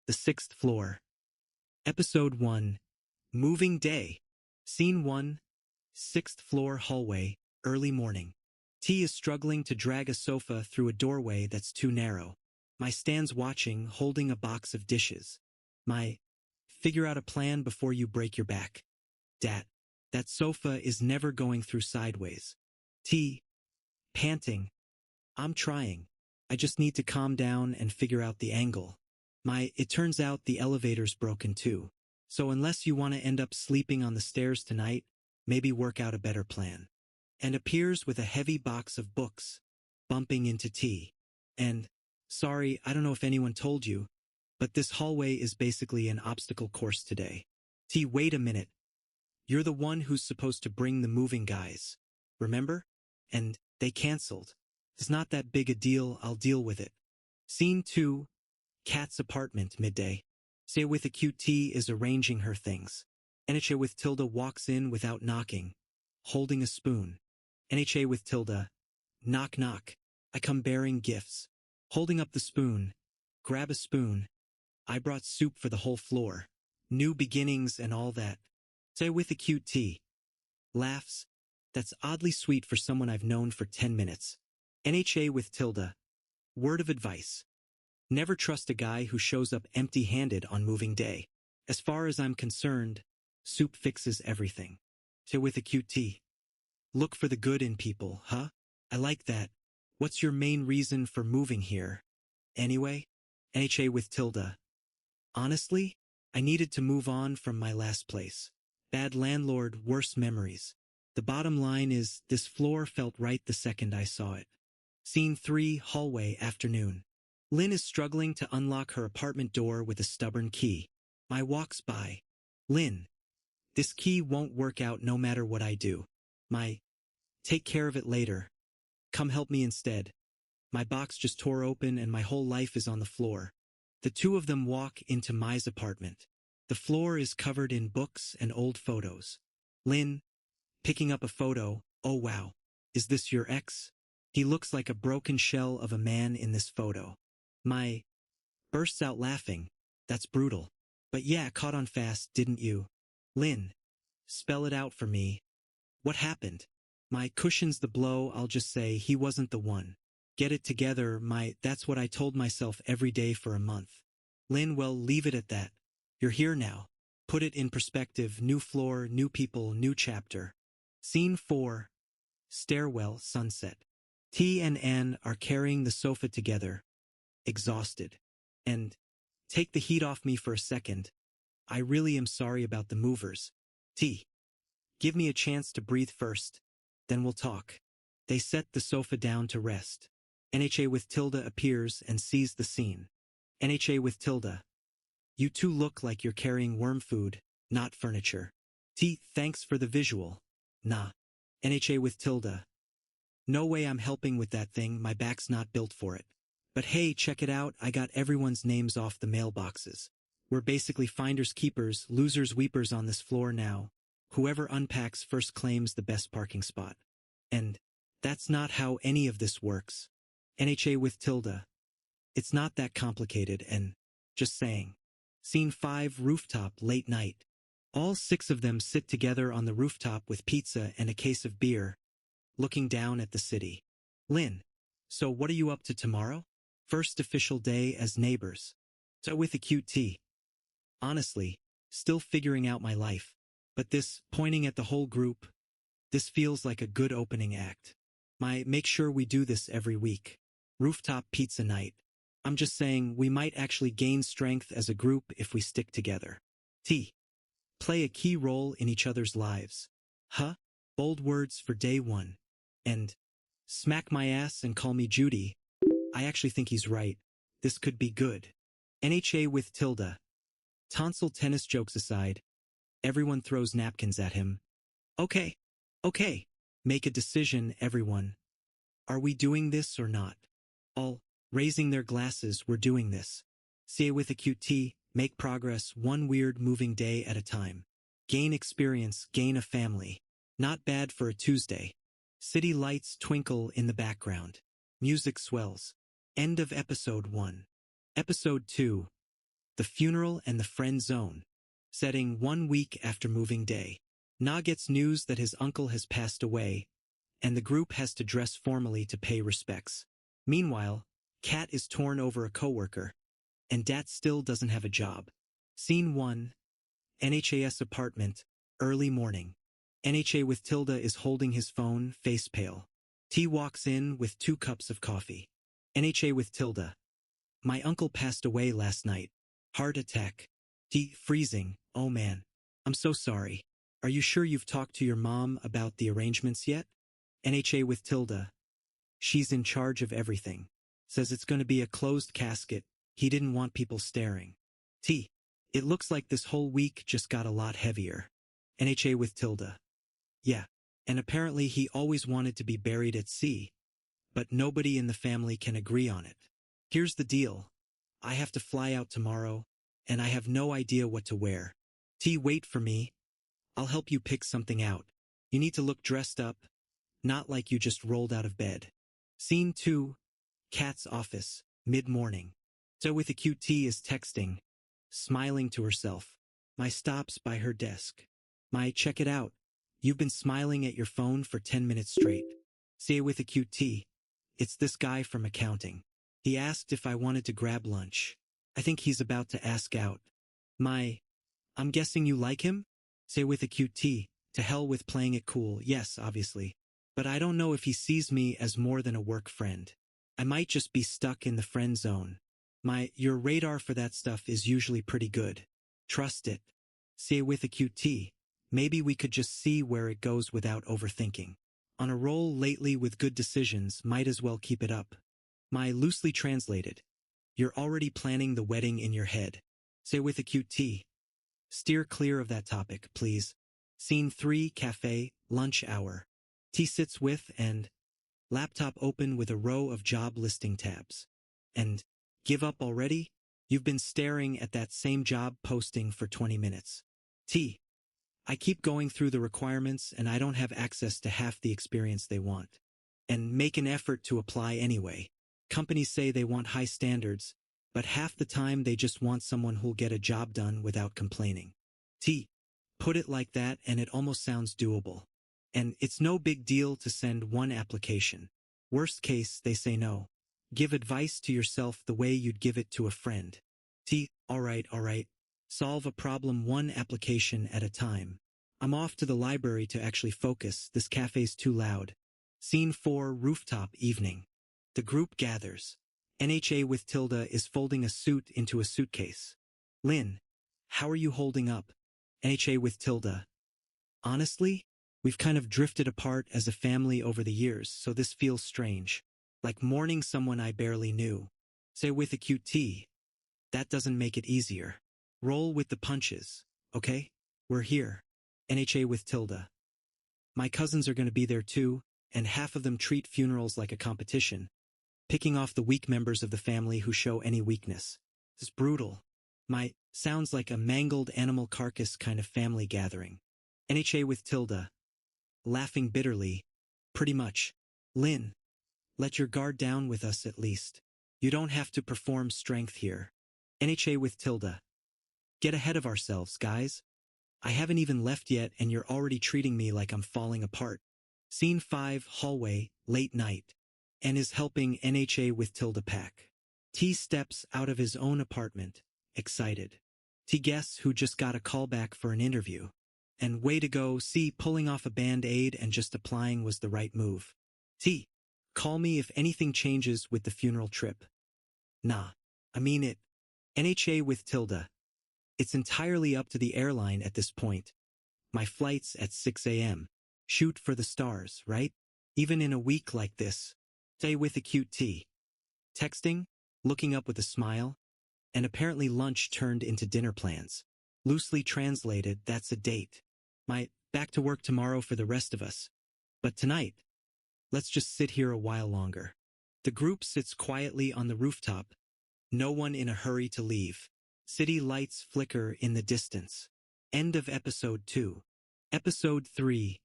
the 6th floor. Episode 1, Moving Day. Scene 1, 6th floor hallway, early morning. T is struggling to drag a sofa through a doorway that's too narrow. My stands watching, holding a box of dishes. My, figure out a plan before you break your back. Dat, that sofa is never going through sideways. T, panting. I'm trying. I just need to calm down and figure out the angle. It turns out the elevator's broken too. So unless you want to end up sleeping on the stairs tonight, maybe work out a better plan. And appears with a heavy box of books, bumping into T. And, sorry, I don't know if anyone told you, but this hallway is basically an obstacle course today. T, wait a minute. You're the one who's supposed to bring the moving guys. Remember? And they canceled. It's not that big a deal, I'll deal with it. Scene 2, Kat's apartment, midday. Say with a cute T is arranging her things. NHA with Tilda walks in without knocking, holding a spoon. NHA with Tilda. Knock knock. I come bearing gifts. Holding up the spoon. Grab a spoon. I brought soup for the whole floor. New beginnings and all that. Say with a cute T. Laughs. That's oddly sweet for someone I've known for 10 minutes. NHA with Tilda. Word of advice. Never trust a guy who shows up empty-handed on moving day. As far as I'm concerned, soup fixes everything. Say with a cute T. Look for the good in people, huh? I like that. What's your main reason for moving here? Anyway? NHA with Tilda. Honestly, I needed to move on from my last place. Bad landlord, worse memories. The bottom line is, this floor felt right the second I saw it. Scene 3, hallway, afternoon. Lynn is struggling to unlock her apartment door with a stubborn key. My walks by. Lynn. This key won't work out no matter what I do. Take care of it later. Come help me instead. My box just tore open and my whole life is on the floor. The two of them walk into Mai's apartment. The floor is covered in books and old photos. Lynn, picking up a photo, oh wow, is this your ex? He looks like a broken shell of a man in this photo. Mai bursts out laughing. That's brutal. But yeah, caught on fast, didn't you? Lynn, spell it out for me. What happened? Mai cushions the blow. I'll just say he wasn't the one. Get it together, that's what I told myself every day for a month. Lynn, well, leave it at that. You're here now. Put it in perspective, new floor, new people, new chapter. Scene 4, stairwell, sunset. T and Ann are carrying the sofa together, exhausted. And, take the heat off me for a second. I really am sorry about the movers. T. Give me a chance to breathe first, then we'll talk. They set the sofa down to rest. NHA with Tilda appears and sees the scene. NHA with Tilda. You two look like you're carrying worm food, not furniture. T. Thanks for the visual. Nah. NHA with Tilda. No way I'm helping with that thing, my back's not built for it. But hey, check it out, I got everyone's names off the mailboxes. We're basically finders keepers, losers weepers on this floor now. Whoever unpacks first claims the best parking spot. And that's not how any of this works. NHA with Tilda. It's not that complicated and, just saying. Scene 5, rooftop, late night. All 6 of them sit together on the rooftop with pizza and a case of beer, looking down at the city. Lynn, so what are you up to tomorrow? First official day as neighbors. So with a cute T. Honestly, still figuring out my life. But this, pointing at the whole group, this feels like a good opening act. Make sure we do this every week. Rooftop pizza night. I'm just saying we might actually gain strength as a group if we stick together. T. Play a key role in each other's lives. Huh? Bold words for day 1. And smack my ass and call me Judy. I actually think he's right. This could be good. NHA with Tilda. Tonsil tennis jokes aside, everyone throws napkins at him. Okay. Make a decision, everyone. Are we doing this or not? All, raising their glasses, we're doing this. Say with a cute T, make progress one weird moving day at a time. Gain experience, gain a family. Not bad for a Tuesday. City lights twinkle in the background. Music swells. End of episode 1. Episode 2. The funeral and the friend zone. Setting 1 week after moving day. Na gets news that his uncle has passed away, and the group has to dress formally to pay respects. Meanwhile, Kat is torn over a coworker, and Dat still doesn't have a job. Scene 1. NHA's apartment, early morning. NHA with Tilda is holding his phone, face pale. T walks in with 2 cups of coffee. NHA with Tilda. My uncle passed away last night. Heart attack. T freezing. Oh man. I'm so sorry. Are you sure you've talked to your mom about the arrangements yet? NHA with Tilda. She's in charge of everything. Says it's going to be a closed casket. He didn't want people staring. T. It looks like this whole week just got a lot heavier. NHA with Tilda. Yeah. And apparently he always wanted to be buried at sea, but nobody in the family can agree on it. Here's the deal. I have to fly out tomorrow, and I have no idea what to wear. T, wait for me. I'll help you pick something out. You need to look dressed up, not like you just rolled out of bed. Scene 2. Kat's office, mid-morning. So with a cute T is texting, smiling to herself. My stops by her desk. My check it out. You've been smiling at your phone for 10 minutes straight. Say with a cute T. It's this guy from accounting. He asked if I wanted to grab lunch. I think he's about to ask out. I'm guessing you like him? Say with a cute T. To hell with playing it cool, yes, obviously. But I don't know if he sees me as more than a work friend. I might just be stuck in the friend zone. Your radar for that stuff is usually pretty good. Trust it. Say with a cute T. Maybe we could just see where it goes without overthinking. On a roll lately with good decisions, might as well keep it up. Loosely translated. You're already planning the wedding in your head. Say with a cute T. Steer clear of that topic, please. Scene 3, cafe, lunch hour. T sits with and laptop open with a row of job listing tabs. And give up already? You've been staring at that same job posting for 20 minutes. T. I keep going through the requirements and I don't have access to half the experience they want. And make an effort to apply anyway. Companies say they want high standards, but half the time they just want someone who'll get a job done without complaining. T. Put it like that and it almost sounds doable. And it's no big deal to send one application. Worst case, they say no. Give advice to yourself the way you'd give it to a friend. T. All right. Solve a problem one application at a time. I'm off to the library to actually focus. This cafe's too loud. Scene 4, rooftop, evening. The group gathers. NHA with Tilda is folding a suit into a suitcase. Lynn, how are you holding up? NHA with Tilda. Honestly, we've kind of drifted apart as a family over the years, so this feels strange. Like mourning someone I barely knew. Say with a cute T. That doesn't make it easier. Roll with the punches, okay? We're here. NHA with Tilda. My cousins are going to be there too, and half of them treat funerals like a competition, picking off the weak members of the family who show any weakness. It's brutal. Sounds like a mangled animal carcass kind of family gathering. NHA with Tilda. Laughing bitterly. Pretty much. Lynn, let your guard down with us at least. You don't have to perform strength here. NHA with Tilda. Get ahead of ourselves, guys. I haven't even left yet and you're already treating me like I'm falling apart. Scene 5, hallway, late night. N is helping NHA with Tilda pack. T steps out of his own apartment, excited. T guess who just got a call back for an interview. And way to go, C pulling off a band-aid and just applying was the right move. T, call me if anything changes with the funeral trip. Nah, I mean it. NHA with Tilda. It's entirely up to the airline at this point. My flight's at 6 a.m. Shoot for the stars, right? Even in a week like this. Stay with a cute T. Texting, looking up with a smile, and apparently lunch turned into dinner plans. Loosely translated, that's a date. Back to work tomorrow for the rest of us. But tonight, let's just sit here a while longer. The group sits quietly on the rooftop, no one in a hurry to leave. City lights flicker in the distance. End of episode 2. Episode 3.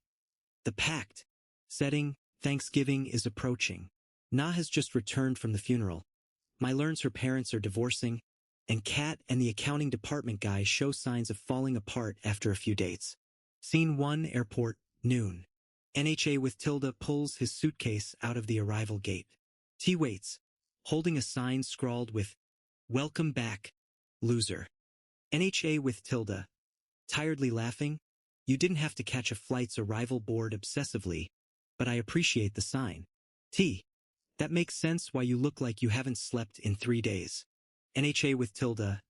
The Pact. Setting, Thanksgiving is approaching. Na has just returned from the funeral. Learns her parents are divorcing, and Kat and the accounting department guy show signs of falling apart after a few dates. Scene 1, airport, noon. NHA with Tilda pulls his suitcase out of the arrival gate. T waits, holding a sign scrawled with, "Welcome back, loser." NHA with Tilda, tiredly laughing, "You didn't have to catch a flight's arrival board obsessively, but I appreciate the sign." T, "That makes sense why you look like you haven't slept in 3 days." NHA with Tilda,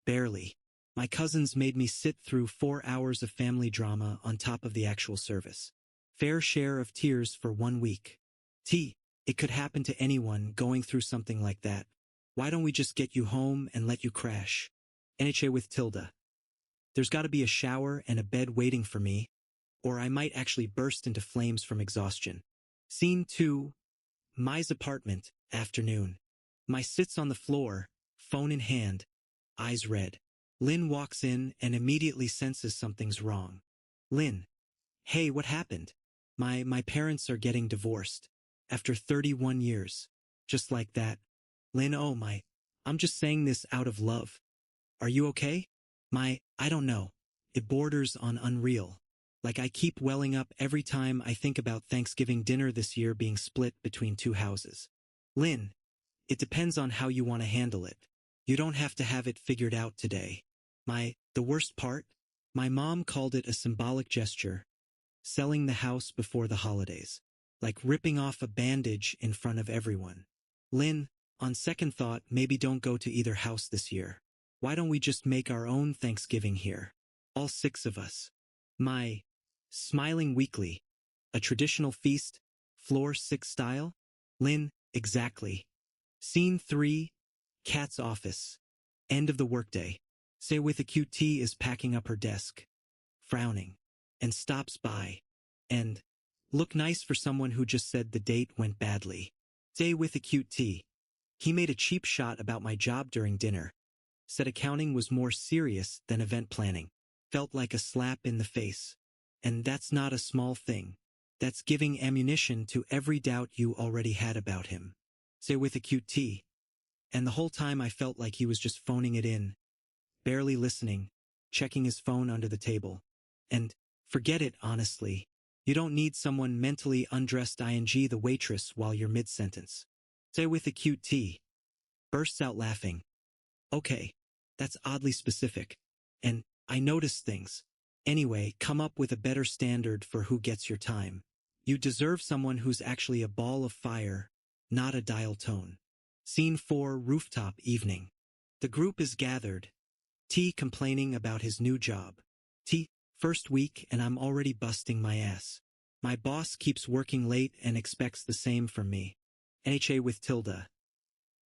"Barely. My cousins made me sit through 4 hours of family drama on top of the actual service. Fair share of tears for 1 week." T, "It could happen to anyone going through something like that. Why don't we just get you home and let you crash?" NHA with Tilda, "There's got to be a shower and a bed waiting for me, or I might actually burst into flames from exhaustion." Scene 2, Mai's apartment, afternoon. Mai sits on the floor, phone in hand, eyes red. Lynn walks in and immediately senses something's wrong. Lynn, "Hey, what happened?" My parents are getting divorced. After 31 years. Just like that." Lynn, "Oh my, I'm just saying this out of love. Are you okay?" I don't know. It borders on unreal. Like I keep welling up every time I think about Thanksgiving dinner this year being split between 2 houses." Lynn, "It depends on how you want to handle it. You don't have to have it figured out today." The worst part? My mom called it a symbolic gesture, selling the house before the holidays. Like ripping off a bandage in front of everyone. Lynn, on second thought, maybe don't go to either house this year. Why don't we just make our own Thanksgiving here? All 6 of us. My, smiling weakly. A traditional feast, floor 6 style? Lynn, exactly. Scene 3, Kat's office. End of the workday. Say with a cute T is packing up her desk. Frowning. And stops by. And, look nice for someone who just said the date went badly. Say with a cute T. He made a cheap shot about my job during dinner. Said accounting was more serious than event planning. Felt like a slap in the face. And that's not a small thing. That's giving ammunition to every doubt you already had about him. Say with a cute T. And the whole time I felt like he was just phoning it in. Barely listening. Checking his phone under the table. And, forget it, honestly. You don't need someone mentally undressed ing the waitress while you're mid-sentence. Say with a cute T. Bursts out laughing. Okay. That's oddly specific. And, I noticed things. Anyway, come up with a better standard for who gets your time. You deserve someone who's actually a ball of fire, not a dial tone. Scene 4, rooftop evening. The group is gathered. T complaining about his new job. T, first week and I'm already busting my ass. My boss keeps working late and expects the same from me. NHA with Tilda.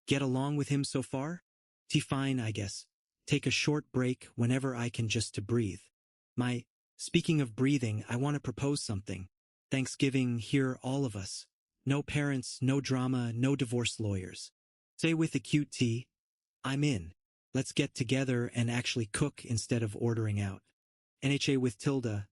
Get along with him so far? T, fine, I guess. Take a short break whenever I can just to breathe. Speaking of breathing, I want to propose something. Thanksgiving, here all of us. No parents, no drama, no divorce lawyers. Say with a cute T, I'm in. Let's get together and actually cook instead of ordering out. NHA with Tilda.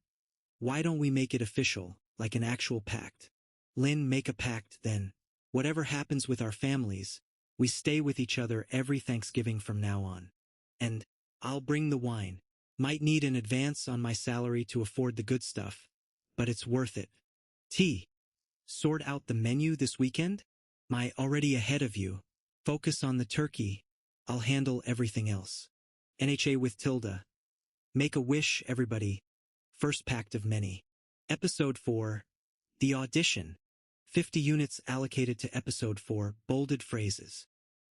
Why don't we make it official, like an actual pact? Lynn, make a pact then. Whatever happens with our families, we stay with each other every Thanksgiving from now on. And, I'll bring the wine. Might need an advance on my salary to afford the good stuff, but it's worth it. T. Sort out the menu this weekend? Already ahead of you. Focus on the turkey. I'll handle everything else. NHA with Tilda. Make a wish, everybody. First pact of many. Episode 4. The audition. 50 units allocated to Episode 4, bolded phrases.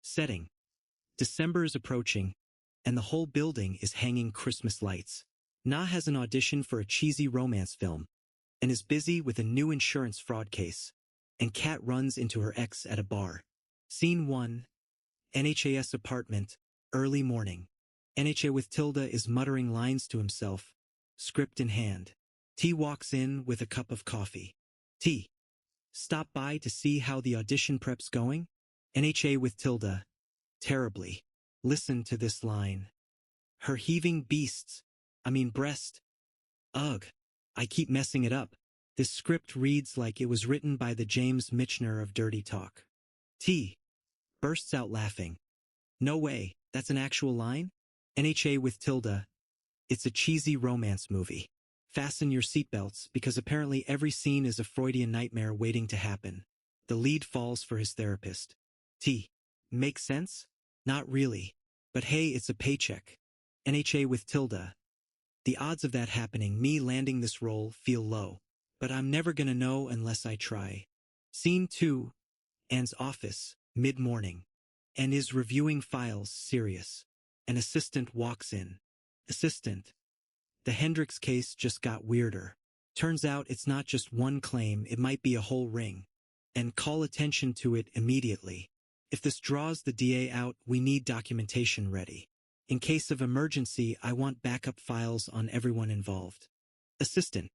Setting. December is approaching, and the whole building is hanging Christmas lights. Na has an audition for a cheesy romance film, and is busy with a new insurance fraud case, and Kat runs into her ex at a bar. Scene 1. NHA's apartment, early morning. NHA with Tilda is muttering lines to himself, script in hand. T walks in with a cup of coffee. T. Stop by to see how the audition prep's going? NHA with Tilda. Terribly. Listen to this line. Her heaving breast. Ugh. I keep messing it up. This script reads like it was written by the James Michener of Dirty Talk. T. Bursts out laughing. No way. That's an actual line? NHA with tilde. It's a cheesy romance movie. Fasten your seatbelts because apparently every scene is a Freudian nightmare waiting to happen. The lead falls for his therapist. T. Makes sense? Not really. But hey, it's a paycheck. NHA with tilde. The odds of that happening, me landing this role, feel low. But I'm never gonna know unless I try. Scene 2. Anne's office, mid-morning. Anne is reviewing files, serious. An assistant walks in. Assistant. The Hendricks case just got weirder. Turns out it's not just one claim, it might be a whole ring. And call attention to it immediately. If this draws the DA out, we need documentation ready. In case of emergency, I want backup files on everyone involved. Assistant.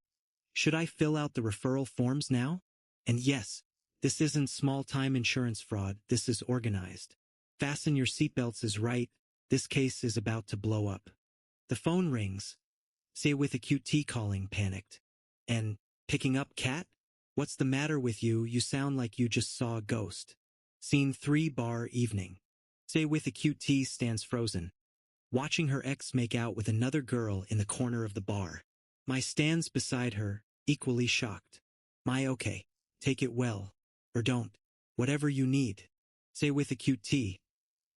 Should I fill out the referral forms now? And yes, this isn't small-time insurance fraud, this is organized. Fasten your seatbelts is right, this case is about to blow up. The phone rings. Say with a cute T calling, panicked. And, picking up, Cat? What's the matter with you? You sound like you just saw a ghost. Scene 3 bar evening. Say with a cute T stands frozen, watching her ex make out with another girl in the corner of the bar. My stands beside her, equally shocked. My okay, take it well. Or don't. Whatever you need. Say with a cute T.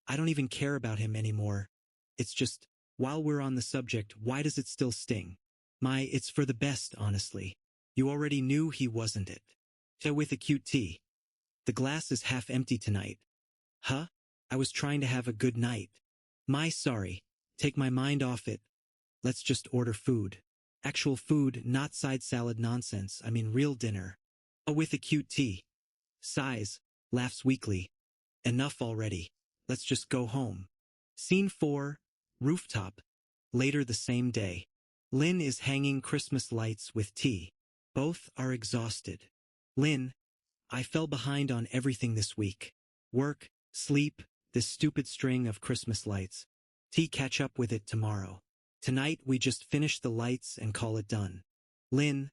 I don't even care about him anymore. It's just, while we're on the subject, why does it still sting? My, it's for the best, honestly. You already knew he wasn't it. Say with a cute T. The glass is half empty tonight. Huh? I was trying to have a good night. My sorry. Take my mind off it. Let's just order food. Actual food, not side salad nonsense, I mean real dinner. Oh, with a cute T. Sighs, laughs weakly. Enough already. Let's just go home. Scene 4. Rooftop. Later the same day. Lynn is hanging Christmas lights with T. Both are exhausted. Lynn, I fell behind on everything this week. Work, sleep, this stupid string of Christmas lights. T, catch up with it tomorrow. Tonight we just finish the lights and call it done. Lynn,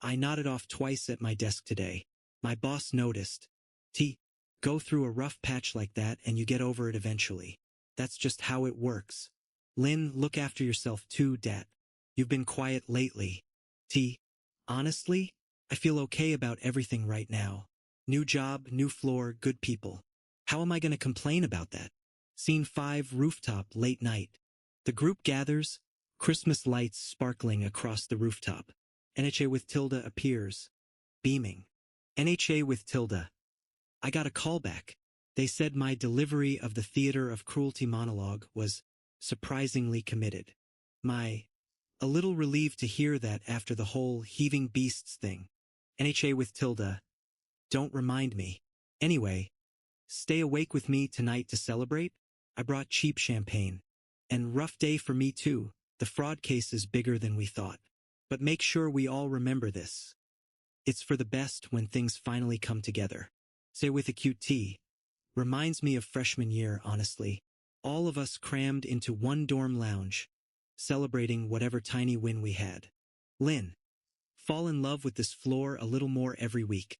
I nodded off twice at my desk today. My boss noticed. T, go through a rough patch like that and you get over it eventually. That's just how it works. Lynn, look after yourself too, Dat. You've been quiet lately. T, honestly, I feel okay about everything right now. New job, new floor, good people. How am I going to complain about that? Scene 5. Rooftop, late night. The group gathers, Christmas lights sparkling across the rooftop. NHA with tilde appears, beaming. NHA with tilde. I got a call back. They said my delivery of the theater of cruelty monologue was surprisingly committed. A little relieved to hear that after the whole heaving beasts thing. NHA with tilde. Don't remind me. Anyway, stay awake with me tonight to celebrate? I brought cheap champagne. And rough day for me too. The fraud case is bigger than we thought. But make sure we all remember this. It's for the best when things finally come together. Say with a cute T. Reminds me of freshman year, honestly. All of us crammed into one dorm lounge, celebrating whatever tiny win we had. Lynn, fall in love with this floor a little more every week.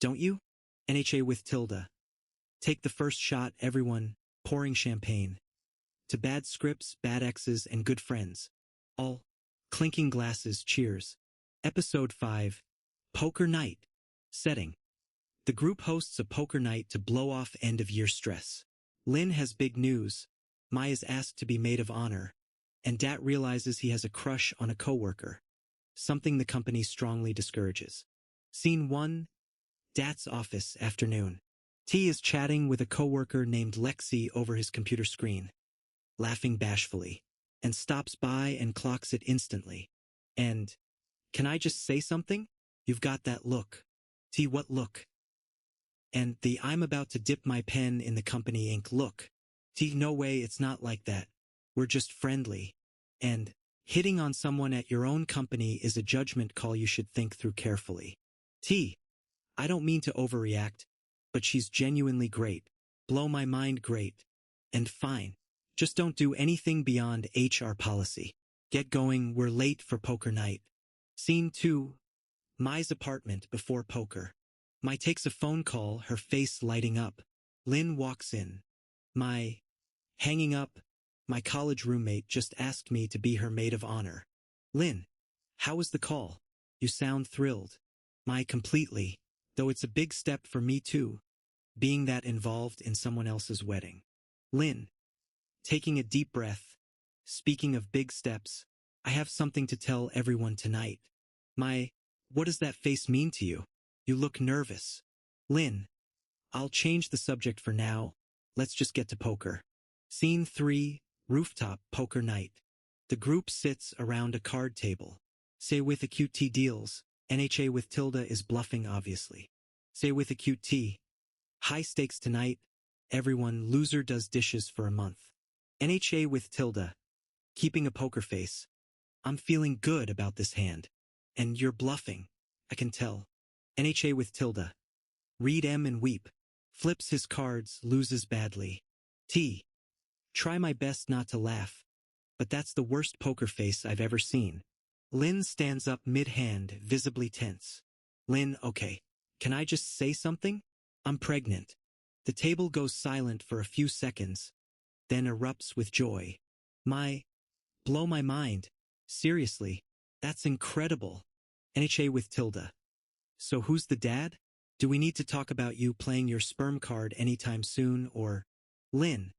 Don't you? NHA with tilde. Take the first shot, everyone, pouring champagne. To bad scripts, bad exes, and good friends. All. Clinking glasses, cheers. Episode 5. Poker Night. Setting. The group hosts a poker night to blow off end-of-year stress. Lynn has big news. Maya's asked to be maid of honor. And Dat realizes he has a crush on a coworker. Something the company strongly discourages. Scene 1. Dat's office, afternoon. T is chatting with a coworker named Lexi over his computer screen, laughing bashfully, and stops by and clocks it instantly. And, can I just say something? You've got that look. T, what look? And the I'm about to dip my pen in the company ink look. T, no way, it's not like that. We're just friendly. And, hitting on someone at your own company is a judgment call you should think through carefully. T, I don't mean to overreact, but she's genuinely great. Blow my mind great. And fine. Just don't do anything beyond HR policy. Get going, we're late for poker night. Scene 2. Mai's apartment before poker. Mai takes a phone call, her face lighting up. Lynn walks in. Mai, Hanging up, my college roommate just asked me to be her maid of honor. Lynn, how was the call? You sound thrilled. My completely, though it's a big step for me too, being that involved in someone else's wedding. Lynn, taking a deep breath. Speaking of big steps, I have something to tell everyone tonight. What does that face mean to you? You look nervous. Lynn, I'll change the subject for now. Let's just get to poker. Scene 3, Rooftop Poker Night. The group sits around a card table. Say with a QT deals, NHA with Tilda is bluffing obviously. Say with a QT. High stakes tonight. Everyone loser does dishes for a month. NHA with Tilda. Keeping a poker face. I'm feeling good about this hand. And you're bluffing. I can tell. NHA with Tilda. Read M and weep. Flips his cards, loses badly. T. Try my best not to laugh. But that's the worst poker face I've ever seen. Lynn stands up mid-hand, visibly tense. Lynn, okay. Can I just say something? I'm pregnant. The table goes silent for a few seconds, then erupts with joy. Blow my mind. Seriously, that's incredible. NHA with Tilda. So who's the dad? Do we need to talk about you playing your sperm card anytime soon or... Lynn,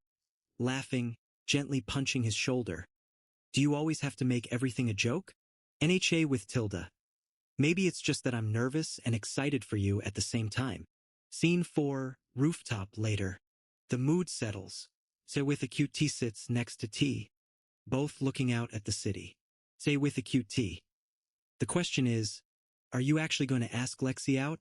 laughing, gently punching his shoulder. Do you always have to make everything a joke? NHA with Tilda. Maybe it's just that I'm nervous and excited for you at the same time. Scene 4, Rooftop later. The mood settles. Say with a QT sits next to T, both looking out at the city. Say with a QT. The question is, are you actually going to ask Lexi out?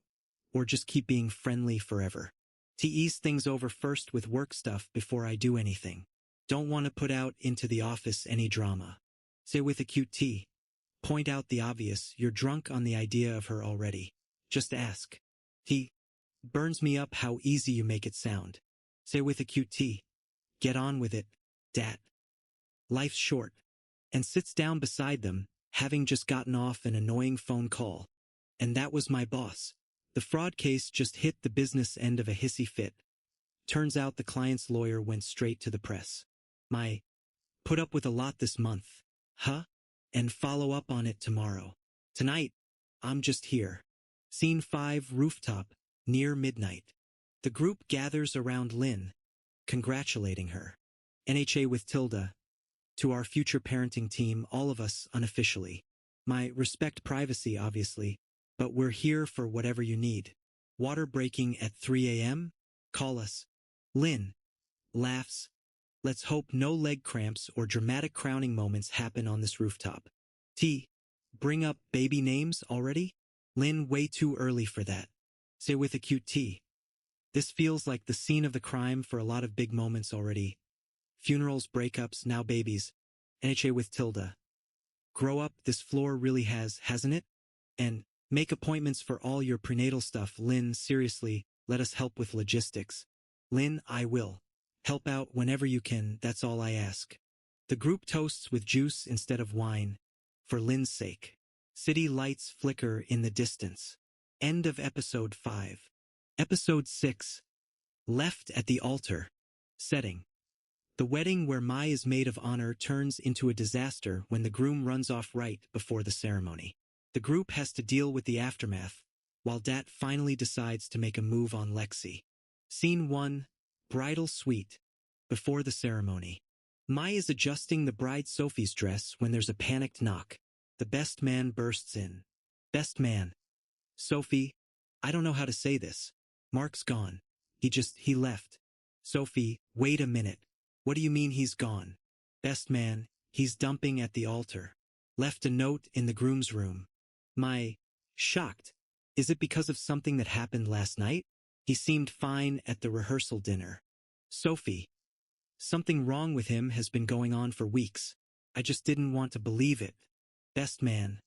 Or just keep being friendly forever? To ease things over first with work stuff before I do anything. Don't want to put out into the office any drama. Say with a QT. Point out the obvious, you're drunk on the idea of her already. Just ask. T. Burns me up how easy you make it sound. Say with a QT. Get on with it, dat. Life's short. And sits down beside them, having just gotten off an annoying phone call. And that was my boss. The fraud case just hit the business end of a hissy fit. Turns out the client's lawyer went straight to the press. Put up with a lot this month. Huh? And follow up on it tomorrow. Tonight, I'm just here. Scene 5, Rooftop, near midnight. The group gathers around Lynn, congratulating her. NHA with Tilda. To our future parenting team, all of us unofficially. Respect privacy, obviously, but we're here for whatever you need. Water breaking at 3 a.m.? Call us. Lynn. Laughs. Let's hope no leg cramps or dramatic crowning moments happen on this rooftop. T. Bring up baby names already? Lynn, way too early for that. Say with a cute T. This feels like the scene of the crime for a lot of big moments already. Funerals, breakups, now babies. NHA with Tilda. Grow up, this floor really hasn't it? And make appointments for all your prenatal stuff. Lynn, seriously, let us help with logistics. Lynn, I will. Help out whenever you can, that's all I ask. The group toasts with juice instead of wine, for Lynn's sake. City lights flicker in the distance. End of episode 5. Episode 6. Left at the altar. Setting. The wedding where Mai is maid of honor turns into a disaster when the groom runs off right before the ceremony. The group has to deal with the aftermath, while Dat finally decides to make a move on Lexi. Scene 1. Bridal suite. Before the ceremony. Mai is adjusting the bride Sophie's dress when there's a panicked knock. The best man bursts in. Best man. Sophie, I don't know how to say this. Mark's gone. He left. Sophie, wait a minute. What do you mean he's gone? Best man, he's dumping at the altar. Left a note in the groom's room. Mai, shocked. Is it because of something that happened last night? He seemed fine at the rehearsal dinner. Sophie. Something wrong with him has been going on for weeks. I just didn't want to believe it. Best man.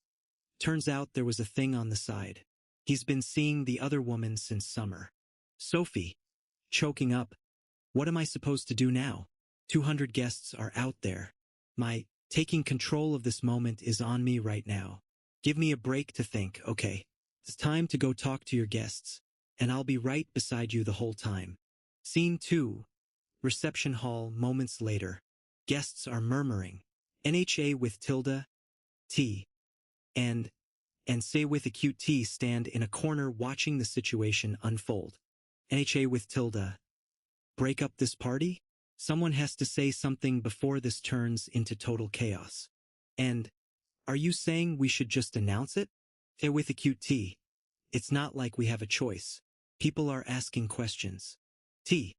Turns out there was a thing on the side. He's been seeing the other woman since summer. Sophie. Choking up. What am I supposed to do now? 200 guests are out there. Taking control of this moment is on me right now. Give me a break to think, okay. It's time to go talk to your guests. And I'll be right beside you the whole time. Scene 2. Reception hall moments later. Guests are murmuring. NHA with tilde, T, and say with a cute T stand in a corner watching the situation unfold. NHA with tilde. Break up this party? Someone has to say something before this turns into total chaos. And, are you saying we should just announce it? With a cute T. It's not like we have a choice. People are asking questions. T.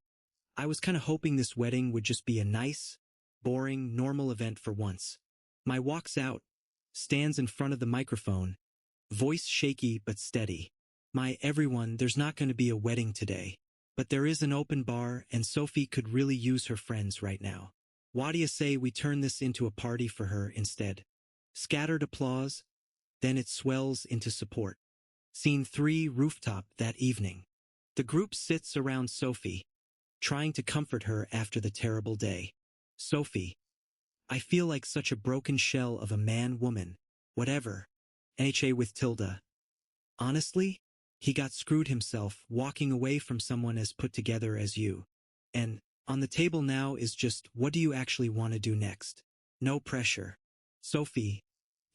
I was kinda hoping this wedding would just be a nice, boring, normal event for once. My walks out, stands in front of the microphone, voice shaky but steady. My everyone, there's not going to be a wedding today. But there is an open bar and Sophie could really use her friends right now. Why do you say we turn this into a party for her instead? Scattered applause, then it swells into support. Scene 3, rooftop that evening. The group sits around Sophie, trying to comfort her after the terrible day. Sophie, I feel like such a broken shell of a man-woman, whatever. NHA with tilde. Honestly, he got screwed himself walking away from someone as put together as you. And, on the table now is just, what do you actually want to do next? No pressure. Sophie,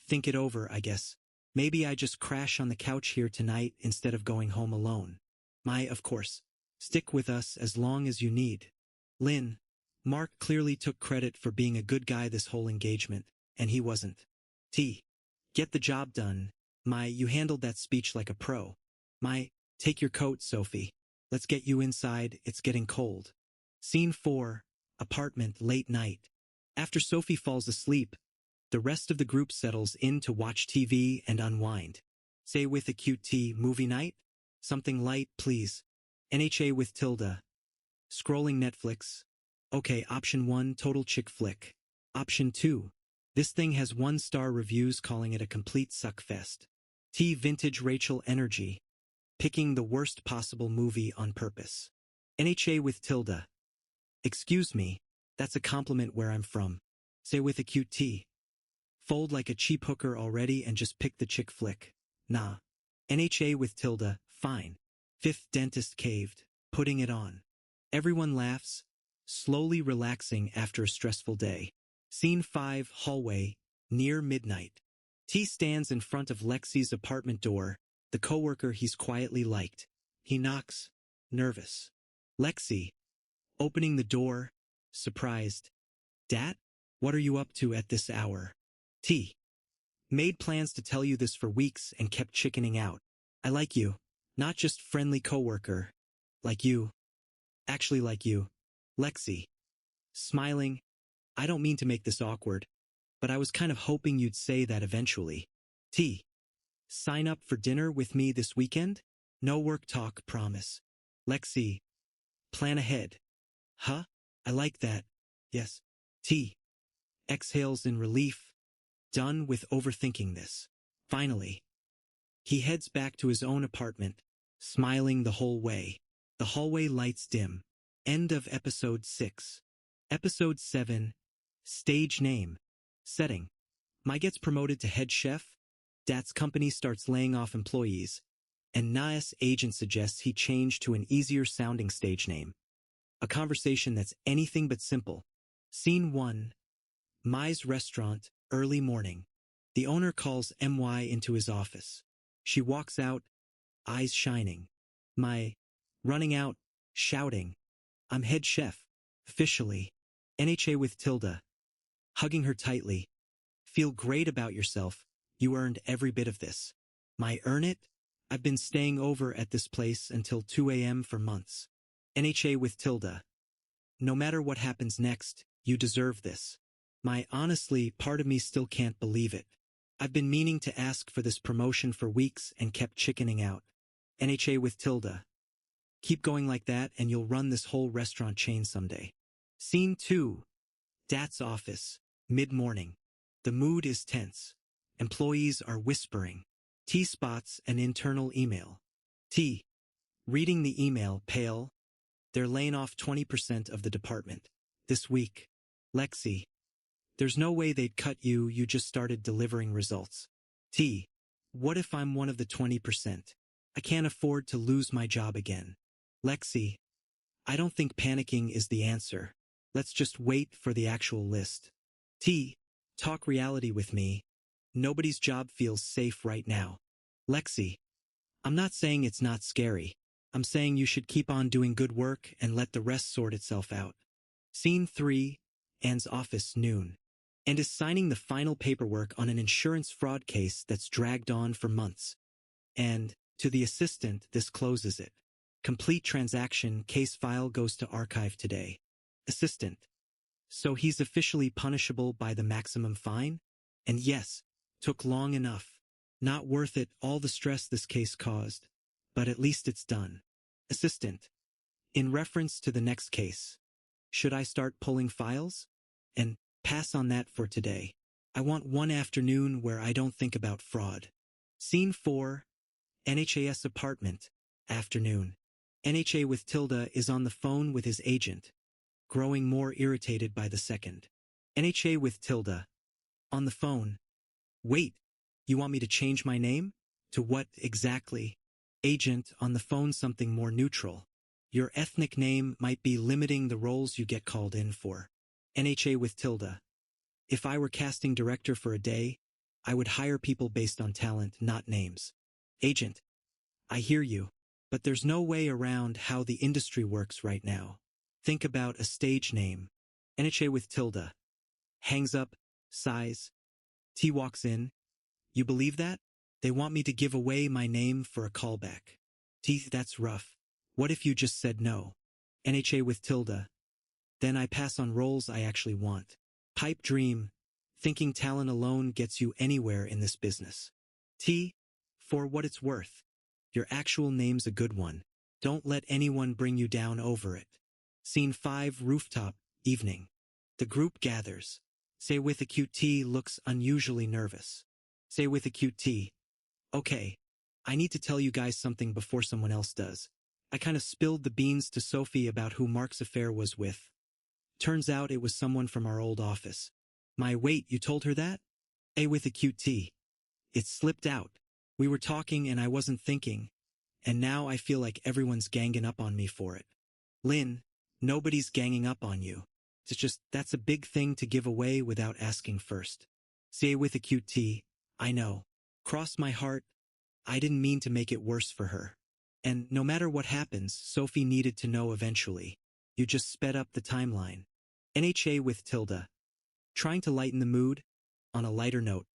think it over, I guess. Maybe I just crash on the couch here tonight instead of going home alone. My, of course. Stick with us as long as you need. Lynn, Mark clearly took credit for being a good guy this whole engagement, and he wasn't. T. Get the job done. My, you handled that speech like a pro. My, take your coat, Sophie. Let's get you inside, it's getting cold. Scene 4, apartment late night. After Sophie falls asleep, the rest of the group settles in to watch TV and unwind. Say with a cute T, movie night? Something light, please. NHA with tilde. Scrolling Netflix. Okay, option 1, total chick flick. Option 2. This thing has 1-star reviews calling it a complete suckfest. T, vintage Rachel energy. Picking the worst possible movie on purpose. NHA with tilde. Excuse me, that's a compliment where I'm from. Say with a cute T. Fold like a cheap hooker already and just pick the chick flick. Nah. NHA with tilde, fine. Fifth dentist caved, putting it on. Everyone laughs, slowly relaxing after a stressful day. Scene 5, hallway, near midnight. T stands in front of Lexi's apartment door, the coworker he's quietly liked. He knocks, nervous. Lexi, opening the door, surprised. Dat? What are you up to at this hour? T. Made plans to tell you this for weeks and kept chickening out. I like you. Not just friendly coworker. Like you. Actually like you. Lexi. Smiling. I don't mean to make this awkward, but I was kind of hoping you'd say that eventually. T. Sign up for dinner with me this weekend? No work talk, promise. Lexi. Plan ahead. Huh? I like that. Yes. T. Exhales in relief. Done with overthinking this. Finally. He heads back to his own apartment, smiling the whole way. The hallway lights dim. End of episode 6. Episode 7. Stage name. Setting. Mai gets promoted to head chef. Dat's company starts laying off employees. And Na's agent suggests he change to an easier sounding stage name. A conversation that's anything but simple. Scene 1. Mai's restaurant, early morning. The owner calls MY into his office. She walks out, eyes shining. Mai, running out, shouting. I'm head chef. Officially. NHA with tilde. Hugging her tightly. Feel great about yourself. You earned every bit of this. Mai, earn it? I've been staying over at this place until 2 a.m. for months. NHA with tilde. No matter what happens next, you deserve this. Mai, honestly, part of me still can't believe it. I've been meaning to ask for this promotion for weeks and kept chickening out. NHA with tilde. Keep going like that and you'll run this whole restaurant chain someday. Scene 2. Dat's office, mid-morning. The mood is tense. Employees are whispering. T spots an internal email. T. Reading the email, pale. They're laying off 20% of the department. This week. Lexi. There's no way they'd cut you, you just started delivering results. T. What if I'm one of the 20%? I can't afford to lose my job again. Lexi. I don't think panicking is the answer. Let's just wait for the actual list. T. Talk reality with me. Nobody's job feels safe right now. Lexi. I'm not saying it's not scary. I'm saying you should keep on doing good work and let the rest sort itself out. Scene 3. Anne's office, noon. Anne is signing the final paperwork on an insurance fraud case that's dragged on for months. And, to the assistant, this closes it. Complete transaction, case file goes to archive today. Assistant. So he's officially punishable by the maximum fine? And yes, took long enough. Not worth it, all the stress this case caused. But at least it's done. Assistant. In reference to the next case, should I start pulling files? And pass on that for today. I want one afternoon where I don't think about fraud. Scene 4. NHAS apartment. Afternoon. NHA with Tilda is on the phone with his agent, growing more irritated by the second. NHA with Tilda. On the phone. Wait, you want me to change my name? To what exactly? Agent, on the phone, something more neutral. Your ethnic name might be limiting the roles you get called in for. NHA with Tilda. If I were casting director for a day, I would hire people based on talent, not names. Agent. I hear you, but there's no way around how the industry works right now. Think about a stage name. NHA with Tilda. Hangs up, sighs. T walks in. You believe that? They want me to give away my name for a callback. T, that's rough. What if you just said no? NHA with Tilda. Then I pass on roles I actually want. Pipe dream. Thinking talent alone gets you anywhere in this business. T, for what it's worth. Your actual name's a good one. Don't let anyone bring you down over it. Scene 5. Rooftop. Evening. The group gathers. Say with a cute T looks unusually nervous. Say with a cute T. Okay. I need to tell you guys something before someone else does. I kind of spilled the beans to Sophie about who Mark's affair was with. Turns out it was someone from our old office. Wait, you told her that? A with a cute T. It slipped out. We were talking and I wasn't thinking. And now I feel like everyone's ganging up on me for it. Lynn, nobody's ganging up on you. It's just, that's a big thing to give away without asking first. Say with a cute T. I know. Cross my heart. I didn't mean to make it worse for her. And no matter what happens, Sophie needed to know eventually. You just sped up the timeline. NHA with Tilda. Trying to lighten the mood? On a lighter note.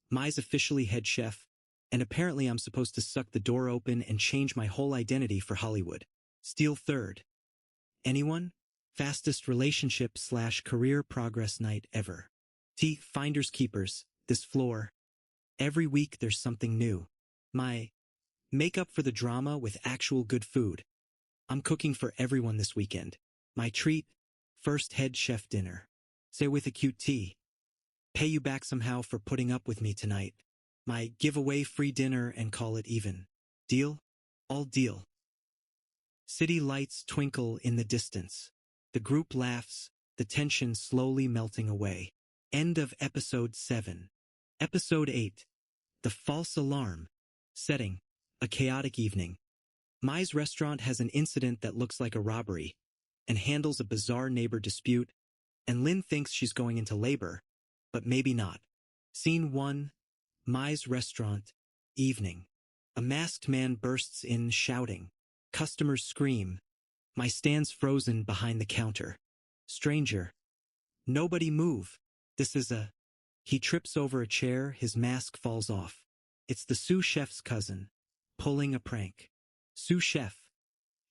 Mai's officially head chef, and apparently I'm supposed to suck the door open and change my whole identity for Hollywood. Steal third. Anyone? Fastest relationship/career progress night ever. T. Finders keepers. This floor. Every week there's something new. My make up for the drama with actual good food. I'm cooking for everyone this weekend. My treat, first head chef dinner. Say with a cute T. Pay you back somehow for putting up with me tonight. My giveaway free dinner and call it even. Deal? All deal. City lights twinkle in the distance. The group laughs, the tension slowly melting away. End of episode 7. Episode 8. The false alarm. Setting. A chaotic evening. Mai's restaurant has an incident that looks like a robbery and handles a bizarre neighbor dispute, and Lynn thinks she's going into labor, but maybe not. Scene 1. Mai's restaurant. Evening. A masked man bursts in shouting. Customers scream. Mai stands frozen behind the counter. Stranger. Nobody move. This is a... He trips over a chair, his mask falls off. It's the sous chef's cousin. Pulling a prank. Sous chef.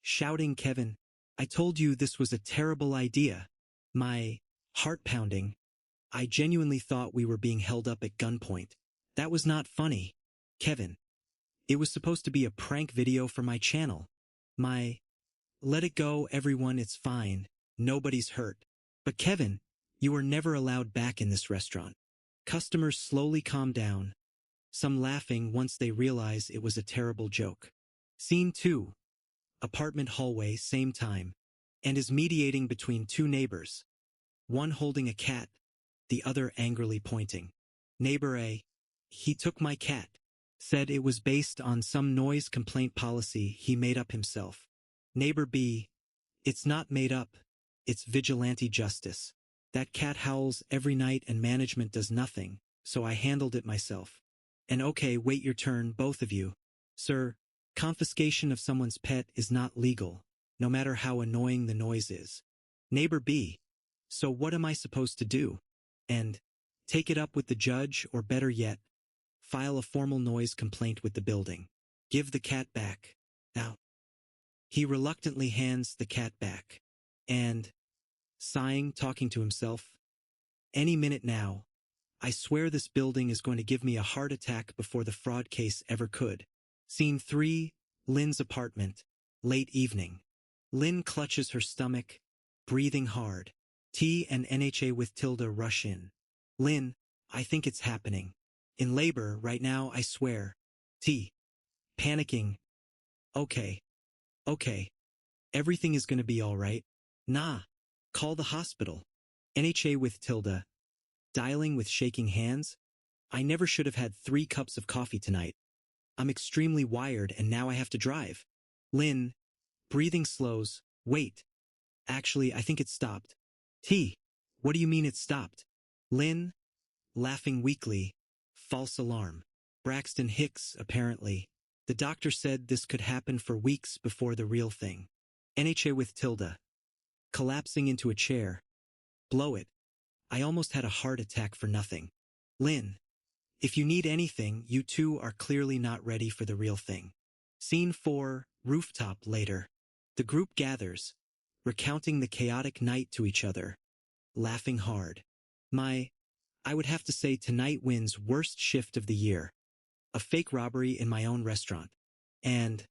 Shouting Kevin. I told you this was a terrible idea. My heart pounding. I genuinely thought we were being held up at gunpoint. That was not funny. Kevin. It was supposed to be a prank video for my channel. Let it go, everyone, it's fine. Nobody's hurt. But Kevin, you were never allowed back in this restaurant. Customers slowly calm down. Some laughing once they realize it was a terrible joke. Scene 2. Apartment hallway, same time. And is mediating between two neighbors. One holding a cat, the other angrily pointing. Neighbor A. He took my cat. Said it was based on some noise complaint policy he made up himself. Neighbor B. It's not made up. It's vigilante justice. That cat howls every night and management does nothing, so I handled it myself. And okay, wait your turn, both of you. Sir, confiscation of someone's pet is not legal, no matter how annoying the noise is. Neighbor B. So what am I supposed to do? And take it up with the judge, or better yet, file a formal noise complaint with the building. Give the cat back. Now. He reluctantly hands the cat back. And, sighing, talking to himself, any minute now, I swear this building is going to give me a heart attack before the fraud case ever could. Scene 3, Lynn's apartment, late evening. Lynn clutches her stomach, breathing hard. T and NHA with Tilda rush in. Lynn, I think it's happening. In labor right now, I swear. T. Panicking. Okay. Everything is going to be all right. Nah. Call the hospital. NHA with Tilda. Dialing with shaking hands. I never should have had 3 cups of coffee tonight. I'm extremely wired and now I have to drive. Lynn. Breathing slows. Wait. Actually, I think it stopped. T. What do you mean it stopped? Lynn. Laughing weakly. False alarm. Braxton Hicks, apparently. The doctor said this could happen for weeks before the real thing. NHA with Tilda. Collapsing into a chair. Blow it. I almost had a heart attack for nothing. Lynn. If you need anything, you two are clearly not ready for the real thing. Scene 4, rooftop later. The group gathers, recounting the chaotic night to each other, laughing hard. I would have to say tonight wins worst shift of the year. A fake robbery in my own restaurant. And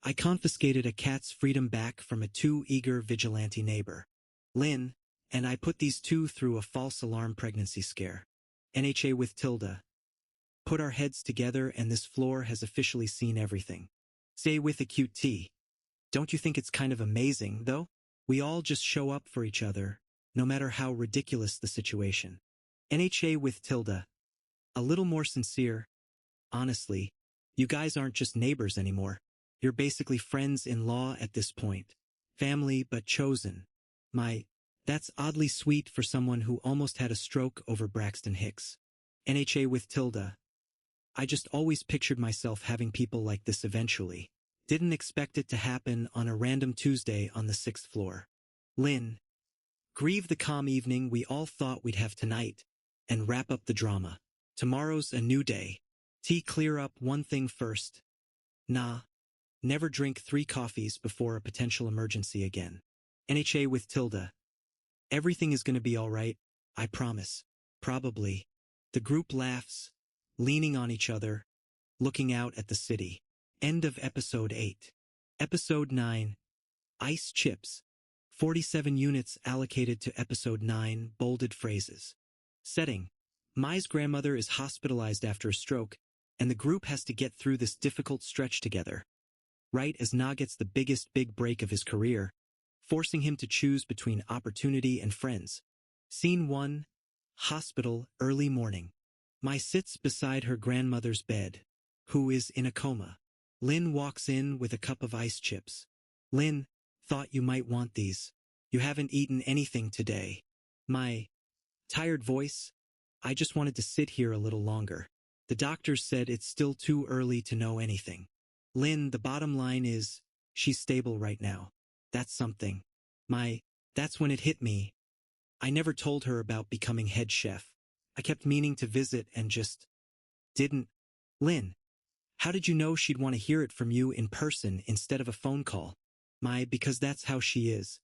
I confiscated a cat's freedom back from a too eager vigilante neighbor. Lynn, and I put these two through a false alarm pregnancy scare. NHA with Tilda. Put our heads together and this floor has officially seen everything. Say with a cute T. Don't you think it's kind of amazing, though? We all just show up for each other, no matter how ridiculous the situation. NHA with Tilda. A little more sincere. Honestly, you guys aren't just neighbors anymore. You're basically friends-in-law at this point. Family but chosen. That's oddly sweet for someone who almost had a stroke over Braxton Hicks. NHA with Tilda. I just always pictured myself having people like this eventually. Didn't expect it to happen on a random Tuesday on the 6th floor. Lynn. Grieve the calm evening we all thought we'd have tonight, and wrap up the drama. Tomorrow's a new day. T. Clear up one thing first. Nah. Never drink 3 coffees before a potential emergency again. NHA with Tilda. Everything is going to be all right, I promise. Probably. The group laughs, leaning on each other, looking out at the city. End of episode 8. Episode 9. Ice chips. 47 units allocated to episode 9, bolded phrases. Setting. Mai's grandmother is hospitalized after a stroke, and the group has to get through this difficult stretch together. Right as Na gets the biggest big break of his career, forcing him to choose between opportunity and friends. Scene 1. Hospital, early morning. Mai sits beside her grandmother's bed, who is in a coma. Lynn walks in with a cup of ice chips. Lynn, thought you might want these. You haven't eaten anything today. Mai. Tired voice. I just wanted to sit here a little longer. The doctors said it's still too early to know anything. Lynn, the bottom line is, she's stable right now. That's something. That's when it hit me. I never told her about becoming head chef. I kept meaning to visit and just didn't. Lynn, how did you know she'd want to hear it from you in person instead of a phone call? Because that's how she is.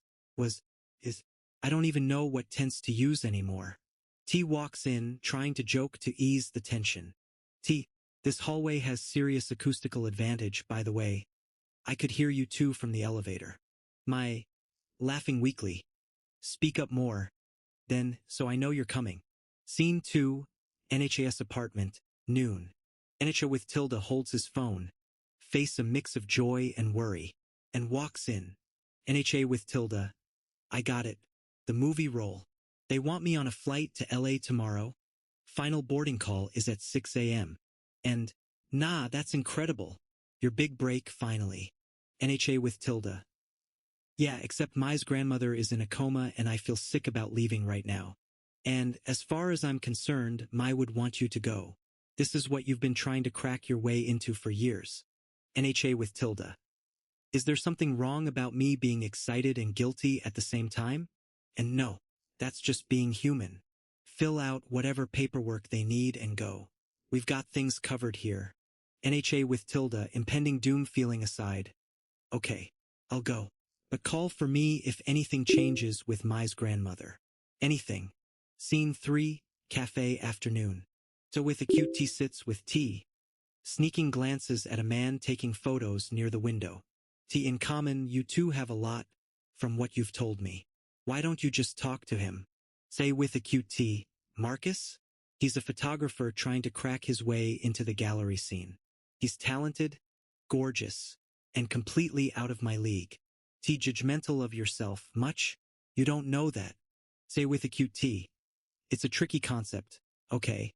I don't even know what tense to use anymore. T walks in, trying to joke to ease the tension. T, this hallway has serious acoustical advantage, by the way. I could hear you too from the elevator. Laughing weakly. Speak up more. Then, so I know you're coming. Scene 2, NHAS apartment, noon. NHA with Tilda holds his phone, face a mix of joy and worry, and walks in. NHA with Tilda. I got it. The movie roll. They want me on a flight to LA tomorrow. Final boarding call is at 6 a.m. And, nah, that's incredible. Your big break, finally. NHA with Tilda. Yeah, except Mai's grandmother is in a coma and I feel sick about leaving right now. And, as far as I'm concerned, Mai would want you to go. This is what you've been trying to crack your way into for years. NHA with Tilda. Is there something wrong about me being excited and guilty at the same time? And no, that's just being human. Fill out whatever paperwork they need and go. We've got things covered here. NHA with Tilda, impending doom feeling aside. Okay, I'll go. But call for me if anything changes with Mai's grandmother. Anything. Scene 3, Cafe Afternoon. So with acute T sits with T, sneaking glances at a man taking photos near the window. T, in common, you two have a lot, from what you've told me. Why don't you just talk to him? Say with acute T, Marcus? He's a photographer trying to crack his way into the gallery scene. He's talented, gorgeous, and completely out of my league. T, judgmental of yourself, much? You don't know that. Say with acute T. It's a tricky concept, okay.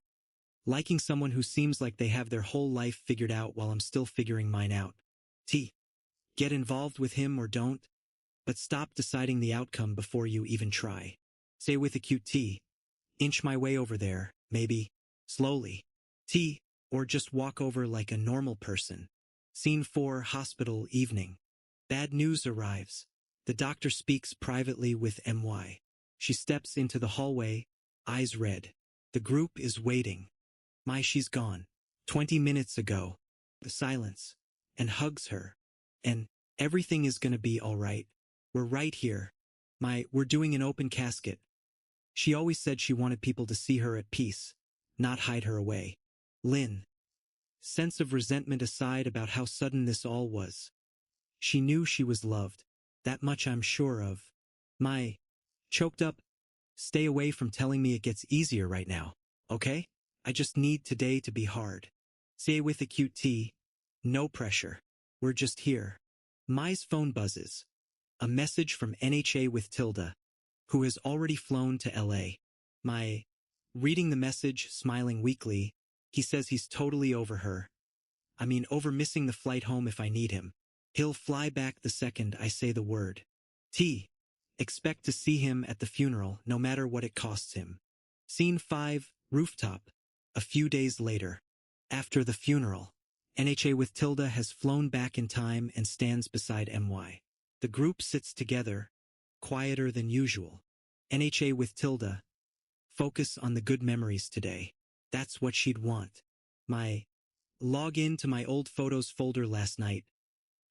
Liking someone who seems like they have their whole life figured out while I'm still figuring mine out. T. Get involved with him or don't, but stop deciding the outcome before you even try. Say with acute T. Inch my way over there, maybe, slowly. T. Or just walk over like a normal person. Scene 4, Hospital Evening. Bad news arrives. The doctor speaks privately with MY. She steps into the hallway, eyes red. The group is waiting. Mai, she's gone. 20 minutes ago. The silence. And hugs her. And, everything is gonna be alright. We're right here. Mai, we're doing an open casket. She always said she wanted people to see her at peace, not hide her away. Lynn. Sense of resentment aside about how sudden this all was. She knew she was loved. That much I'm sure of. Mai. Choked up. Stay away from telling me it gets easier right now, okay? I just need today to be hard. Say with acute T. No pressure. We're just here. Mai's phone buzzes. A message from NHA with Tilda, who has already flown to LA. Mai. Reading the message, smiling weakly, he says he's totally over her. I mean, over missing the flight home if I need him. He'll fly back the second I say the word. T. Expect to see him at the funeral, no matter what it costs him. Scene 5, Rooftop. A few days later. After the funeral, NHA with Tilda has flown back in time and stands beside MY. The group sits together, quieter than usual. NHA with Tilda. Focus on the good memories today. That's what she'd want. Log in to my old photos folder last night.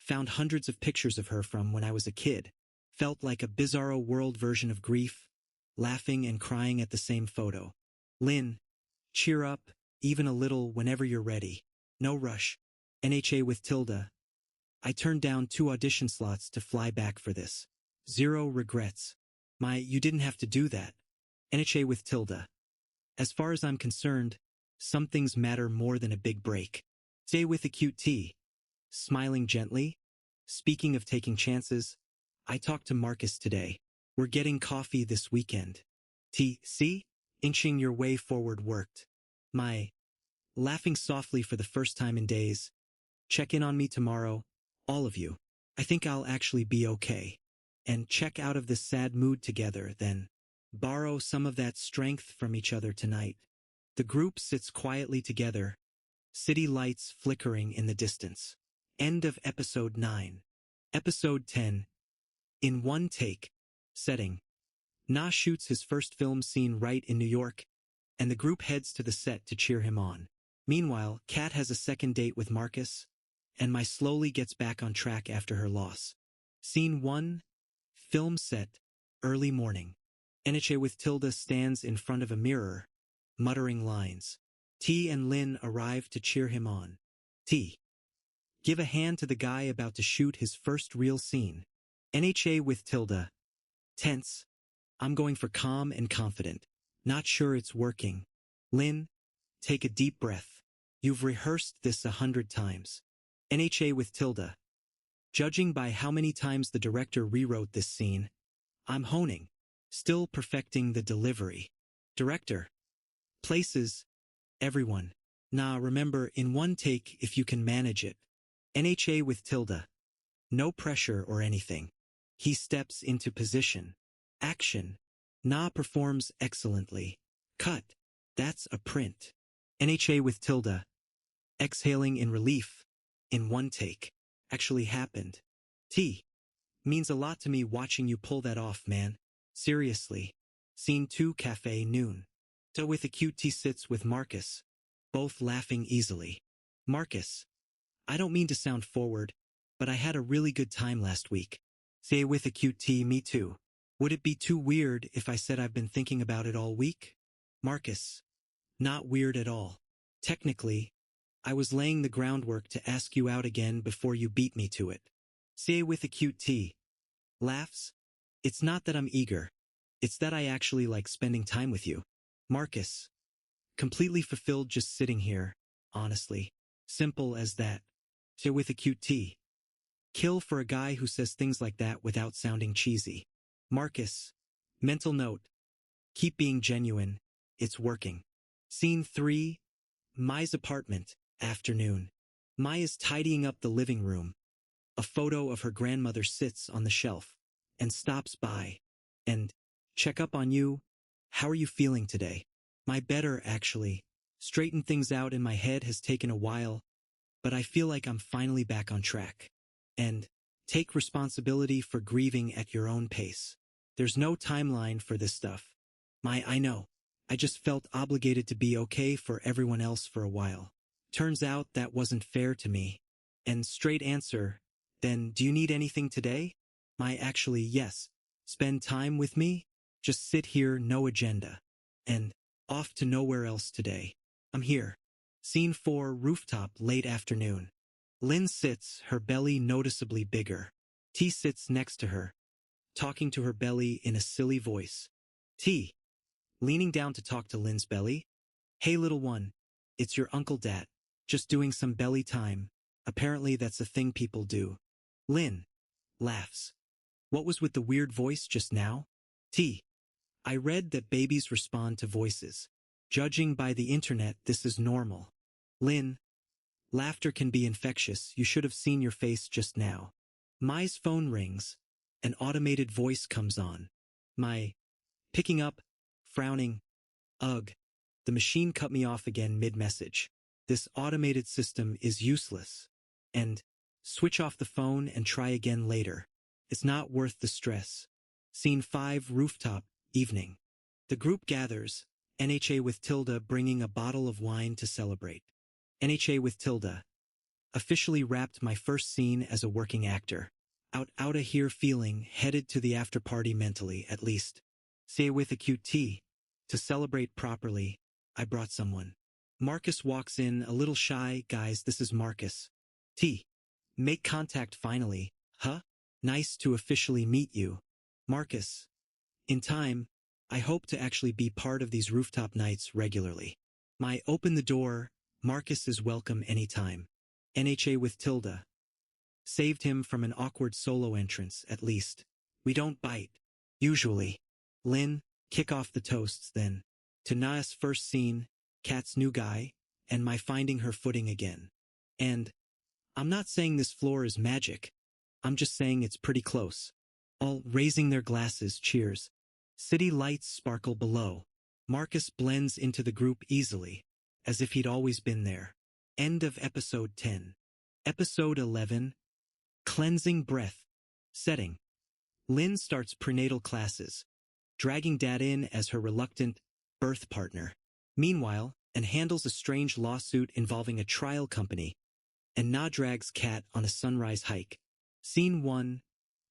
Found hundreds of pictures of her from when I was a kid. Felt like a bizarro world version of grief, laughing and crying at the same photo. Lynn. Cheer up, even a little whenever you're ready. No rush. NHA with Tilda. I turned down 2 audition slots to fly back for this. 0 regrets. You didn't have to do that. NHA with Tilda. As far as I'm concerned, some things matter more than a big break. Stay with acute T. Smiling gently. Speaking of taking chances, I talked to Marcus today. We're getting coffee this weekend. T. See? Inching your way forward worked. Laughing softly for the first time in days. Check in on me tomorrow, all of you. I think I'll actually be okay. And check out of this sad mood together, then. Borrow some of that strength from each other tonight. The group sits quietly together, city lights flickering in the distance. End of episode 9. Episode 10. In one take. Setting. Na shoots his first film scene right in New York, and the group heads to the set to cheer him on. Meanwhile, Kat has a second date with Marcus, and Mai slowly gets back on track after her loss. Scene 1. Film set. Early morning. NHA with Tilda stands in front of a mirror, muttering lines. T and Lynn arrive to cheer him on. T. Give a hand to the guy about to shoot his first real scene. NHA with Tilda. Tense. I'm going for calm and confident. Not sure it's working. Lynn. Take a deep breath. You've rehearsed this 100 times. NHA with Tilda. Judging by how many times the director rewrote this scene, I'm honing. Still perfecting the delivery. Director. Places. Everyone. Remember, in one take if you can manage it. NHA with Tilda. No pressure or anything. He steps into position. Action. Na performs excellently. Cut. That's a print. NHA with tilde. Exhaling in relief. In one take. Actually happened. T. Means a lot to me watching you pull that off, man. Seriously. Scene 2 Cafe Noon. Ta with a cute T sits with Marcus. Both laughing easily. Marcus. I don't mean to sound forward, but I had a really good time last week. Say with a cute T, me too. Would it be too weird if I said I've been thinking about it all week? Marcus. Not weird at all. Technically, I was laying the groundwork to ask you out again before you beat me to it. Say with a cute T. Laughs. It's not that I'm eager. It's that I actually like spending time with you. Marcus. Completely fulfilled just sitting here, honestly. Simple as that. Say with a cute T. Kill for a guy who says things like that without sounding cheesy. Marcus. Mental note. Keep being genuine. It's working. Scene 3. Mai's apartment. Afternoon. Mai is tidying up the living room. A photo of her grandmother sits on the shelf and stops by and check up on you. How are you feeling today? My better, actually. Straighten things out in my head has taken a while, but I feel like I'm finally back on track. And take responsibility for grieving at your own pace. There's no timeline for this stuff. I know. I just felt obligated to be okay for everyone else for a while. Turns out that wasn't fair to me. And straight answer, then do you need anything today? Actually, yes. Spend time with me? Just sit here, no agenda. And off to nowhere else today. I'm here. Scene 4 Rooftop late afternoon. Lynn sits, her belly noticeably bigger. T sits next to her, talking to her belly in a silly voice. T. Leaning down to talk to Lynn's belly. Hey little one, it's your Uncle Dat. Just doing some belly time. Apparently that's a thing people do. Lynn. Laughs. What was with the weird voice just now? T. I read that babies respond to voices. Judging by the internet, this is normal. Lynn. Laughter can be infectious. You should have seen your face just now. Mai's phone rings. An automated voice comes on. Mai. Picking up. Frowning. Ugh. The machine cut me off again mid-message. This automated system is useless. And switch off the phone and try again later. It's not worth the stress. Scene 5 Rooftop, evening. The group gathers, NHA with tilde bringing a bottle of wine to celebrate. NHA with tilde. Officially wrapped my first scene as a working actor. Out of here feeling, headed to the after party mentally, at least. Say with a cute T. To celebrate properly, I brought someone. Marcus walks in, a little shy. Guys, this is Marcus. T. Make contact finally. Huh? Nice to officially meet you. Marcus. In time, I hope to actually be part of these rooftop nights regularly. Mai open the door. Marcus is welcome anytime. NHA with tilde. Saved him from an awkward solo entrance, at least. We don't bite. Usually. Lynn, kick off the toasts then. To Na's first scene, Kat's new guy, and my finding her footing again. And I'm not saying this floor is magic. I'm just saying it's pretty close. All raising their glasses, cheers. City lights sparkle below. Marcus blends into the group easily, as if he'd always been there. End of episode 10. Episode 11. Cleansing breath. Setting. Lynn starts prenatal classes, dragging Dad in as her reluctant birth partner. Meanwhile, and handles a strange lawsuit involving a trial company, and Na drags Kat on a sunrise hike. Scene 1.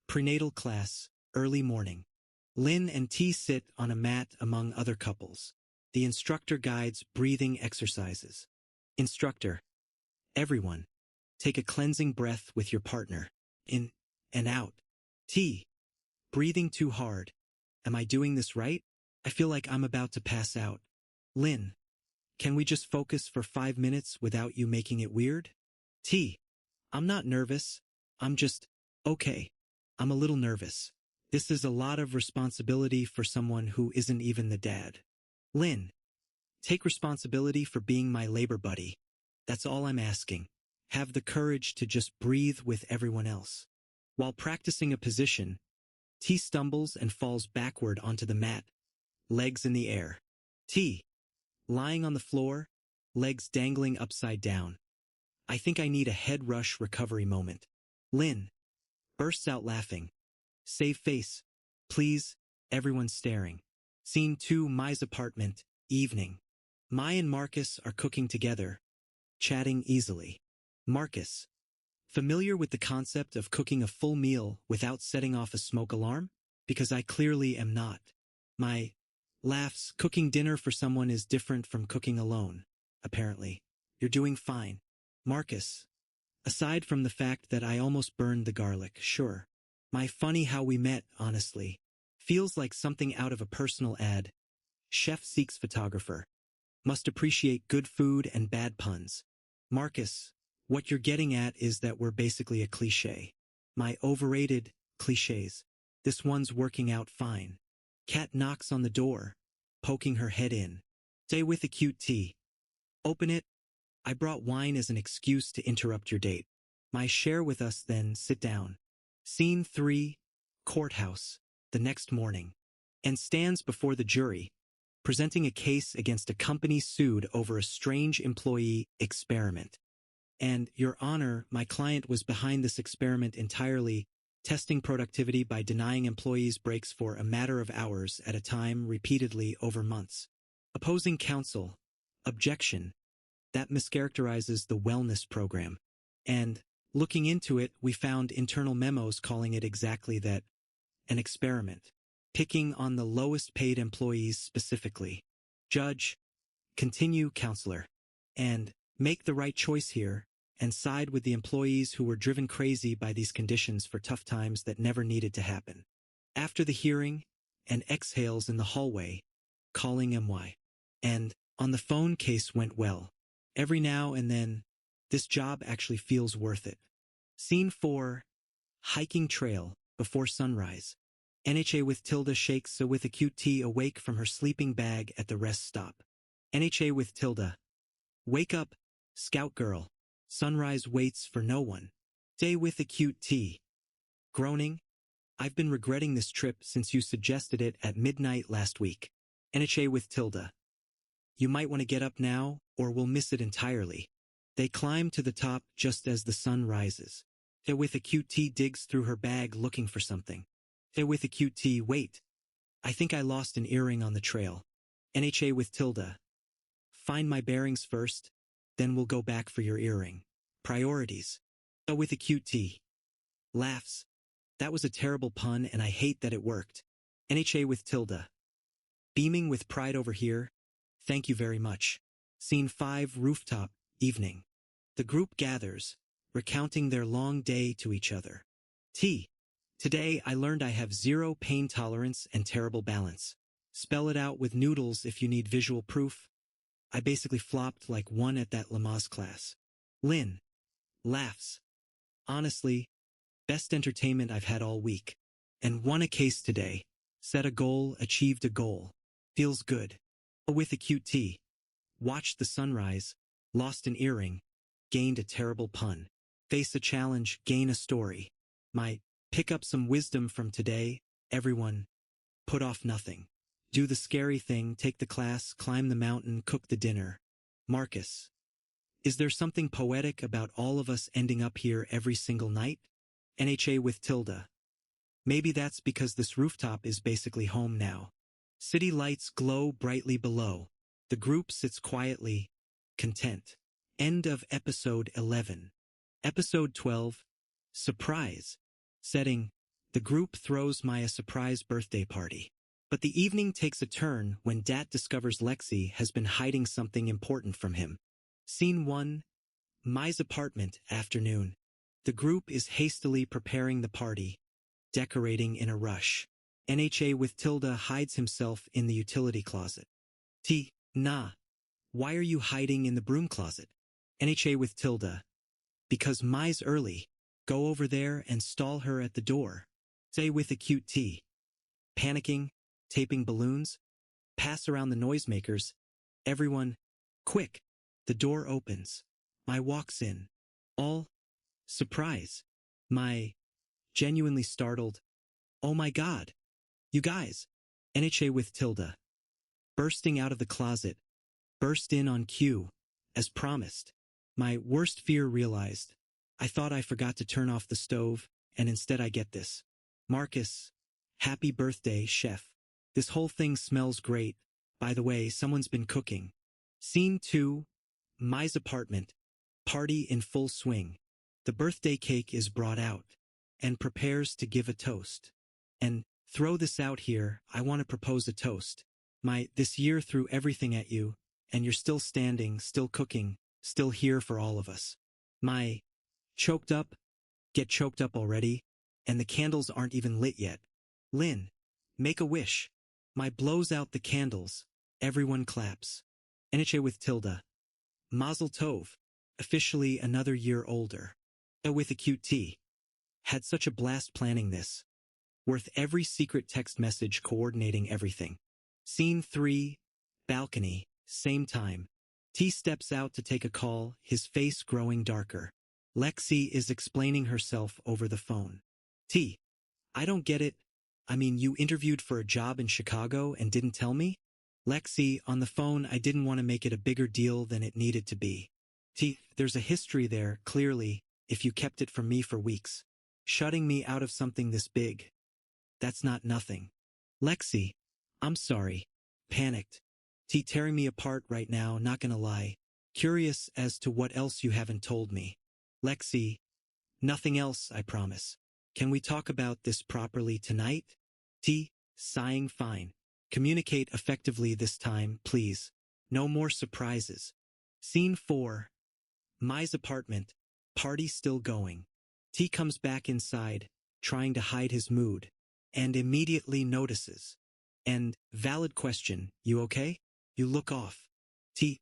Prenatal class, early morning. Lynn and T sit on a mat among other couples. The instructor guides breathing exercises. Instructor. Everyone. Take a cleansing breath with your partner. In and out. T. Breathing too hard. Am I doing this right? I feel like I'm about to pass out. Lynn. Can we just focus for 5 minutes without you making it weird? T. I'm not nervous. I'm just, okay. I'm a little nervous. This is a lot of responsibility for someone who isn't even the dad. Lynn. Take responsibility for being my labor buddy. That's all I'm asking. Have the courage to just breathe with everyone else. While practicing a position, T stumbles and falls backward onto the mat, legs in the air. T, lying on the floor, legs dangling upside down. I think I need a head rush recovery moment. Lynn bursts out laughing. Save face. Please, everyone's staring. Scene 2, Mai's apartment, evening. Mai and Marcus are cooking together, chatting easily. Marcus, familiar with the concept of cooking a full meal without setting off a smoke alarm? Because I clearly am not. Mai laughs. Cooking dinner for someone is different from cooking alone, apparently. You're doing fine. Marcus, aside from the fact that I almost burned the garlic, sure. Mai, funny how we met, honestly. Feels like something out of a personal ad. Chef seeks photographer. Must appreciate good food and bad puns. Marcus, what you're getting at is that we're basically a cliché. My overrated clichés. This one's working out fine. Cat knocks on the door, poking her head in. Stay with a cute tea. Open it. I brought wine as an excuse to interrupt your date. My share with us then, sit down. Scene 3, courthouse, the next morning. And stands before the jury, presenting a case against a company sued over a strange employee experiment. And, Your Honor, my client was behind this experiment entirely, testing productivity by denying employees breaks for a matter of hours at a time repeatedly over months. Opposing counsel. Objection. That mischaracterizes the wellness program. And, looking into it, we found internal memos calling it exactly that, an experiment. Picking on the lowest paid employees specifically. Judge, continue, counselor. And, make the right choice here, and side with the employees who were driven crazy by these conditions for tough times that never needed to happen. After the hearing, and exhales in the hallway, calling MY. And, on the phone, case went well. Every now and then, this job actually feels worth it. Scene 4, hiking trail, before sunrise. NHA with Tilda shakes with a cute tea awake from her sleeping bag at the rest stop. NHA with Tilda. Wake up, scout girl. Sunrise waits for no one. Day with a cute tea. Groaning. I've been regretting this trip since you suggested it at midnight last week. NHA with Tilda. You might want to get up now, or we'll miss it entirely. They climb to the top just as the sun rises. Day with a cute tea digs through her bag looking for something. Day with a cute tea, wait. I think I lost an earring on the trail. NHA with Tilda. Find my bearings first, then we'll go back for your earring. Priorities. With a cute tea. Laughs. That was a terrible pun and I hate that it worked. NHA with Tilda. Beaming with pride over here. Thank you very much. Scene 5, rooftop, evening. The group gathers, recounting their long day to each other. T. Today I learned I have zero pain tolerance and terrible balance. Spell it out with noodles if you need visual proof. I basically flopped like one at that Lamaze class. Lynn. Laughs. Honestly, best entertainment I've had all week. And won a case today. Set a goal, achieved a goal. Feels good. With a cute tea. Watched the sunrise. Lost an earring. Gained a terrible pun. Face a challenge, gain a story. Might pick up some wisdom from today. Everyone. Put off nothing. Do the scary thing, take the class, climb the mountain, cook the dinner. Marcus. Is there something poetic about all of us ending up here every single night? NHA with Tilda. Maybe that's because this rooftop is basically home now. City lights glow brightly below. The group sits quietly, content. End of episode 11. Episode 12. Surprise. Setting. The group throws Mai a surprise birthday party. But the evening takes a turn when Dat discovers Lexi has been hiding something important from him. Scene 1. Mai's apartment, afternoon. The group is hastily preparing the party, decorating in a rush. NHA with Tilda hides himself in the utility closet. T. Nah. Why are you hiding in the broom closet? NHA with Tilda. Because Mai's early. Go over there and stall her at the door. Say with a cute T. Panicking, taping balloons. Pass around the noisemakers. Everyone. Quick. The door opens. Mai walks in. All. Surprise. Mai. Genuinely startled. Oh my god. You guys. NHA with Tilda. Bursting out of the closet. Burst in on cue. As promised. My worst fear realized. I thought I forgot to turn off the stove, and instead I get this. Marcus. Happy birthday, chef. This whole thing smells great. By the way, someone's been cooking. Scene 2. Mai's apartment. Party in full swing. The birthday cake is brought out. And prepares to give a toast. And, throw this out here, I want to propose a toast. This year threw everything at you, and you're still standing, still cooking, still here for all of us. Choked up? Get choked up already? And the candles aren't even lit yet. Lynn, make a wish. Blows out the candles. Everyone claps. NHA with Tilda. Mazel tov. Officially another year older. With a cute T. Had such a blast planning this. Worth every secret text message coordinating everything. Scene 3. Balcony. Same time. T steps out to take a call, his face growing darker. Lexi is explaining herself over the phone. T. I don't get it. I mean, you interviewed for a job in Chicago and didn't tell me? Lexi, on the phone, I didn't want to make it a bigger deal than it needed to be. T. There's a history there, clearly, if you kept it from me for weeks. Shutting me out of something this big. That's not nothing. Lexi. I'm sorry. Panicked. T. Tearing me apart right now, not gonna lie. Curious as to what else you haven't told me. Lexi. Nothing else, I promise. Can we talk about this properly tonight? T. Sighing fine. Communicate effectively this time, please. No more surprises. Scene 4. Mai's apartment. Party still going. T comes back inside, trying to hide his mood, and immediately notices. And, valid question, you okay? You look off. T.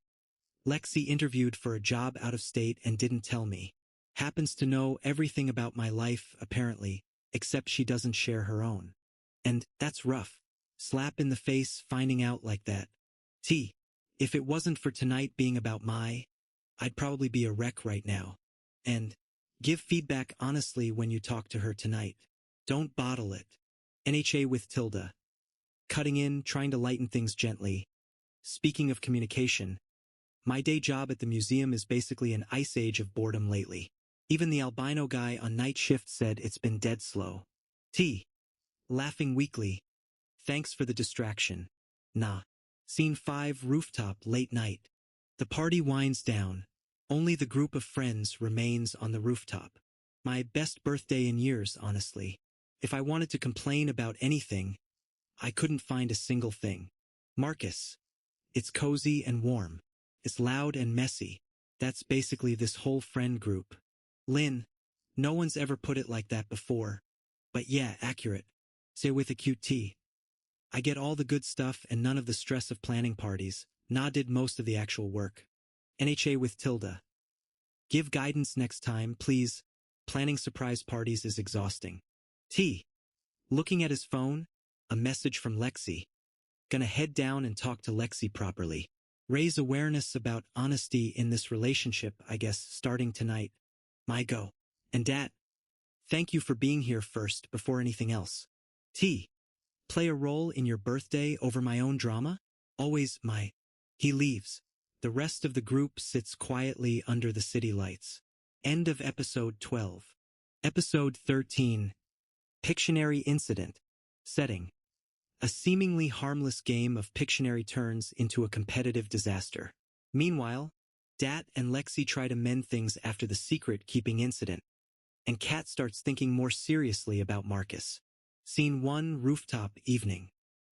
Lexi interviewed for a job out of state and didn't tell me. Happens to know everything about my life, apparently, except she doesn't share her own. And, that's rough. Slap in the face finding out like that. T. If it wasn't for tonight being about I'd probably be a wreck right now. And, give feedback honestly when you talk to her tonight. Don't bottle it. NHA with Tilda. Cutting in, trying to lighten things gently. Speaking of communication, my day job at the museum is basically an ice age of boredom lately. Even the albino guy on night shift said it's been dead slow. T. Laughing weakly. Thanks for the distraction. Nah. Scene 5. Rooftop. Late night. The party winds down. Only the group of friends remains on the rooftop. My best birthday in years, honestly. If I wanted to complain about anything, I couldn't find a single thing. Marcus. It's cozy and warm. It's loud and messy. That's basically this whole friend group. Lynn. No one's ever put it like that before. But yeah, accurate. Say with a cute T. I get all the good stuff and none of the stress of planning parties. Na did most of the actual work. NHA with Tilda. Give guidance next time, please. Planning surprise parties is exhausting. T. Looking at his phone, a message from Lexi. Gonna head down and talk to Lexi properly. Raise awareness about honesty in this relationship, I guess, starting tonight. My go. And Dat. Thank you for being here first before anything else. T. Play a role in your birthday over my own drama? Always my. He leaves. The rest of the group sits quietly under the city lights. End of episode 12. Episode 13. Pictionary Incident. Setting. A seemingly harmless game of Pictionary turns into a competitive disaster. Meanwhile, Dat and Lexi try to mend things after the secret-keeping incident, and Kat starts thinking more seriously about Marcus. Scene 1. Rooftop. Evening.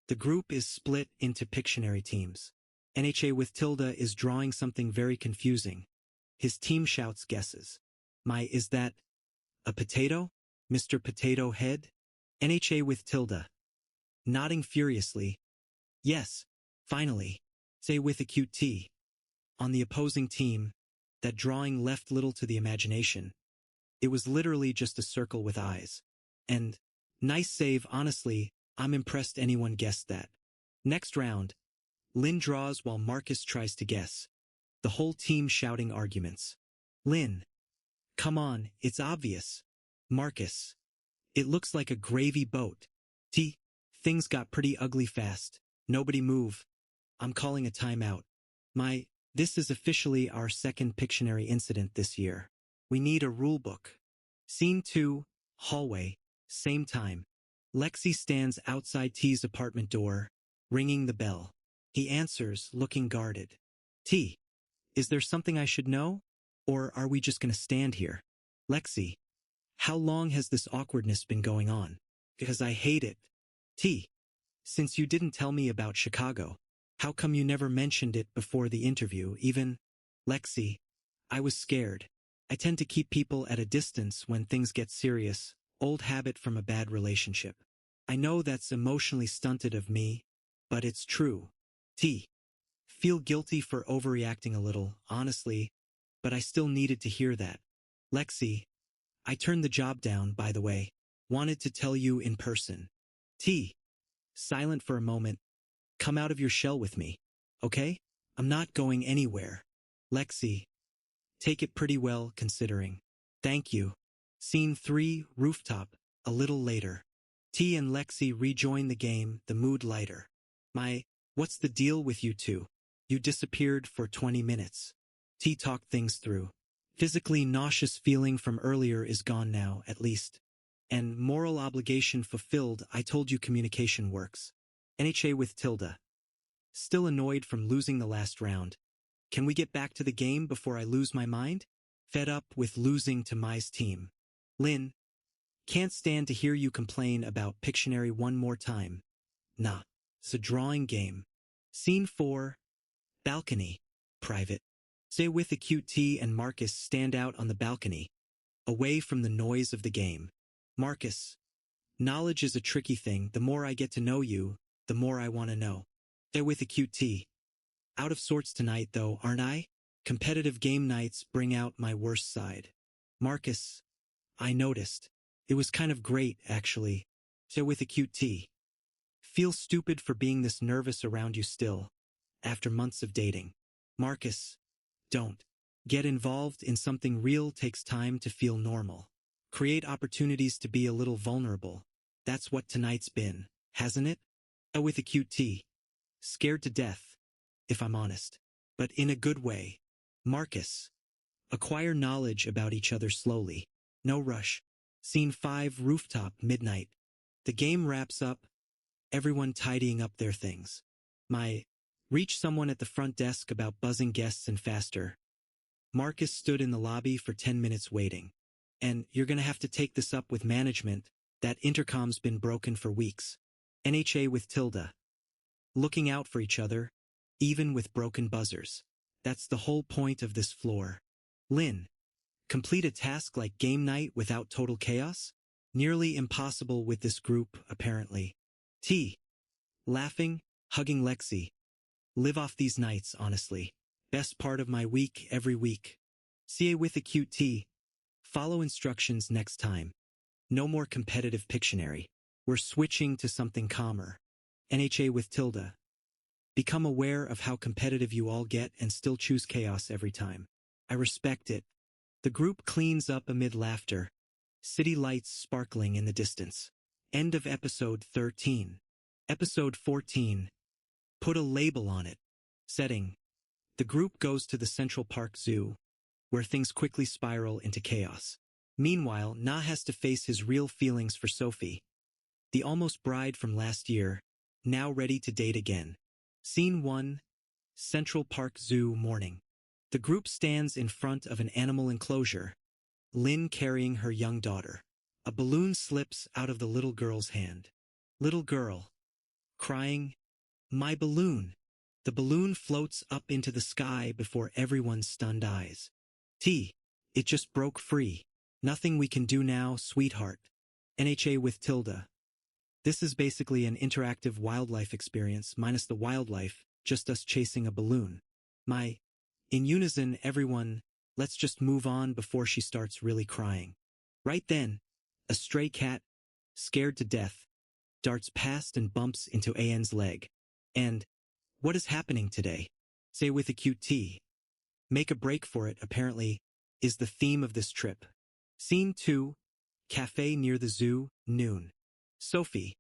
The group is split into Pictionary teams. NHA with Tilda is drawing something very confusing. His team shouts guesses. Is that a potato? Mr. Potato Head? NHA with Tilda. Nodding furiously. Yes, finally. Say with a cute T. On the opposing team, that drawing left little to the imagination. It was literally just a circle with eyes. And, nice save, honestly, I'm impressed anyone guessed that. Next round. Lynn draws while Marcus tries to guess. The whole team shouting arguments. Lynn. Come on, it's obvious. Marcus. It looks like a gravy boat. T. Things got pretty ugly fast. Nobody move. I'm calling a timeout. This is officially our second Pictionary incident this year. We need a rule book. Scene 2, hallway, same time. Lexi stands outside T's apartment door, ringing the bell. He answers, looking guarded. T, is there something I should know? Or are we just going to stand here? Lexi, how long has this awkwardness been going on? Because I hate it. T, since you didn't tell me about Chicago, how come you never mentioned it before the interview, even? Lexi, I was scared. I tend to keep people at a distance when things get serious, old habit from a bad relationship. I know that's emotionally stunted of me, but it's true. T. Feel guilty for overreacting a little, honestly, but I still needed to hear that. Lexi, I turned the job down, by the way. Wanted to tell you in person. T. Silent for a moment. Come out of your shell with me, okay? I'm not going anywhere. Lexi, take it pretty well, considering. Thank you. Scene 3, rooftop, a little later. T and Lexi rejoin the game, the mood lighter. What's the deal with you two? You disappeared for 20 minutes. T talked things through. Physically nauseous feeling from earlier is gone now, at least. And moral obligation fulfilled, I told you communication works. NHA with Tilda. Still annoyed from losing the last round. Can we get back to the game before I lose my mind? Fed up with losing to Mai's team. Lynn, can't stand to hear you complain about Pictionary one more time. Nah, it's a drawing game. Scene 4, balcony, private. Stay with the cute T and Marcus stand out on the balcony, away from the noise of the game. Marcus, knowledge is a tricky thing. The more I get to know you, the more I want to know. Stay with the cute T. Out of sorts tonight, though, aren't I? Competitive game nights bring out my worst side. Marcus, I noticed. It was kind of great, actually. Stay with a cute T. Feel stupid for being this nervous around you still, after months of dating. Marcus, don't. Get involved in something real takes time to feel normal. Create opportunities to be a little vulnerable. That's what tonight's been, hasn't it? With a cute T. Scared to death, if I'm honest. But in a good way. Marcus. Acquire knowledge about each other slowly. No rush. Scene 5, rooftop, midnight. The game wraps up. Everyone tidying up their things. Reach someone at the front desk about buzzing guests and faster. Marcus stood in the lobby for 10 minutes waiting. And you're gonna have to take this up with management. That intercom's been broken for weeks. NHA with Tilda. Looking out for each other, even with broken buzzers. That's the whole point of this floor. Lynn. Complete a task like game night without total chaos? Nearly impossible with this group, apparently. T. Laughing, hugging Lexi. Live off these nights, honestly. Best part of my week every week. CA with a cute T. Follow instructions next time. No more competitive Pictionary. We're switching to something calmer. NHA with Tilda. Become aware of how competitive you all get and still choose chaos every time. I respect it. The group cleans up amid laughter. City lights sparkling in the distance. End of episode 13. Episode 14. Put a label on it. Setting. The group goes to the Central Park Zoo, where things quickly spiral into chaos. Meanwhile, Na has to face his real feelings for Sophie, the almost bride from last year, now ready to date again. Scene 1, Central Park Zoo morning. The group stands in front of an animal enclosure, Lynn carrying her young daughter. A balloon slips out of the little girl's hand. Little girl, crying, "My balloon!" The balloon floats up into the sky before everyone's stunned eyes. T. It just broke free. Nothing we can do now, sweetheart. NHA with Tilda. This is basically an interactive wildlife experience, minus the wildlife, just us chasing a balloon. In unison, everyone, let's just move on before she starts really crying. Right then, a stray cat, scared to death, darts past and bumps into AN's leg. And, what is happening today? Say with a cute T. Make a break for it, apparently, is the theme of this trip. Scene 2, cafe near the zoo, noon. Sophie.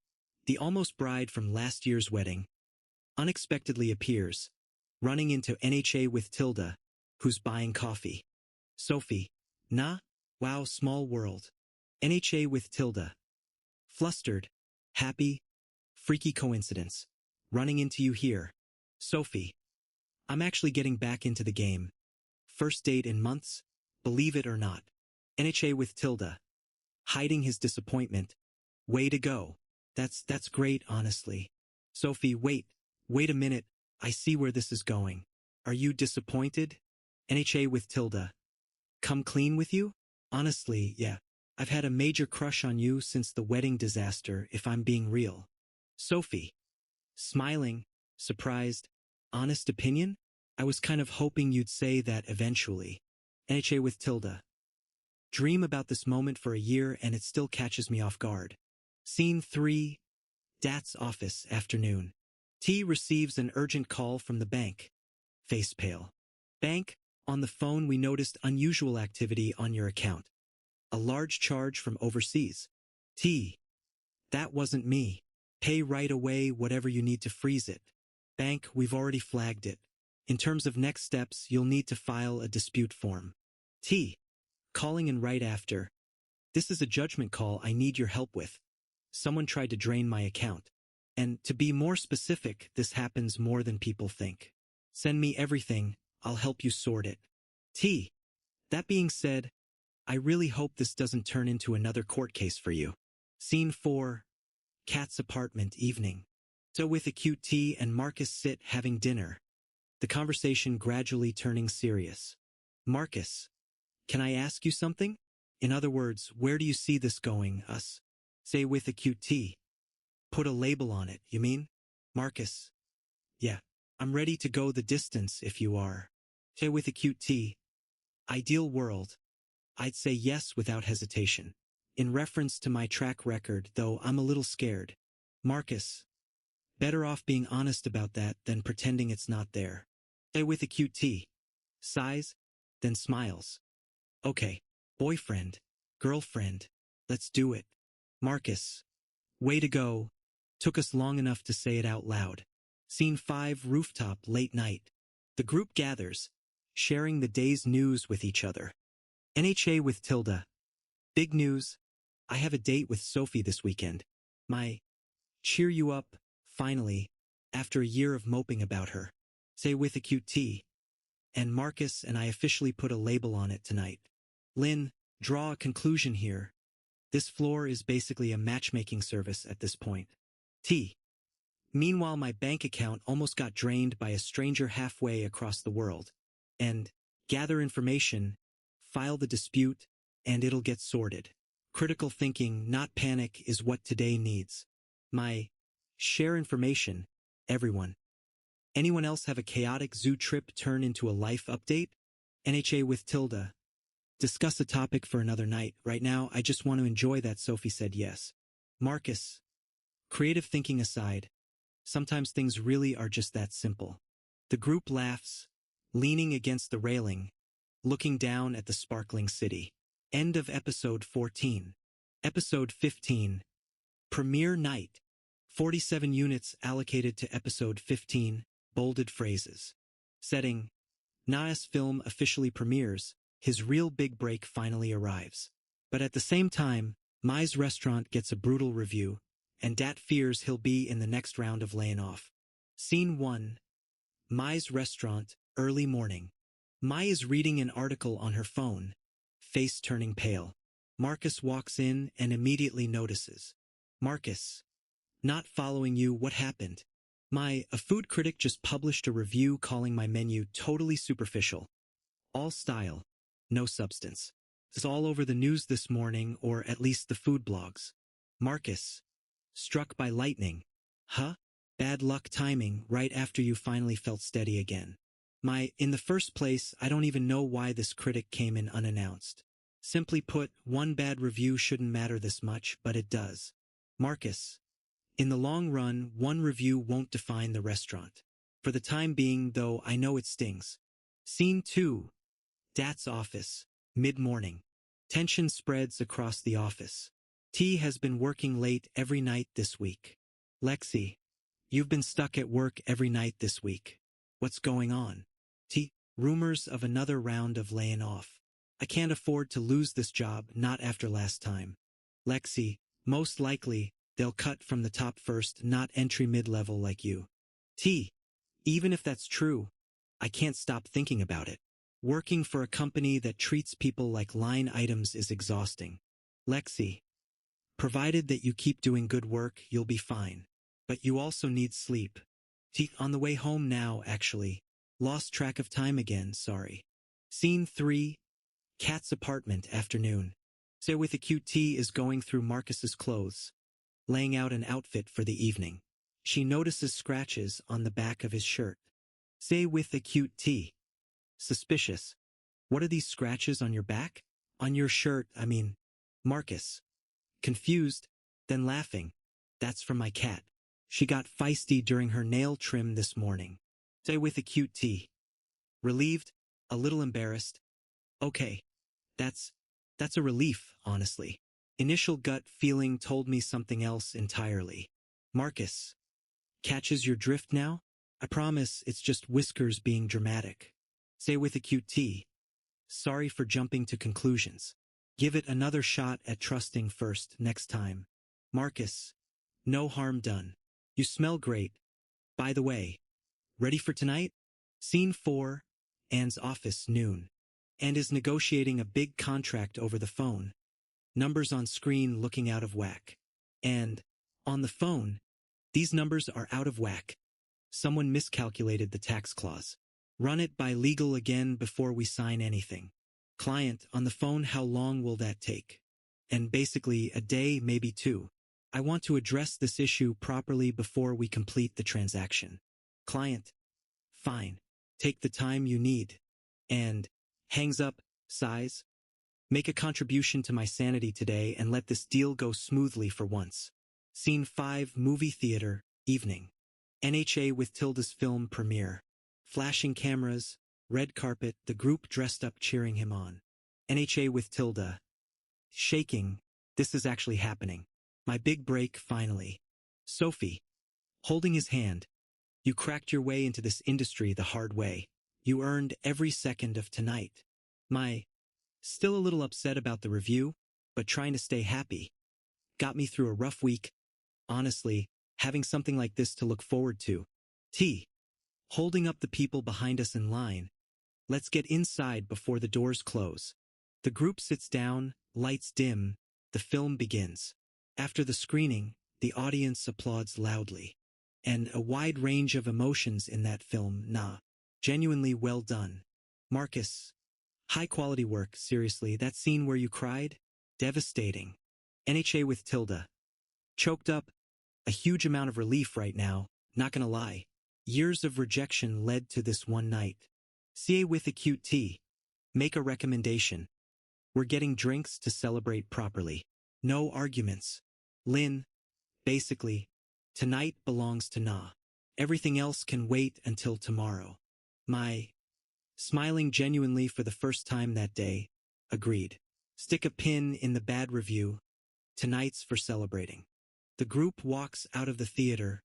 The almost bride from last year's wedding unexpectedly appears, running into NHA with Tilda, who's buying coffee. Sophie. Nah? Wow, small world. NHA with Tilda. Flustered. Happy. Freaky coincidence. Running into you here. Sophie. I'm actually getting back into the game. First date in months? Believe it or not. NHA with Tilda. Hiding his disappointment. Way to go. That's great, honestly. Sophie, wait a minute. I see where this is going. Are you disappointed? NHA with Tilda. Come clean with you? Honestly, yeah. I've had a major crush on you since the wedding disaster, if I'm being real. Sophie. Smiling, surprised. Honest opinion? I was kind of hoping you'd say that eventually. NHA with Tilda. Dream about this moment for a year and it still catches me off guard. Scene 3. Dat's office, afternoon. T receives an urgent call from the bank. Face pale. Bank, on the phone we noticed unusual activity on your account. A large charge from overseas. T. That wasn't me. Pay right away whatever you need to freeze it. Bank, we've already flagged it. In terms of next steps, you'll need to file a dispute form. T. Calling in right after. This is a judgment call I need your help with. Someone tried to drain my account. And to be more specific, this happens more than people think. Send me everything, I'll help you sort it. T. That being said, I really hope this doesn't turn into another court case for you. Scene 4. Kat's apartment, evening. So with a cute T and Marcus sit having dinner. The conversation gradually turning serious. Marcus. Can I ask you something? In other words, where do you see this going, us? Say with a cute T. Put a label on it, you mean? Marcus. Yeah. I'm ready to go the distance if you are. Say with a cute T. Ideal world. I'd say yes without hesitation. In reference to my track record, though I'm a little scared. Marcus. Better off being honest about that than pretending it's not there. Say with a cute T. Sighs, then smiles. Okay. Boyfriend. Girlfriend. Let's do it. Marcus. Way to go. Took us long enough to say it out loud. Scene 5. Rooftop, late night. The group gathers, sharing the day's news with each other. NHA with Tilda. Big news. I have a date with Sophie this weekend. My cheer you up, finally, after a year of moping about her. Say with a cute T. And Marcus and I officially put a label on it tonight. Lynn, draw a conclusion here. This floor is basically a matchmaking service at this point. T. Meanwhile, my bank account almost got drained by a stranger halfway across the world. And gather information, file the dispute, and it'll get sorted. Critical thinking, not panic, is what today needs. My share information, everyone. Anyone else have a chaotic zoo trip turn into a life update? NHA with Tilda. Discuss a topic for another night. Right now, I just want to enjoy that. Sophie said yes. Marcus. Creative thinking aside, sometimes things really are just that simple. The group laughs, leaning against the railing, looking down at the sparkling city. End of episode 14. Episode 15. Premiere night. 47 units allocated to episode 15, bolded phrases. Setting. Na's film officially premieres, his real big break finally arrives. But at the same time, Mai's restaurant gets a brutal review, and Dat fears he'll be in the next round of laying off. Scene 1. Mai's restaurant, early morning. Mai is reading an article on her phone, face turning pale. Marcus walks in and immediately notices. Marcus. Not following you, what happened? Mai, a food critic just published a review calling my menu totally superficial. All style, no substance. It's all over the news this morning, or at least the food blogs. Marcus. Struck by lightning. Huh? Bad luck timing right after you finally felt steady again. In the first place, I don't even know why this critic came in unannounced. Simply put, one bad review shouldn't matter this much, but it does. Marcus. In the long run, one review won't define the restaurant. For the time being, though, I know it stings. Scene 2. Dat's office, mid-morning. Tension spreads across the office. T has been working late every night this week. Lexi, you've been stuck at work every night this week. What's going on? T. Rumors of another round of laying off. I can't afford to lose this job, not after last time. Lexi, most likely, they'll cut from the top first, not entry mid-level like you. T. Even if that's true, I can't stop thinking about it. Working for a company that treats people like line items is exhausting. Lexi, provided that you keep doing good work, you'll be fine. But you also need sleep. T. On the way home now, actually. Lost track of time again, sorry. Scene 3. Kat's apartment, afternoon. Say with a cute T is going through Marcus's clothes, laying out an outfit for the evening. She notices scratches on the back of his shirt. Say with a cute T. Suspicious. What are these scratches on your back? On your shirt, I mean. Marcus. Confused, then laughing. That's from my cat. She got feisty during her nail trim this morning. Say with a cute T. Relieved, a little embarrassed. Okay. That's a relief, honestly. Initial gut feeling told me something else entirely. Marcus. Catches your drift now? I promise it's just whiskers being dramatic. Say with a cute T. Sorry for jumping to conclusions. Give it another shot at trusting first next time. Marcus. No harm done. You smell great. By the way, ready for tonight? Scene 4. Anne's office, noon. Anne is negotiating a big contract over the phone. Numbers on screen looking out of whack. And, on the phone, these numbers are out of whack. Someone miscalculated the tax clause. Run it by legal again before we sign anything. Client, on the phone, how long will that take? And basically, a day, maybe 2. I want to address this issue properly before we complete the transaction. Client. Fine. Take the time you need. And, hangs up, sighs. Make a contribution to my sanity today and let this deal go smoothly for once. Scene 5. Movie theater, evening. NHA with Tilda's film premiere. Flashing cameras, red carpet, the group dressed up cheering him on. NHA with Tilda. Shaking. This is actually happening. My big break, finally. Sophie. Holding his hand. You cracked your way into this industry the hard way. You earned every second of tonight. Still a little upset about the review, but trying to stay happy. Got me through a rough week. Honestly, having something like this to look forward to. T. Holding up the people behind us in line. Let's get inside before the doors close. The group sits down, lights dim, the film begins. After the screening, the audience applauds loudly. And a wide range of emotions in that film, genuinely well done. Marcus. High quality work, seriously, that scene where you cried? Devastating. NHA with Tilda. Choked up. A huge amount of relief right now, not gonna lie. Years of rejection led to this one night. CA with a cute T. Make a recommendation. We're getting drinks to celebrate properly. No arguments. Lynn. Basically, tonight belongs to Na. Everything else can wait until tomorrow. Smiling genuinely for the first time that day. Agreed. Stick a pin in the bad review. Tonight's for celebrating. The group walks out of the theater,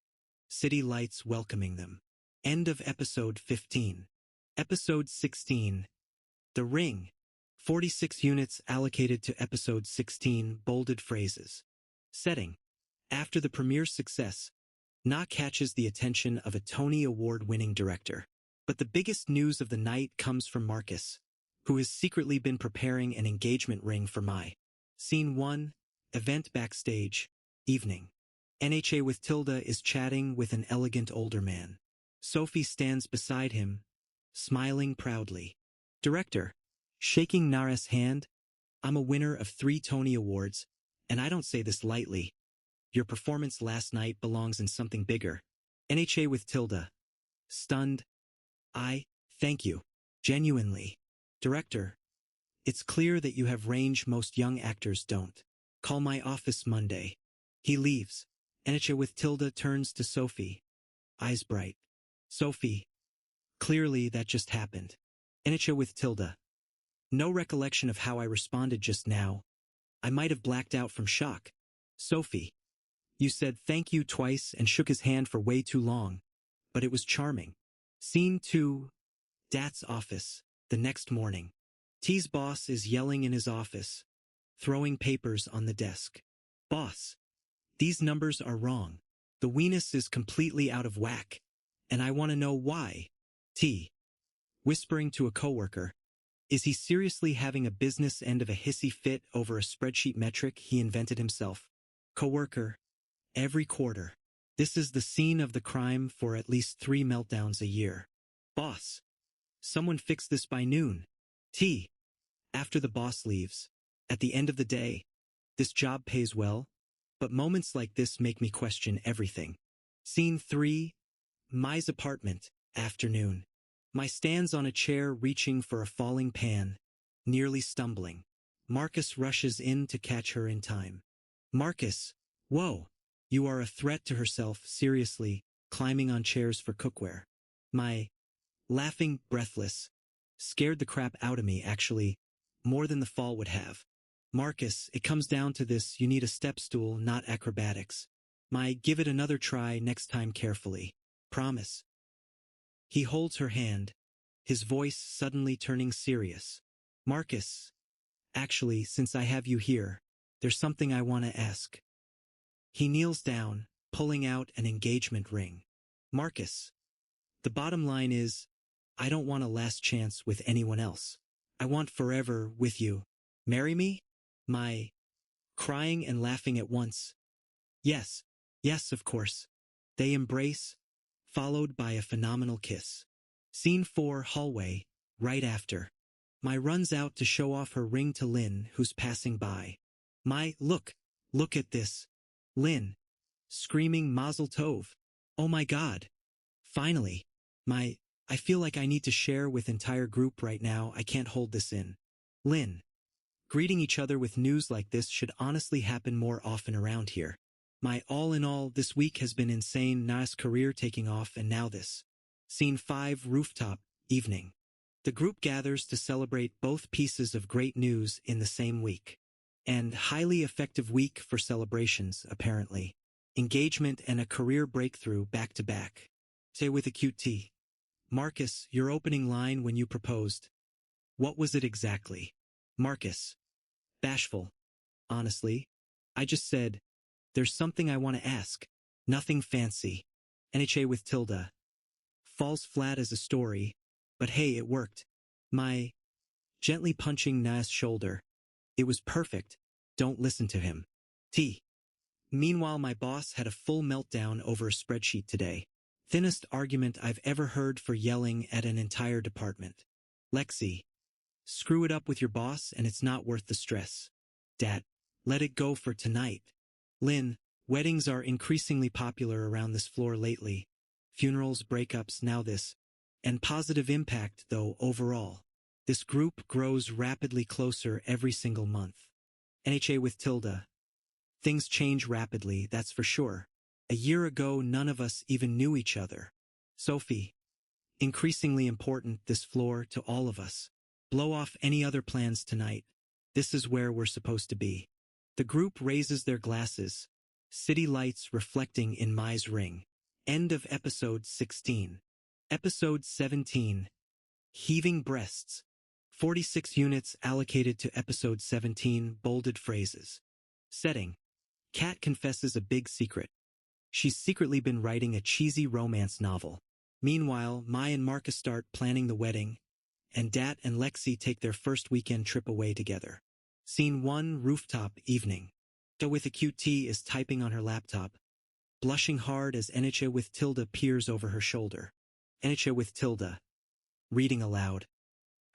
city lights welcoming them. End of episode 15. Episode 16. The Ring. 46 units allocated to episode 16, bolded phrases. Setting. After the premiere's success, Na catches the attention of a Tony Award-winning director. But the biggest news of the night comes from Marcus, who has secretly been preparing an engagement ring for Mai. Scene 1. Event backstage. Evening. NHA with Tilda is chatting with an elegant older man. Sophie stands beside him, smiling proudly. Director. Shaking Nara's hand. I'm a winner of 3 Tony Awards, and I don't say this lightly. Your performance last night belongs in something bigger. NHA with Tilda. Stunned. Thank you. Genuinely. Director. It's clear that you have range most young actors don't. Call my office Monday. He leaves. NHA with Tilda turns to Sophie. Eyes bright. Sophie. Clearly that just happened. NHA with Tilda. No recollection of how I responded just now. I might have blacked out from shock. Sophie. You said thank you twice and shook his hand for way too long, but it was charming. Scene 2, Dat's office, the next morning. T's boss is yelling in his office, throwing papers on the desk. Boss, these numbers are wrong. The weenus is completely out of whack, and I want to know why. T, whispering to a coworker, is he seriously having a business end of a hissy fit over a spreadsheet metric he invented himself? Coworker, every quarter. This is the scene of the crime for at least 3 meltdowns a year. Boss, someone fix this by noon. T, after the boss leaves. At the end of the day, this job pays well, but moments like this make me question everything. Scene 3, Mai's apartment, afternoon. Mai stands on a chair reaching for a falling pan, nearly stumbling. Marcus rushes in to catch her in time. Marcus, whoa, you are a threat to herself, seriously, climbing on chairs for cookware. Mai, laughing, breathless, scared the crap out of me, actually, more than the fall would have. Marcus, it comes down to this, you need a step stool, not acrobatics. Mai, give it another try next time carefully. Promise. He holds her hand, his voice suddenly turning serious. Marcus, actually, since I have you here, there's something I want to ask. He kneels down, pulling out an engagement ring. Marcus, the bottom line is, I don't want a last chance with anyone else. I want forever with you. Marry me? Mai, crying and laughing at once. Yes, yes, of course. They embrace, followed by a phenomenal kiss. Scene 4, hallway, right after. Mai runs out to show off her ring to Lynn, who's passing by. Mai, look at this. Lynn, screaming Mazel Tov. Oh my God. Finally. Mai, I feel like I need to share with entire group right now, I can't hold this in. Lynn, greeting each other with news like this should honestly happen more often around here. Mai, all in all, this week has been insane, Na's career taking off and now this. Scene 5, rooftop, evening. The group gathers to celebrate both pieces of great news in the same week. And highly effective week for celebrations, apparently. Engagement and a career breakthrough back to back. Say with a cute T. Marcus, your opening line when you proposed. What was it exactly? Marcus. Bashful. Honestly. I just said, there's something I want to ask. Nothing fancy. NHA with tilde. Falls flat as a story. But hey, it worked. Mai, gently punching Na's shoulder. It was perfect. Don't listen to him. T. Meanwhile, my boss had a full meltdown over a spreadsheet today. Thinnest argument I've ever heard for yelling at an entire department. Lexi. Screw it up with your boss and it's not worth the stress. Dat. Let it go for tonight. Lynn. Weddings are increasingly popular around this floor lately. Funerals, breakups, now this. And positive impact, though, overall. This group grows rapidly closer every single month. NHA with tilde. Things change rapidly, that's for sure. A year ago, none of us even knew each other. Sophie. Increasingly important, this floor, to all of us. Blow off any other plans tonight. This is where we're supposed to be. The group raises their glasses. City lights reflecting in Mai's ring. End of episode 16. Episode 17. Heaving breasts. 46 units allocated to episode 17, bolded phrases. Setting. Kat confesses a big secret. She's secretly been writing a cheesy romance novel. Meanwhile, Mai and Marcus start planning the wedding, and Dat and Lexi take their first weekend trip away together. Scene 1, rooftop, evening. Da with a cute T is typing on her laptop, blushing hard as NHA with tilde peers over her shoulder. NHA with tilde. Reading aloud.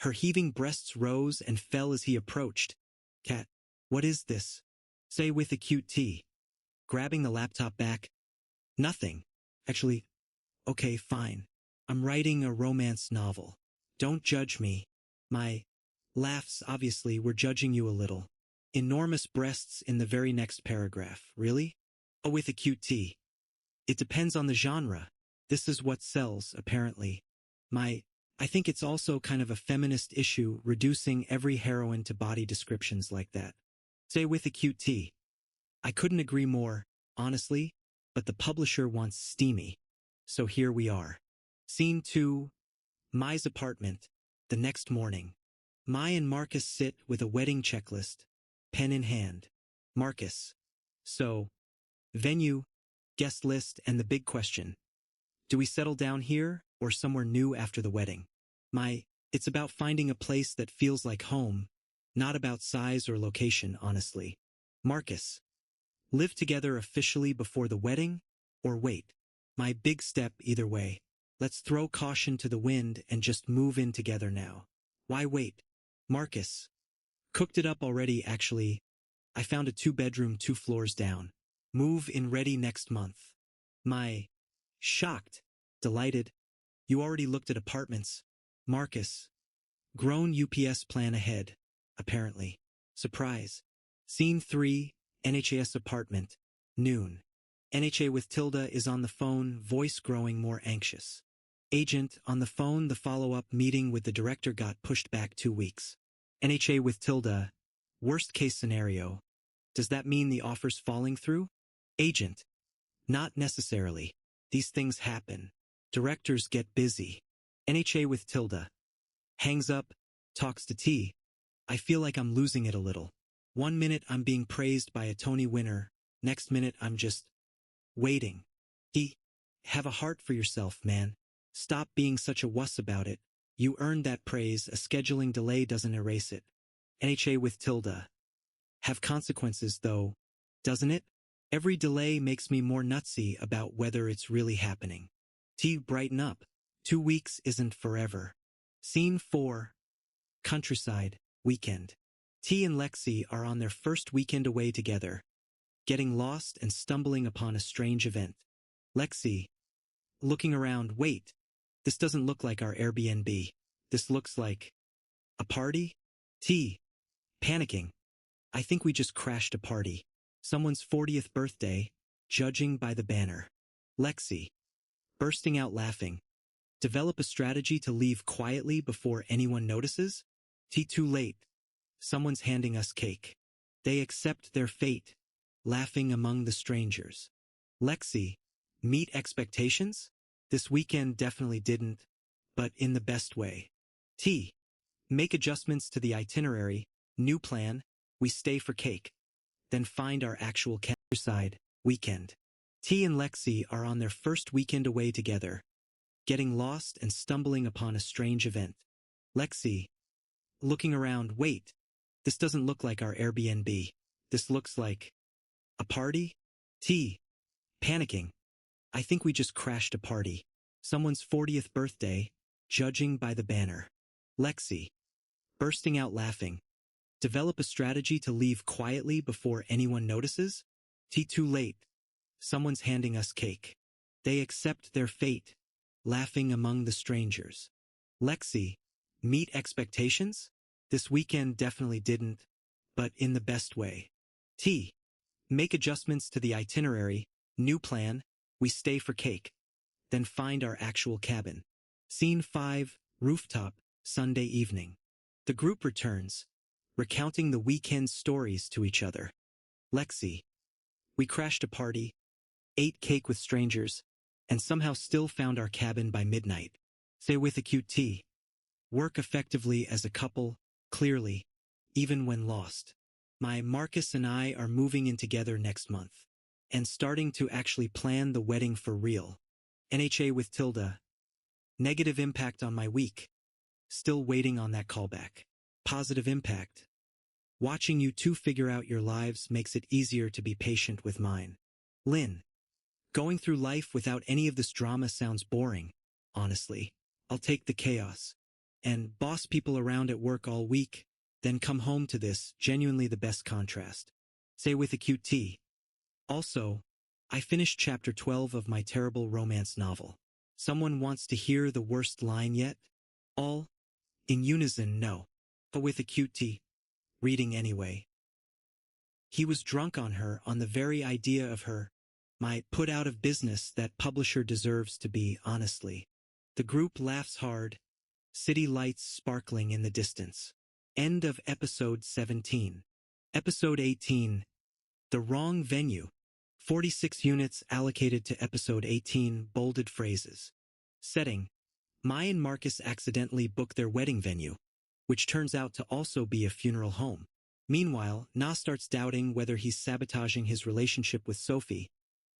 Her heaving breasts rose and fell as he approached. Kat, what is this? Say with a cute T. Grabbing the laptop back. Nothing. Actually, okay, fine. I'm writing a romance novel. Don't judge me. Mai laughs, obviously, we're judging you a little. Enormous breasts in the very next paragraph. Really? Oh, with a cute T. It depends on the genre. This is what sells, apparently. I think it's also kind of a feminist issue, reducing every heroine to body descriptions like that. Say with a cute T. I couldn't agree more. honestly, but the publisher wants steamy. So here we are. Scene 2, Mai's apartment. The next morning. Mai and Marcus sit with a wedding checklist, pen in hand. Marcus. So, venue, guest list, and the big question. Do we settle down here or somewhere new after the wedding? Mai, it's about finding a place that feels like home, not about size or location, honestly. Marcus. Live together officially before the wedding or wait? My big step either way. Let's throw caution to the wind and just move in together now. Why wait? Marcus. Cooked it up already, actually. I found a 2-bedroom 2 floors down. Move in ready next month. My. Shocked. Delighted. You already looked at apartments. Marcus. Grown UPS plan ahead. Apparently. Surprise. Scene 3, NHAS apartment. Noon. NHA with Tilda is on the phone, voice growing more anxious. Agent, on the phone, the follow-up meeting with the director got pushed back 2 weeks. NHA with Tilda, worst case scenario. Does that mean the offer's falling through? Agent. Not necessarily. These things happen. Directors get busy. NHA with Tilda. Hangs up, talks to T. I feel like I'm losing it a little. 1 minute I'm being praised by a Tony winner, next minute I'm just waiting. T. Have a heart for yourself, man. Stop being such a wuss about it. You earned that praise, a scheduling delay doesn't erase it. NHA with Tilda. Have consequences, though, doesn't it? Every delay makes me more nutsy about whether it's really happening. T. Brighten up. 2 weeks isn't forever. Scene 4. Countryside, weekend. T and Lexi are on their first weekend away together, getting lost and stumbling upon a strange event. Lexi. Looking around, wait. This doesn't look like our Airbnb. This looks like a party? T. Panicking. I think we just crashed a party. Someone's 40th birthday, judging by the banner. Lexi. Bursting out laughing. Develop a strategy to leave quietly before anyone notices? T. Too late. Someone's handing us cake. They accept their fate, laughing among the strangers. Lexi. Meet expectations? This weekend definitely didn't, but in the best way. T. Make adjustments to the itinerary, new plan, we stay for cake. Then find our actual countryside, weekend. T and Lexi are on their first weekend away together, getting lost and stumbling upon a strange event. Lexi. Looking around, wait. This doesn't look like our Airbnb. This looks like a party? T. Panicking. I think we just crashed a party. Someone's 40th birthday, judging by the banner. Lexi. Bursting out laughing. Develop a strategy to leave quietly before anyone notices? T. Too late. Someone's handing us cake. They accept their fate, laughing among the strangers. Lexi. Meet expectations? This weekend definitely didn't, but in the best way. T. Make adjustments to the itinerary, new plan, we stay for cake. Then find our actual cabin. Scene 5, rooftop, Sunday evening. The group returns, recounting the weekend's stories to each other. Lexi. We crashed a party, ate cake with strangers, and somehow still found our cabin by midnight. Say with a cute T. Work effectively as a couple, clearly, even when lost. My Marcus and I are moving in together next month, and starting to actually plan the wedding for real. NHA with Tilda. Negative impact on my week. Still waiting on that callback. Positive impact. Watching you two figure out your lives makes it easier to be patient with mine. Lynn. Going through life without any of this drama sounds boring, honestly. I'll take the chaos. And boss people around at work all week, then come home to this, genuinely the best contrast. Say with a cute T. Also, I finished chapter 12 of my terrible romance novel. Someone wants to hear the worst line yet? All in unison, no. But with a cute T. Reading anyway. He was drunk on her, on the very idea of her. My put out of business that publisher deserves to be, honestly. The group laughs hard. City lights sparkling in the distance. End of episode 17. Episode 18. The wrong venue. 46 units allocated to episode 18, bolded phrases. Setting. Mai and Marcus accidentally book their wedding venue, which turns out to also be a funeral home. Meanwhile, Na starts doubting whether he's sabotaging his relationship with Sophie,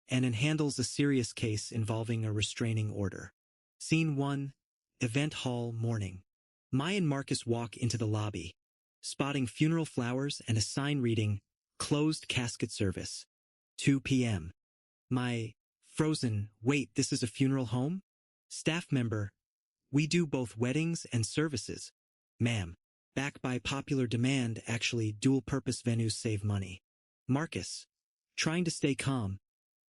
and handles a serious case involving a restraining order. Scene 1. Event Hall, morning. Mai and Marcus walk into the lobby, spotting funeral flowers and a sign reading, Closed Casket Service. 2 p.m. Mai, frozen, wait, this is a funeral home? Staff member, we do both weddings and services. Ma'am. Back by popular demand, actually, dual-purpose venues save money. Marcus, trying to stay calm.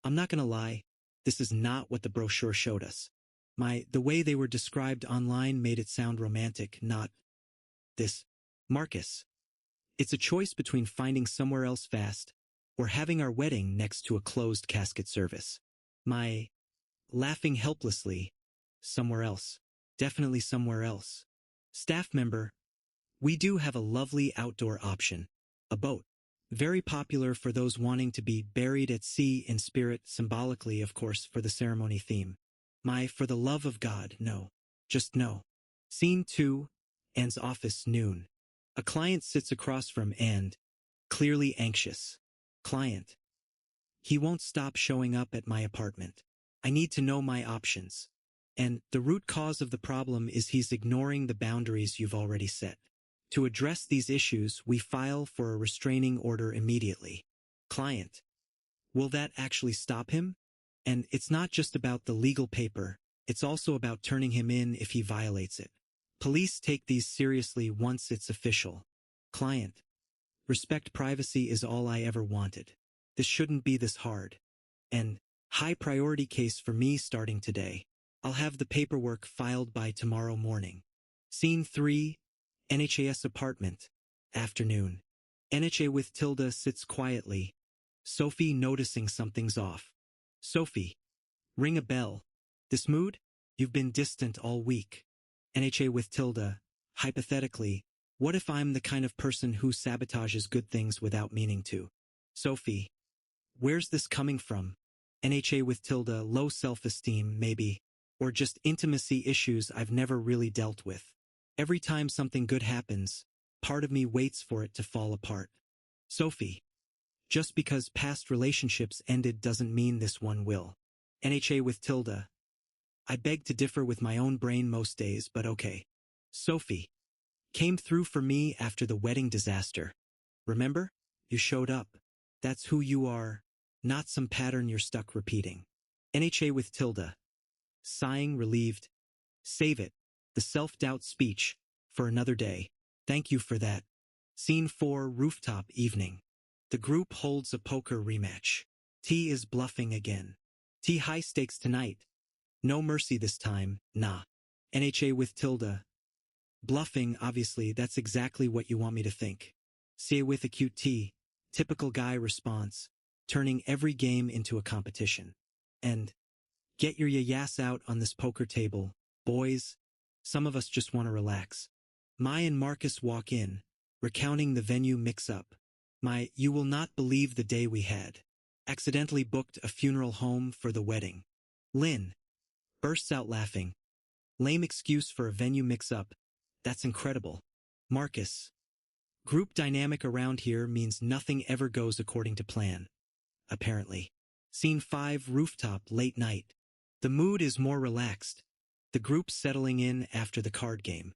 I'm not gonna lie, this is not what the brochure showed us. The way they were described online made it sound romantic, not this. Marcus, it's a choice between finding somewhere else fast or having our wedding next to a closed casket service. Mai, laughing helplessly, somewhere else. Definitely somewhere else. Staff member, we do have a lovely outdoor option. A boat. Very popular for those wanting to be buried at sea in spirit, symbolically, of course, for the ceremony theme. Mai, for the love of God, no. Just no. Scene 2. Anne's office, noon. A client sits across from Anne, clearly anxious. Client. He won't stop showing up at my apartment. I need to know my options. And the root cause of the problem is he's ignoring the boundaries you've already set. To address these issues, we file for a restraining order immediately. Client. Will that actually stop him? And it's not just about the legal paper, it's also about turning him in if he violates it. Police take these seriously once it's official. Client. Respect privacy is all I ever wanted. This shouldn't be this hard. And high priority case for me starting today. I'll have the paperwork filed by tomorrow morning. Scene 3. NHAS apartment. Afternoon. NHA with Tilda sits quietly. Sophie noticing something's off. Sophie. Ring a bell. This mood? You've been distant all week. NHA with Tilda. Hypothetically, what if I'm the kind of person who sabotages good things without meaning to? Sophie. Where's this coming from? NHA with Tilda. Low self-esteem, maybe. Or just intimacy issues I've never really dealt with. Every time something good happens, part of me waits for it to fall apart. Sophie. Just because past relationships ended doesn't mean this one will. NHA with Tilda. I beg to differ with my own brain most days, but okay. Sophie. Came through for me after the wedding disaster. Remember? You showed up. That's who you are, not some pattern you're stuck repeating. NHA with Tilda. Sighing, relieved. Save it. The self-doubt speech, for another day. Thank you for that. Scene 4. Rooftop, evening. The group holds a poker rematch. T is bluffing again. T, high stakes tonight. No mercy this time, nah. NHA with Tilda. Bluffing, obviously, that's exactly what you want me to think. Say with a cute T. Typical guy response, turning every game into a competition. And, get your yass out on this poker table, boys. Some of us just want to relax. Mai and Marcus walk in, recounting the venue mix-up. Mai, you will not believe the day we had. Accidentally booked a funeral home for the wedding. Lynn bursts out laughing. Lame excuse for a venue mix-up. That's incredible. Marcus. Group dynamic around here means nothing ever goes according to plan. Apparently. Scene 5. Rooftop, late night. The mood is more relaxed. The group settling in after the card game.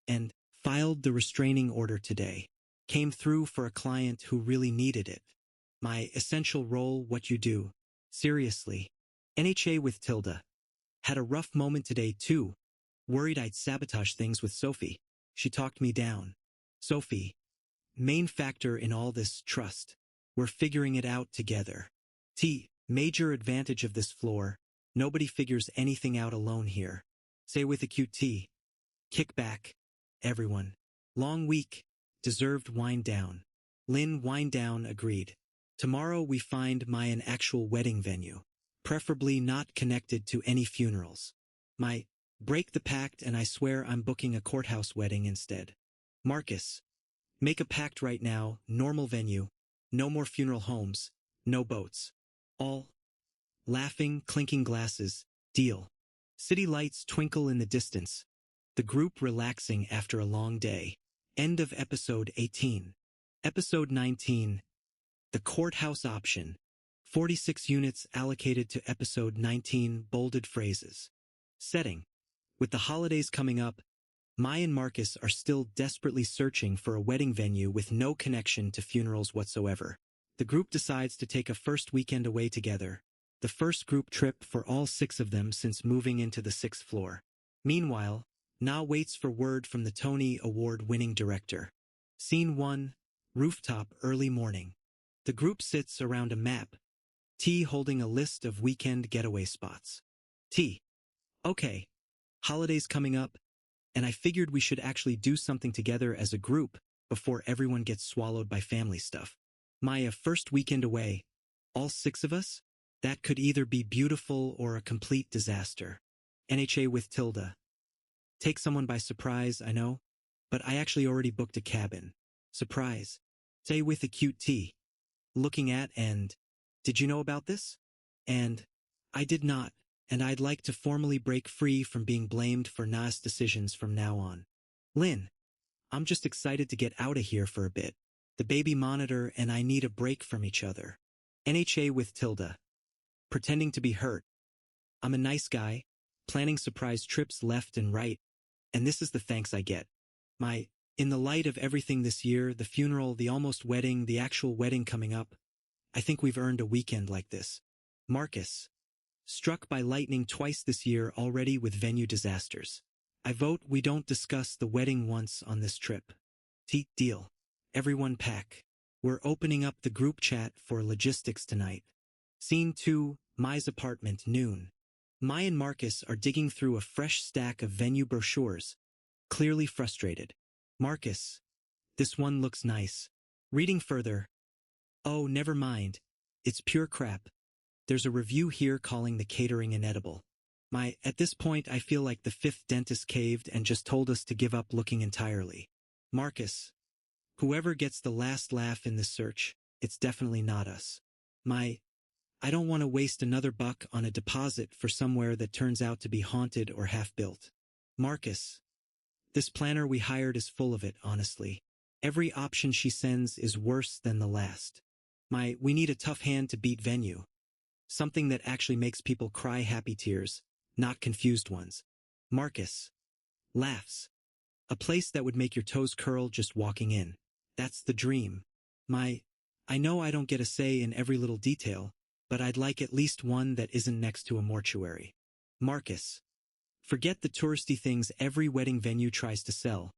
And filed the restraining order today. Came through for a client who really needed it. My essential role, what you do. Seriously. NHA with Tilda. Had a rough moment today too. Worried I'd sabotage things with Sophie. She talked me down. Sophie. Main factor in all this, trust. We're figuring it out together. T. Major advantage of this floor. Nobody figures anything out alone here. Say with a cute T. Kick back. Everyone. Long week. Deserved wind down. Lynn, wind down, agreed. Tomorrow we find an actual wedding venue. Preferably not connected to any funerals. Break the pact and I swear I'm booking a courthouse wedding instead. Marcus. Make a pact right now, normal venue. No more funeral homes. No boats. All. Laughing, clinking glasses. Deal. City lights twinkle in the distance. The group relaxing after a long day. End of episode 18. Episode 19. The courthouse option. 46 units allocated to episode 19 bolded phrases. Setting. With the holidays coming up, Mai and Marcus are still desperately searching for a wedding venue with no connection to funerals whatsoever. The group decides to take a first weekend away together, the first group trip for all 6 of them since moving into the 6th floor. Meanwhile, Na waits for word from the Tony Award-winning director. Scene 1, rooftop early morning. The group sits around a map, T holding a list of weekend getaway spots. T. Okay, holidays coming up, and I figured we should actually do something together as a group before everyone gets swallowed by family stuff. Maya, first weekend away, all 6 of us? That could either be beautiful or a complete disaster. NHA with Tilda. Take someone by surprise, I know, but I actually already booked a cabin. Surprise. Say with a cute T. Looking at and, did you know about this? And, I did not, and I'd like to formally break free from being blamed for Na's decisions from now on. Lynn, I'm just excited to get out of here for a bit. The baby monitor and I need a break from each other. NHA with Tilda. Pretending to be hurt. I'm a nice guy, planning surprise trips left and right, and this is the thanks I get. In the light of everything this year, the funeral, the almost wedding, the actual wedding coming up, I think we've earned a weekend like this. Marcus. Struck by lightning twice this year already with venue disasters. I vote we don't discuss the wedding once on this trip. Deal. Everyone pack. We're opening up the group chat for logistics tonight. Scene 2, Mai's apartment, noon. Mai and Marcus are digging through a fresh stack of venue brochures, clearly frustrated. Marcus. This one looks nice. Reading further. Oh, never mind. It's pure crap. There's a review here calling the catering inedible. At this point I feel like the 5th dentist caved and just told us to give up looking entirely. Marcus. Whoever gets the last laugh in this search, it's definitely not us. I don't want to waste another buck on a deposit for somewhere that turns out to be haunted or half-built. Marcus. This planner we hired is full of it, honestly. Every option she sends is worse than the last. We need a tough hand to beat venue. Something that actually makes people cry happy tears, not confused ones. Marcus. Laughs. A place that would make your toes curl just walking in. That's the dream. I know I don't get a say in every little detail, but I'd like at least one that isn't next to a mortuary. Marcus. Forget the touristy things every wedding venue tries to sell.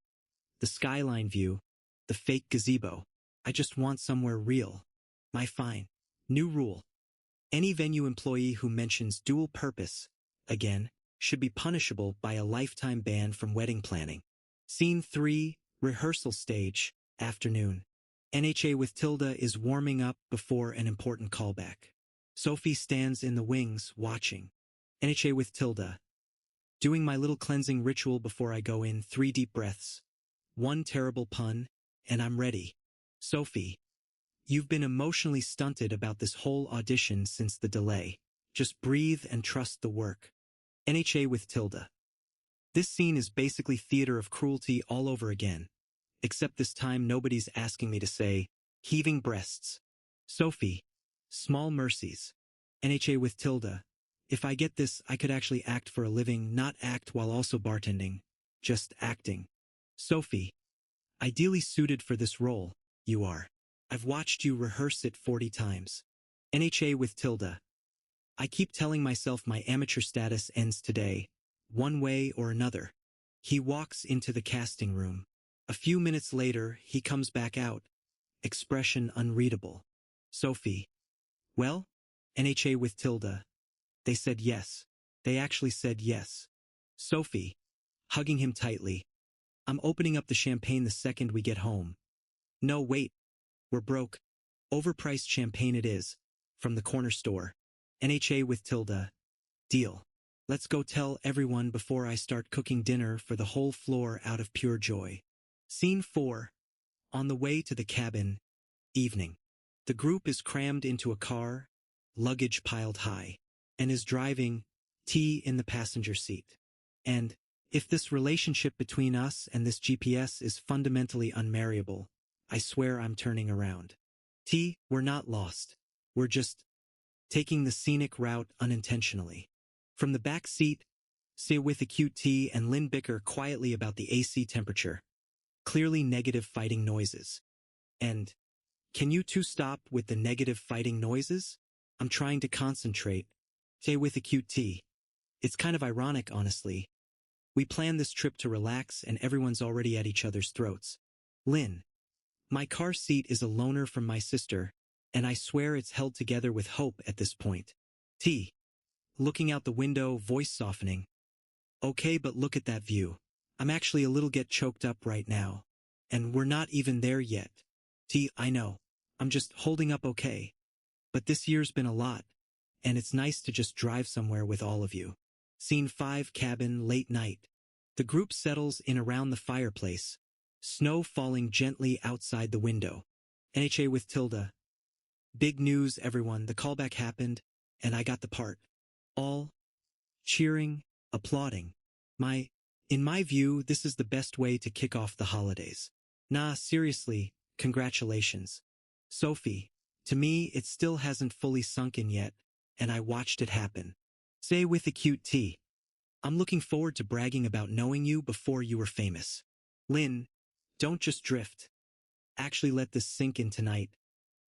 The skyline view, the fake gazebo. I just want somewhere real. Fine. New rule. Any venue employee who mentions dual purpose, again, should be punishable by a lifetime ban from wedding planning. Scene 3, rehearsal stage, afternoon. NHA with Tilda is warming up before an important callback. Sophie stands in the wings, watching. NHA with Tilda. Doing my little cleansing ritual before I go in, 3 deep breaths. 1 terrible pun, and I'm ready. Sophie. You've been emotionally stunted about this whole audition since the delay. Just breathe and trust the work. NHA with Tilda. This scene is basically theater of cruelty all over again. Except this time nobody's asking me to say, heaving breasts. Sophie. Small mercies. NHA with Tilda. If I get this, I could actually act for a living, not act while also bartending. Just acting. Sophie. Ideally suited for this role, you are. I've watched you rehearse it 40 times. NHA with Tilda. I keep telling myself my amateur status ends today, one way or another. He walks into the casting room. A few minutes later, he comes back out. Expression unreadable. Sophie. Well? NHA with Tilda. They said yes. They actually said yes. Sophie. Hugging him tightly. I'm opening up the champagne the second we get home. No, wait. We're broke. Overpriced champagne it is. From the corner store. NHA with Tilda. Deal. Let's go tell everyone before I start cooking dinner for the whole floor out of pure joy. Scene 4. On the way to the cabin. Evening. The group is crammed into a car, luggage piled high, and is driving, T in the passenger seat. And, if this relationship between us and this GPS is fundamentally unmarriable, I swear I'm turning around. T, we're not lost. We're just taking the scenic route unintentionally. From the back seat, say with a cute T and Lynn bicker quietly about the AC temperature. Clearly negative fighting noises. And, can you two stop with the negative fighting noises? I'm trying to concentrate. Say with a cute T. It's kind of ironic, honestly. We planned this trip to relax and everyone's already at each other's throats. Lynn. My car seat is a loaner from my sister, and I swear it's held together with hope at this point. T. Looking out the window, voice softening. Okay, but look at that view. I'm actually a little get choked up right now. And we're not even there yet. T, I know. I'm just holding up okay. But this year's been a lot, and it's nice to just drive somewhere with all of you. Scene 5, cabin, late night. The group settles in around the fireplace, snow falling gently outside the window. NHA with Tilda. Big news, everyone, the callback happened, and I got the part. All cheering, applauding. In my view, this is the best way to kick off the holidays. Nah, seriously, congratulations. Sophie, to me it still hasn't fully sunk in yet, and I watched it happen. Say with a cute T. I'm looking forward to bragging about knowing you before you were famous. Lynn, don't just drift. Actually let this sink in tonight.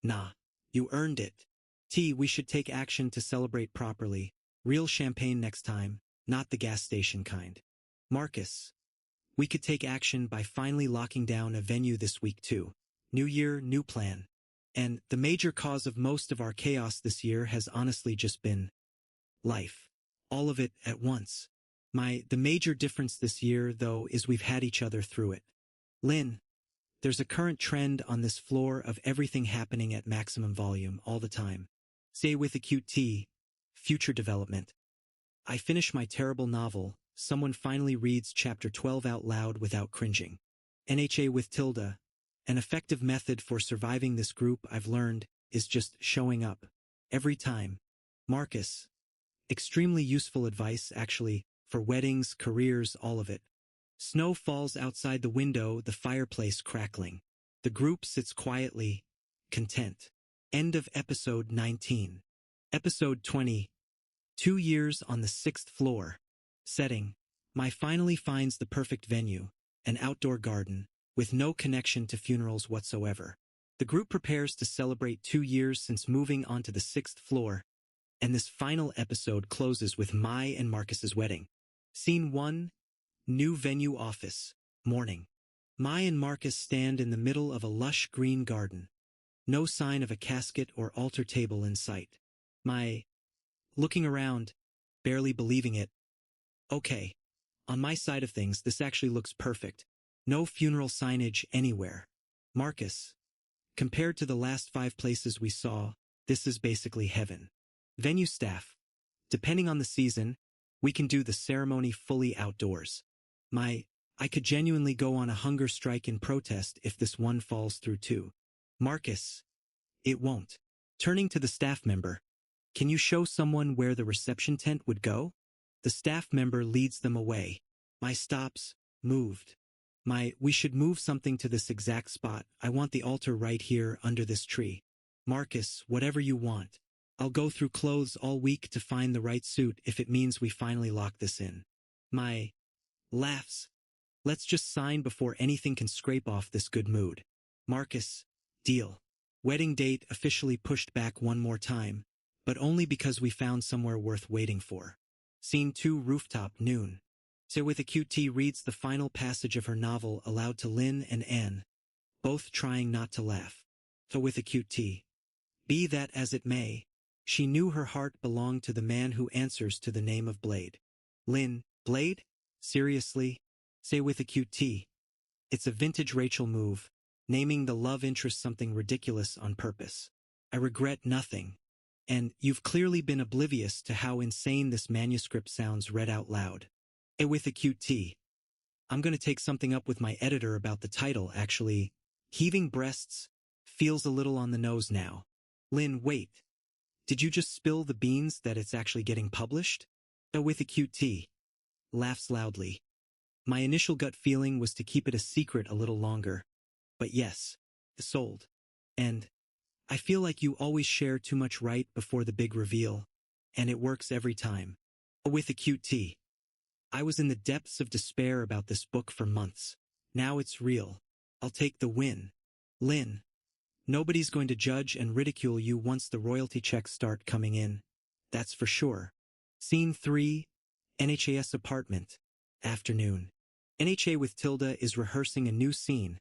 Nah, you earned it. T, we should take action to celebrate properly. Real champagne next time, not the gas station kind. Marcus. We could take action by finally locking down a venue this week too. New year, new plan. And the major cause of most of our chaos this year has honestly just been life. All of it at once. The major difference this year, though, is we've had each other through it. Lynn, there's a current trend on this floor of everything happening at maximum volume all the time. Say with a cute T, future development. I finish my terrible novel, someone finally reads chapter 12 out loud without cringing. NHA with Tilda. An effective method for surviving this group I've learned is just showing up. Every time. Marcus. Extremely useful advice, actually, for weddings, careers, all of it. Snow falls outside the window, the fireplace crackling. The group sits quietly, content. End of episode 19. Episode 20. 2 years on the 6th floor. Setting. My finally finds the perfect venue, an outdoor garden, with no connection to funerals whatsoever. The group prepares to celebrate 2 years since moving onto the 6th floor, and this final episode closes with Mai and Marcus's wedding. Scene 1. New venue office. Morning. Mai and Marcus stand in the middle of a lush green garden. No sign of a casket or altar table in sight. Mai, looking around, barely believing it. Okay. On my side of things, this actually looks perfect. No funeral signage anywhere. Marcus. Compared to the last 5 places we saw, this is basically heaven. Venue staff. Depending on the season, we can do the ceremony fully outdoors. I could genuinely go on a hunger strike in protest if this one falls through too. Marcus. It won't. Turning to the staff member. Can you show someone where the reception tent would go? The staff member leads them away. Mai stops, moved. We should move something to this exact spot. I want the altar right here under this tree. Marcus, whatever you want. I'll go through clothes all week to find the right suit if it means we finally lock this in. Mai laughs. Let's just sign before anything can scrape off this good mood. Marcus, deal. Wedding date officially pushed back one more time, but only because we found somewhere worth waiting for. Scene 2, rooftop, noon. So with a cute T reads the final passage of her novel aloud to Lynn and Anne, both trying not to laugh. So with a cute T. Be that as it may, she knew her heart belonged to the man who answers to the name of Blade. Lynn, Blade? Seriously? Say with a cute T. It's a vintage Rachel move, naming the love interest something ridiculous on purpose. I regret nothing. And you've clearly been oblivious to how insane this manuscript sounds read out loud. With a cute T. I'm going to take something up with my editor about the title, actually. Heaving breasts feels a little on the nose now. Lynn, wait. Did you just spill the beans that it's actually getting published? With a cute T. Laughs loudly. My initial gut feeling was to keep it a secret a little longer. But yes, it's sold. And I feel like you always share too much right before the big reveal. And it works every time. With a cute T. I was in the depths of despair about this book for months. Now it's real. I'll take the win. Lynn. Nobody's going to judge and ridicule you once the royalty checks start coming in. That's for sure. Scene 3. NHAS apartment. Afternoon. NHA with Tilda is rehearsing a new scene,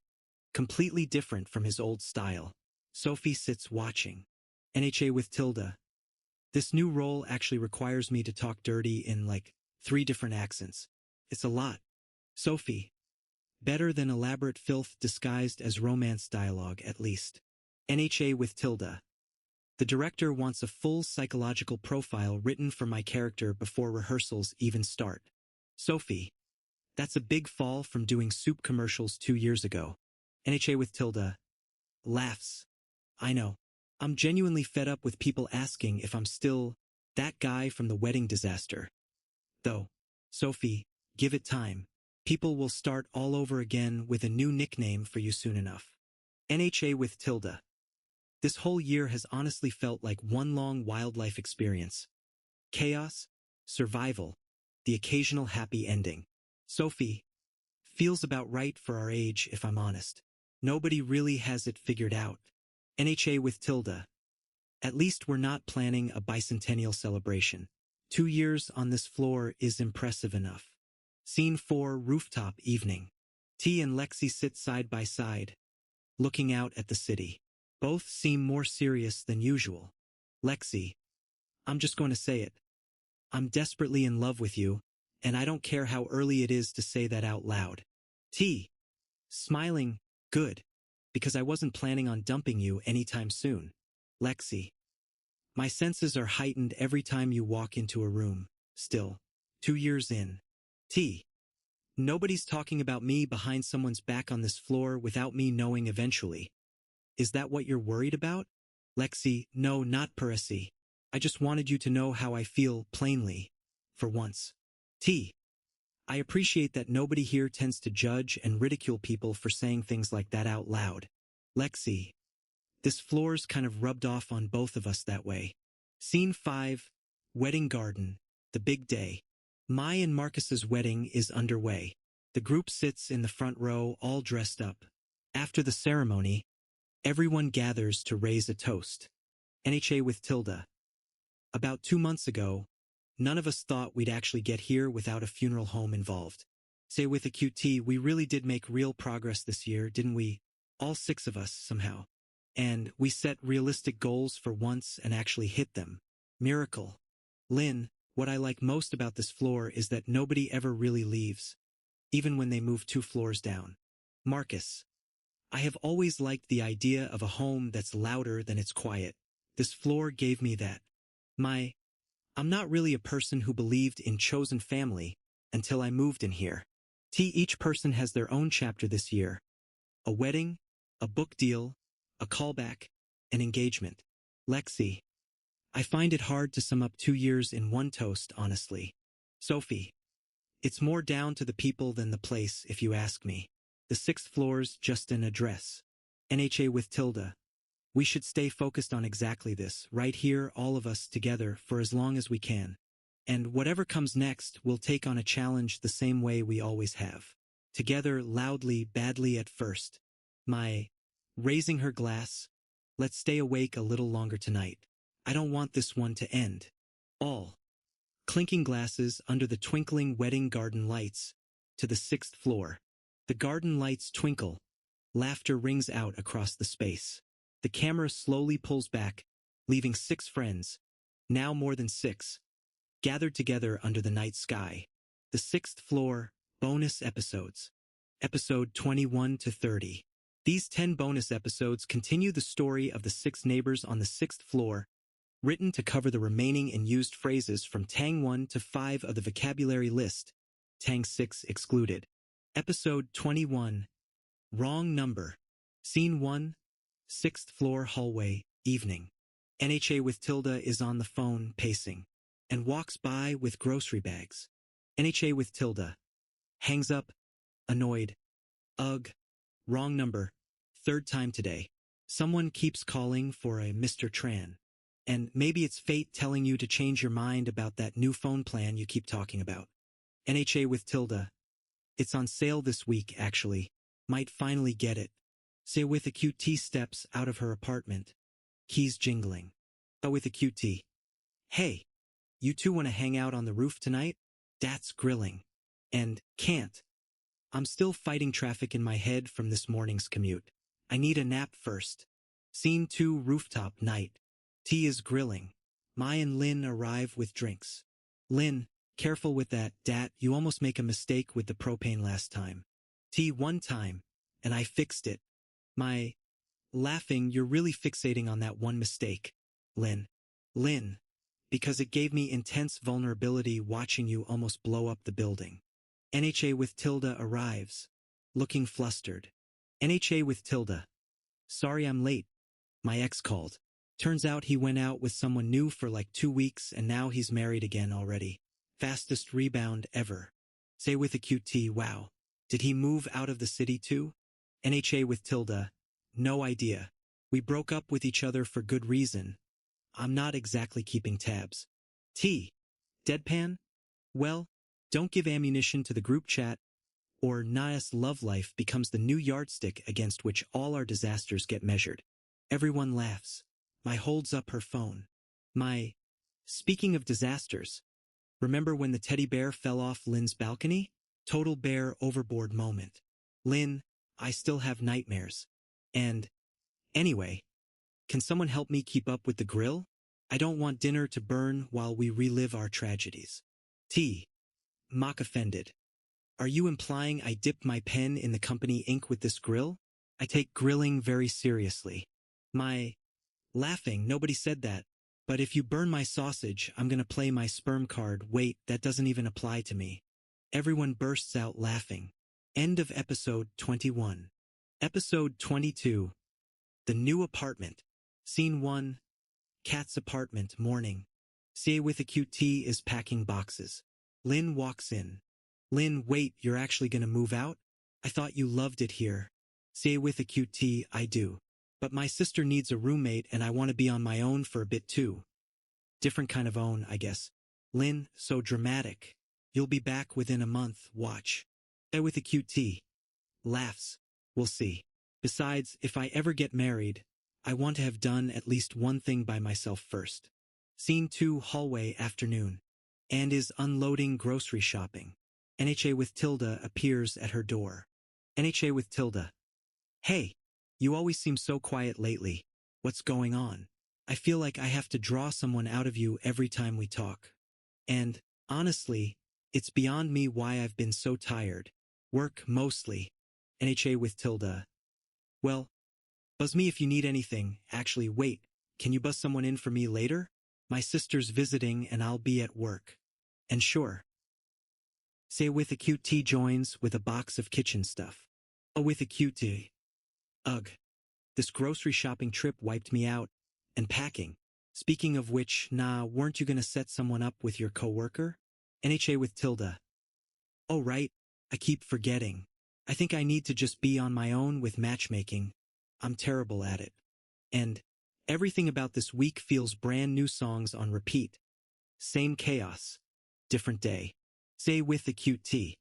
completely different from his old style. Sophie sits watching. NHA with Tilda. This new role actually requires me to talk dirty in like 3 different accents. It's a lot. Sophie. Better than elaborate filth disguised as romance dialogue, at least. NHA with Tilda. The director wants a full psychological profile written for my character before rehearsals even start. Sophie. That's a big fall from doing soup commercials 2 years ago. NHA with Tilda. Laughs. I know. I'm genuinely fed up with people asking if I'm still that guy from the wedding disaster. Though, Sophie, give it time. People will start all over again with a new nickname for you soon enough. NHA with Tilda. This whole year has honestly felt like one long wildlife experience. Chaos, survival, the occasional happy ending. Sophie. Feels about right for our age, if I'm honest. Nobody really has it figured out. NHA with Tilda. At least we're not planning a bicentennial celebration. 2 years on this floor is impressive enough. Scene 4. Rooftop evening. T and Lexi sit side by side, looking out at the city. Both seem more serious than usual. Lexi. I'm just going to say it. I'm desperately in love with you, and I don't care how early it is to say that out loud. T. Smiling. Good. Because I wasn't planning on dumping you anytime soon. Lexi. My senses are heightened every time you walk into a room. Still. 2 years in. T. Nobody's talking about me behind someone's back on this floor without me knowing eventually. Is that what you're worried about? Lexi. No, not Percy. I just wanted you to know how I feel, plainly. For once. T. I appreciate that nobody here tends to judge and ridicule people for saying things like that out loud. Lexi. This floor's kind of rubbed off on both of us that way. Scene 5. Wedding garden. The big day. My and Marcus's wedding is underway. The group sits in the front row, all dressed up. After the ceremony, everyone gathers to raise a toast. NHA with Tilda. About 2 months ago, none of us thought we'd actually get here without a funeral home involved. Say with a QT, we really did make real progress this year, didn't we? All 6 of us, somehow. And we set realistic goals for once and actually hit them. Miracle. Lynn, what I like most about this floor is that nobody ever really leaves, even when they move 2 floors down. Marcus. I have always liked the idea of a home that's louder than it's quiet. This floor gave me that. I'm not really a person who believed in chosen family until I moved in here. Each person has their own chapter this year. A wedding, a book deal, a callback, an engagement. Lexi. I find it hard to sum up 2 years in one toast, honestly. Sophie. It's more down to the people than the place, if you ask me. The 6th floor's just an address. NHA with Tilda. We should stay focused on exactly this, right here, all of us together, for as long as we can. And whatever comes next, we'll take on a challenge the same way we always have. Together, loudly, badly at first. Raising her glass. Let's stay awake a little longer tonight. I don't want this one to end. All. Clinking glasses under the twinkling wedding garden lights. To the 6th floor. The garden lights twinkle. Laughter rings out across the space. The camera slowly pulls back, leaving 6 friends, now more than 6, gathered together under the night sky. The 6th floor, bonus episodes. Episode 21 to 30. These 10 bonus episodes continue the story of the 6 neighbors on the 6th floor, written to cover the remaining and used phrases from Tang 1 to 5 of the vocabulary list, Tang 6 excluded. Episode 21. Wrong number. Scene 1. 6th floor hallway, evening. NHA with Tilda is on the phone, pacing, and walks by with grocery bags. NHA with Tilda hangs up, annoyed. Ugh, wrong number. Third time today. Someone keeps calling for a Mr. Tran. And maybe it's fate telling you to change your mind about that new phone plan you keep talking about. NHA with Tilda. It's on sale this week, actually. Might finally get it. Say with a cute T steps out of her apartment. Keys jingling. Oh, with a cute T. Hey, you two want to hang out on the roof tonight? That's grilling. And can't. I'm still fighting traffic in my head from this morning's commute. I need a nap first. Scene 2, rooftop night. T is grilling. Mai and Lynn arrive with drinks. Lynn, careful with that, Dat, you almost make a mistake with the propane last time. T, one time, and I fixed it. Mai, laughing, you're really fixating on that one mistake. Lynn, because it gave me intense vulnerability watching you almost blow up the building. NHA with Tilda arrives, looking flustered. NHA with Tilda. Sorry I'm late. My ex called. Turns out he went out with someone new for like 2 weeks and now he's married again already. Fastest rebound ever. Say with a cute T, wow. Did he move out of the city too? NHA with Tilda. No idea. We broke up with each other for good reason. I'm not exactly keeping tabs. T. Deadpan? Well, don't give ammunition to the group chat, or Naya's love life becomes the new yardstick against which all our disasters get measured. Everyone laughs. Mai holds up her phone. Mai, speaking of disasters, remember when the teddy bear fell off Lynn's balcony? Total bear overboard moment. Lynn, I still have nightmares. And, anyway, can someone help me keep up with the grill? I don't want dinner to burn while we relive our tragedies. T. Mock offended. Are you implying I dip my pen in the company ink with this grill? I take grilling very seriously. Mai, laughing, nobody said that. But if you burn my sausage, I'm gonna play my sperm card. Wait, that doesn't even apply to me. Everyone bursts out laughing. End of episode 21. Episode 22. The new apartment. Scene 1. Kat's apartment, morning. Say with a cute T is packing boxes. Lynn walks in. Lynn, wait, you're actually gonna move out? I thought you loved it here. Say with a cute T, I do. But my sister needs a roommate and I want to be on my own for a bit too. Different kind of own, I guess. Lynn, so dramatic. You'll be back within a month, watch. Say with a cute T. Laughs. We'll see. Besides, if I ever get married, I want to have done at least one thing by myself first. Scene 2, hallway, afternoon. And is unloading grocery shopping. NHA with Tilda appears at her door. NHA with Tilda. Hey, you always seem so quiet lately. What's going on? I feel like I have to draw someone out of you every time we talk. And, honestly, it's beyond me why I've been so tired. Work, mostly. NHA with Tilda. Well, buzz me if you need anything. Actually, wait, can you buzz someone in for me later? My sister's visiting and I'll be at work. And sure. Say with a cute T joins with a box of kitchen stuff. Oh, with a cute T. Ugh. This grocery shopping trip wiped me out. And packing. Speaking of which, nah, weren't you gonna set someone up with your coworker? NHA with Tilda. Oh right, I keep forgetting. I think I need to just be on my own with matchmaking. I'm terrible at it. And everything about this week feels brand new songs on repeat. Same chaos. Different day. Say with a cute T.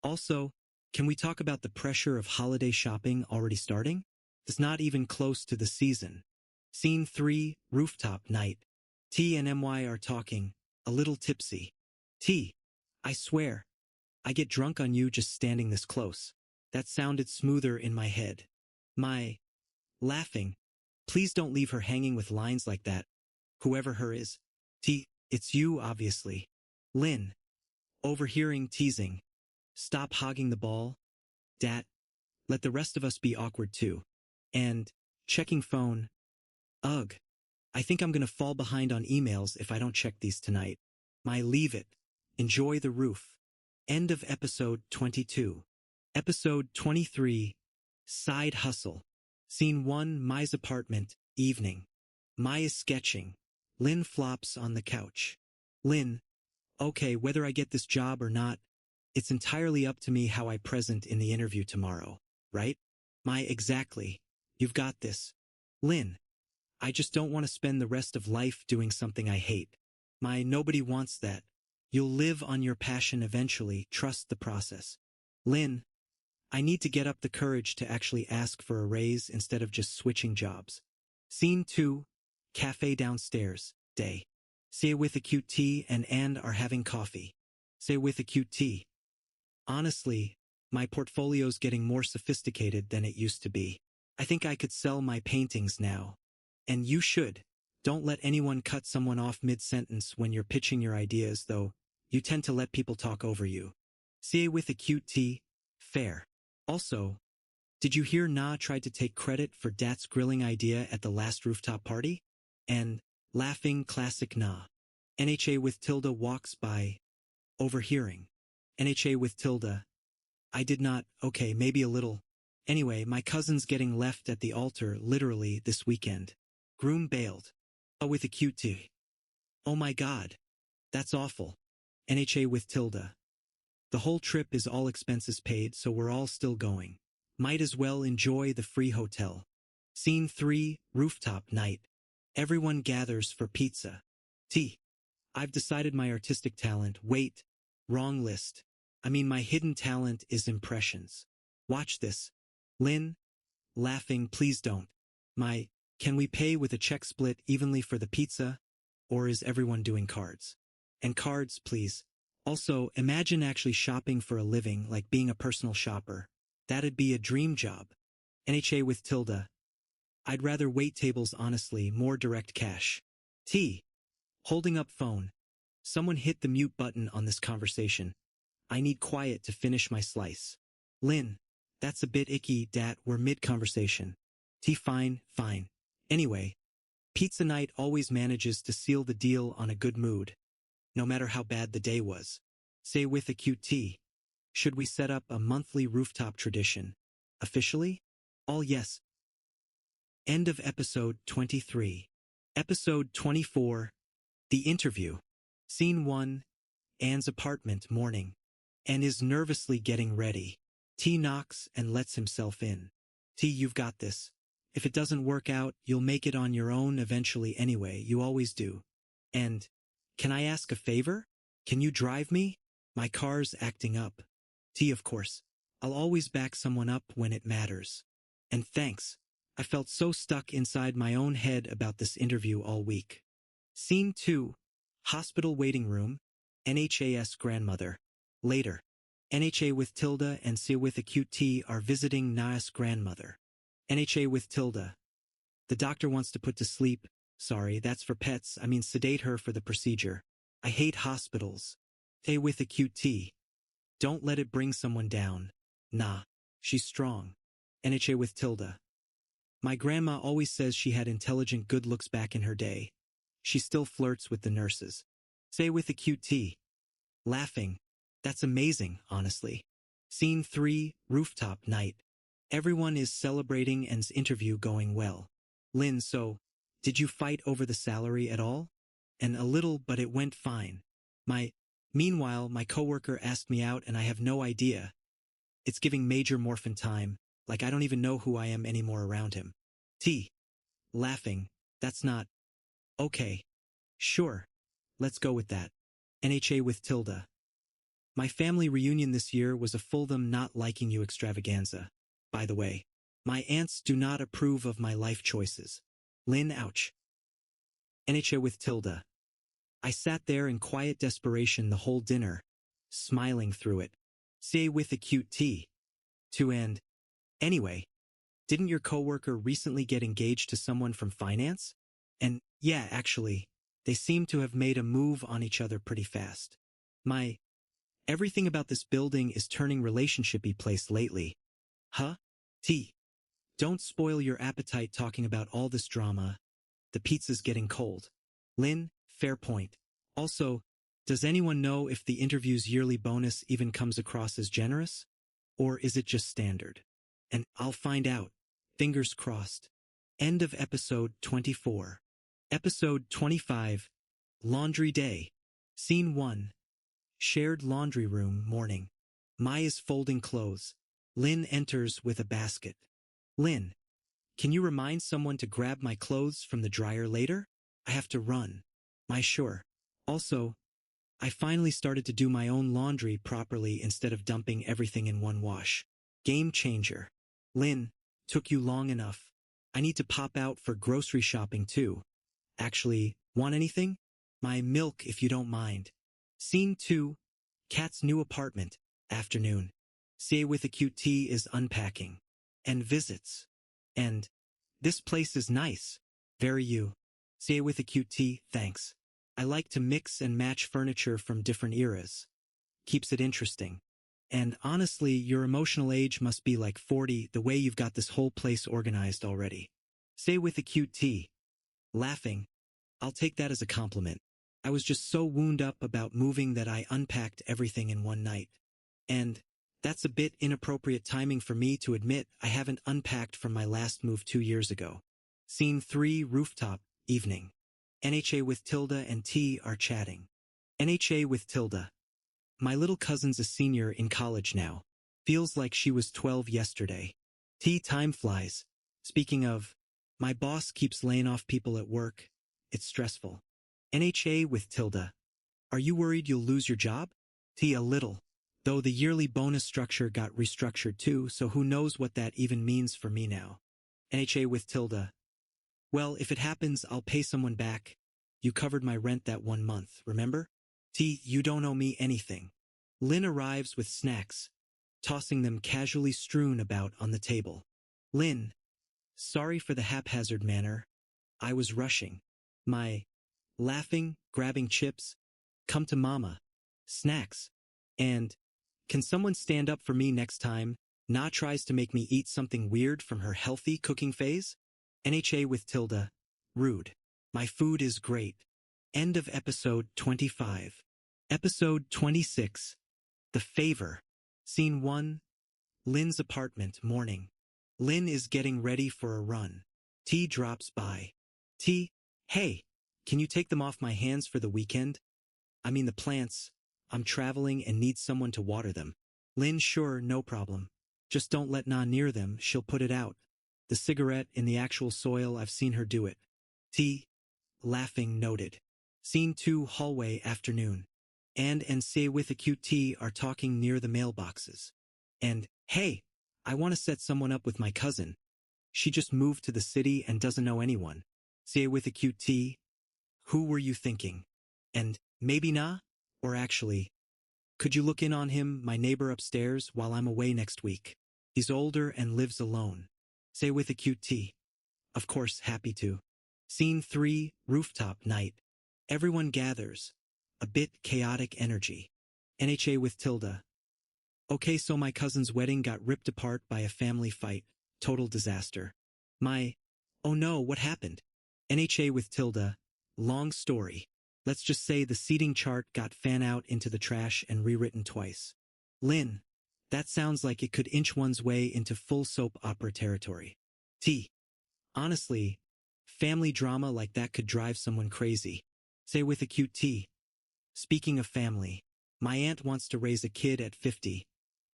Also, can we talk about the pressure of holiday shopping already starting? It's not even close to the season. Scene 3, rooftop night. T and MY are talking, a little tipsy. T, I swear, I get drunk on you just standing this close. That sounded smoother in my head. My, laughing, please don't leave her hanging with lines like that. Whoever her is. T, it's you, obviously. Lynn, overhearing teasing. Stop hogging the ball. Dat, let the rest of us be awkward too. And, checking phone. Ugh, I think I'm gonna fall behind on emails if I don't check these tonight. My leave it. Enjoy the roof. End of episode 22. Episode 23. Side hustle. Scene 1, Mai's apartment, evening. Maya's sketching. Lynn flops on the couch. Lynn, okay, whether I get this job or not, it's entirely up to me how I present in the interview tomorrow, right? Maya, exactly. You've got this. Lynn, I just don't want to spend the rest of life doing something I hate. Maya, nobody wants that. You'll live on your passion eventually, trust the process. Lynn, I need to get up the courage to actually ask for a raise instead of just switching jobs. Scene 2, cafe downstairs, day. Say with a cute tea and are having coffee. Say with a cute tea. Honestly, my portfolio's getting more sophisticated than it used to be. I think I could sell my paintings now. And you should. Don't let anyone cut someone off mid-sentence when you're pitching your ideas, though. You tend to let people talk over you. Say with a cute tea. Fair. Also, did you hear Na tried to take credit for Dat's grilling idea at the last rooftop party? And, laughing classic Na. NHA with tilde walks by. Overhearing. NHA with tilde. I did not, okay, maybe a little. Anyway, my cousin's getting left at the altar literally this weekend. Groom bailed. Oh, with a cute tea. Oh my god. That's awful. NHA with tilde. The whole trip is all expenses paid, so we're all still going. Might as well enjoy the free hotel. Scene 3, rooftop night. Everyone gathers for pizza. T. I've decided my artistic talent. Wait. Wrong list. I mean, my hidden talent is impressions. Watch this. Lynn. Laughing, please don't. Can we pay with a check split evenly for the pizza? Or is everyone doing cards? And cards, please. Also, imagine actually shopping for a living, like being a personal shopper. That'd be a dream job. NHA with tilde. I'd rather wait tables, honestly, more direct cash. T. Holding up phone. Someone hit the mute button on this conversation. I need quiet to finish my slice. Lynn. That's a bit icky, Dat, we're mid-conversation. T. Fine. Anyway, pizza night always manages to seal the deal on a good mood. No matter how bad the day was. Say with a cute tea. Should we set up a monthly rooftop tradition? Officially? All yes. End of episode 23. Episode 24. The interview. Scene 1. Anne's apartment, morning. Anne is nervously getting ready. T knocks and lets himself in. T, you've got this. If it doesn't work out, you'll make it on your own eventually anyway, you always do. And, can I ask a favor? Can you drive me? My car's acting up. T, of course. I'll always back someone up when it matters. And thanks. I felt so stuck inside my own head about this interview all week. Scene 2. Hospital waiting room. NHA's grandmother. Later. NHA with tilde and C with a cute T are visiting Na's grandmother. NHA with tilde. The doctor wants to put to sleep. Sorry, that's for pets. I mean sedate her for the procedure. I hate hospitals. A with a cute T. Don't let it bring someone down. Nah. She's strong. NHA with tilde. My grandma always says she had intelligent good looks back in her day. She still flirts with the nurses. Say with a cute T. Laughing. That's amazing, honestly. Scene 3, rooftop night. Everyone is celebrating Anne's interview going well. Lynn, so, did you fight over the salary at all? And a little, but it went fine. Meanwhile, my coworker asked me out and I have no idea. It's giving Major Morphin time, like I don't even know who I am anymore around him. T. Laughing. That's not. Okay. Sure. Let's go with that. NHA with tilde. My family reunion this year was a full them not liking you extravaganza. By the way, my aunts do not approve of my life choices. Lynn, ouch. NHA with tilde. I sat there in quiet desperation the whole dinner, smiling through it. Say with a cute T. To end. Anyway, didn't your coworker recently get engaged to someone from finance? And, yeah, actually, they seem to have made a move on each other pretty fast. Everything about this building is turning relationshipy place lately. Huh? T. Don't spoil your appetite talking about all this drama. The pizza's getting cold. Lynn, fair point. Also, does anyone know if the interview's yearly bonus even comes across as generous? Or is it just standard? And I'll find out. Fingers crossed. End of episode 24. Episode 25, Laundry Day. Scene 1. Shared laundry room, morning. Mai is folding clothes. Lynn enters with a basket. Lynn, can you remind someone to grab my clothes from the dryer later? I have to run. Mai, sure. Also, I finally started to do my own laundry properly instead of dumping everything in one wash. Game changer. Lynn, took you long enough. I need to pop out for grocery shopping too. Actually, want anything? My milk if you don't mind. Scene 2. Kat's new apartment. Afternoon. Say with a cute tea is unpacking. And visits. And, this place is nice. Very you. Say with a cute tea, thanks. I like to mix and match furniture from different eras. Keeps it interesting. And honestly, your emotional age must be like 40 the way you've got this whole place organized already. Say with a cute tea. Laughing. I'll take that as a compliment. I was just so wound up about moving that I unpacked everything in one night. And that's a bit inappropriate timing for me to admit I haven't unpacked from my last move 2 years ago. Scene 3, rooftop, evening. NHA with Tilda and T are chatting. NHA with Tilda. My little cousin's a senior in college now. Feels like she was 12 yesterday. T, time flies. Speaking of, my boss keeps laying off people at work. It's stressful. NHA with Tilda. Are you worried you'll lose your job? T, a little. Though the yearly bonus structure got restructured too, so who knows what that even means for me now. NHA with Tilda. Well, if it happens, I'll pay someone back. You covered my rent that 1 month, remember? T, you don't owe me anything. Lynn arrives with snacks, tossing them casually strewn about on the table. Lynn, sorry for the haphazard manner. I was rushing. My, laughing, grabbing chips. Come to mama. Snacks. And, can someone stand up for me next time? Na tries to make me eat something weird from her healthy cooking phase. NHA with Tilda. Rude. My food is great. End of episode 25. Episode 26. The Favor. Scene 1. Lynn's apartment, morning. Lynn is getting ready for a run. T drops by. T, hey, can you take them off my hands for the weekend? I mean the plants. I'm traveling and need someone to water them. Lynn, sure, no problem. Just don't let Na near them, she'll put it out. The cigarette in the actual soil, I've seen her do it. T, laughing, noted. Scene 2, hallway, afternoon. And say with a cute T are talking near the mailboxes. And, hey, I want to set someone up with my cousin. She just moved to the city and doesn't know anyone. Say with a cute T. Who were you thinking? And, maybe Na? Or actually, could you look in on him, my neighbor upstairs, while I'm away next week? He's older and lives alone. Say with a cute T. Of course, happy to. Scene 3, rooftop, night. Everyone gathers. A bit chaotic energy. NHA with Tilda. Okay, so my cousin's wedding got ripped apart by a family fight. Total disaster. My, oh no, what happened? NHA with Tilda. Long story. Let's just say the seating chart got fan out into the trash and rewritten twice. Lynn, that sounds like it could inch one's way into full soap opera territory. T. Honestly, family drama like that could drive someone crazy. Say with a cute T. Speaking of family, my aunt wants to raise a kid at 50.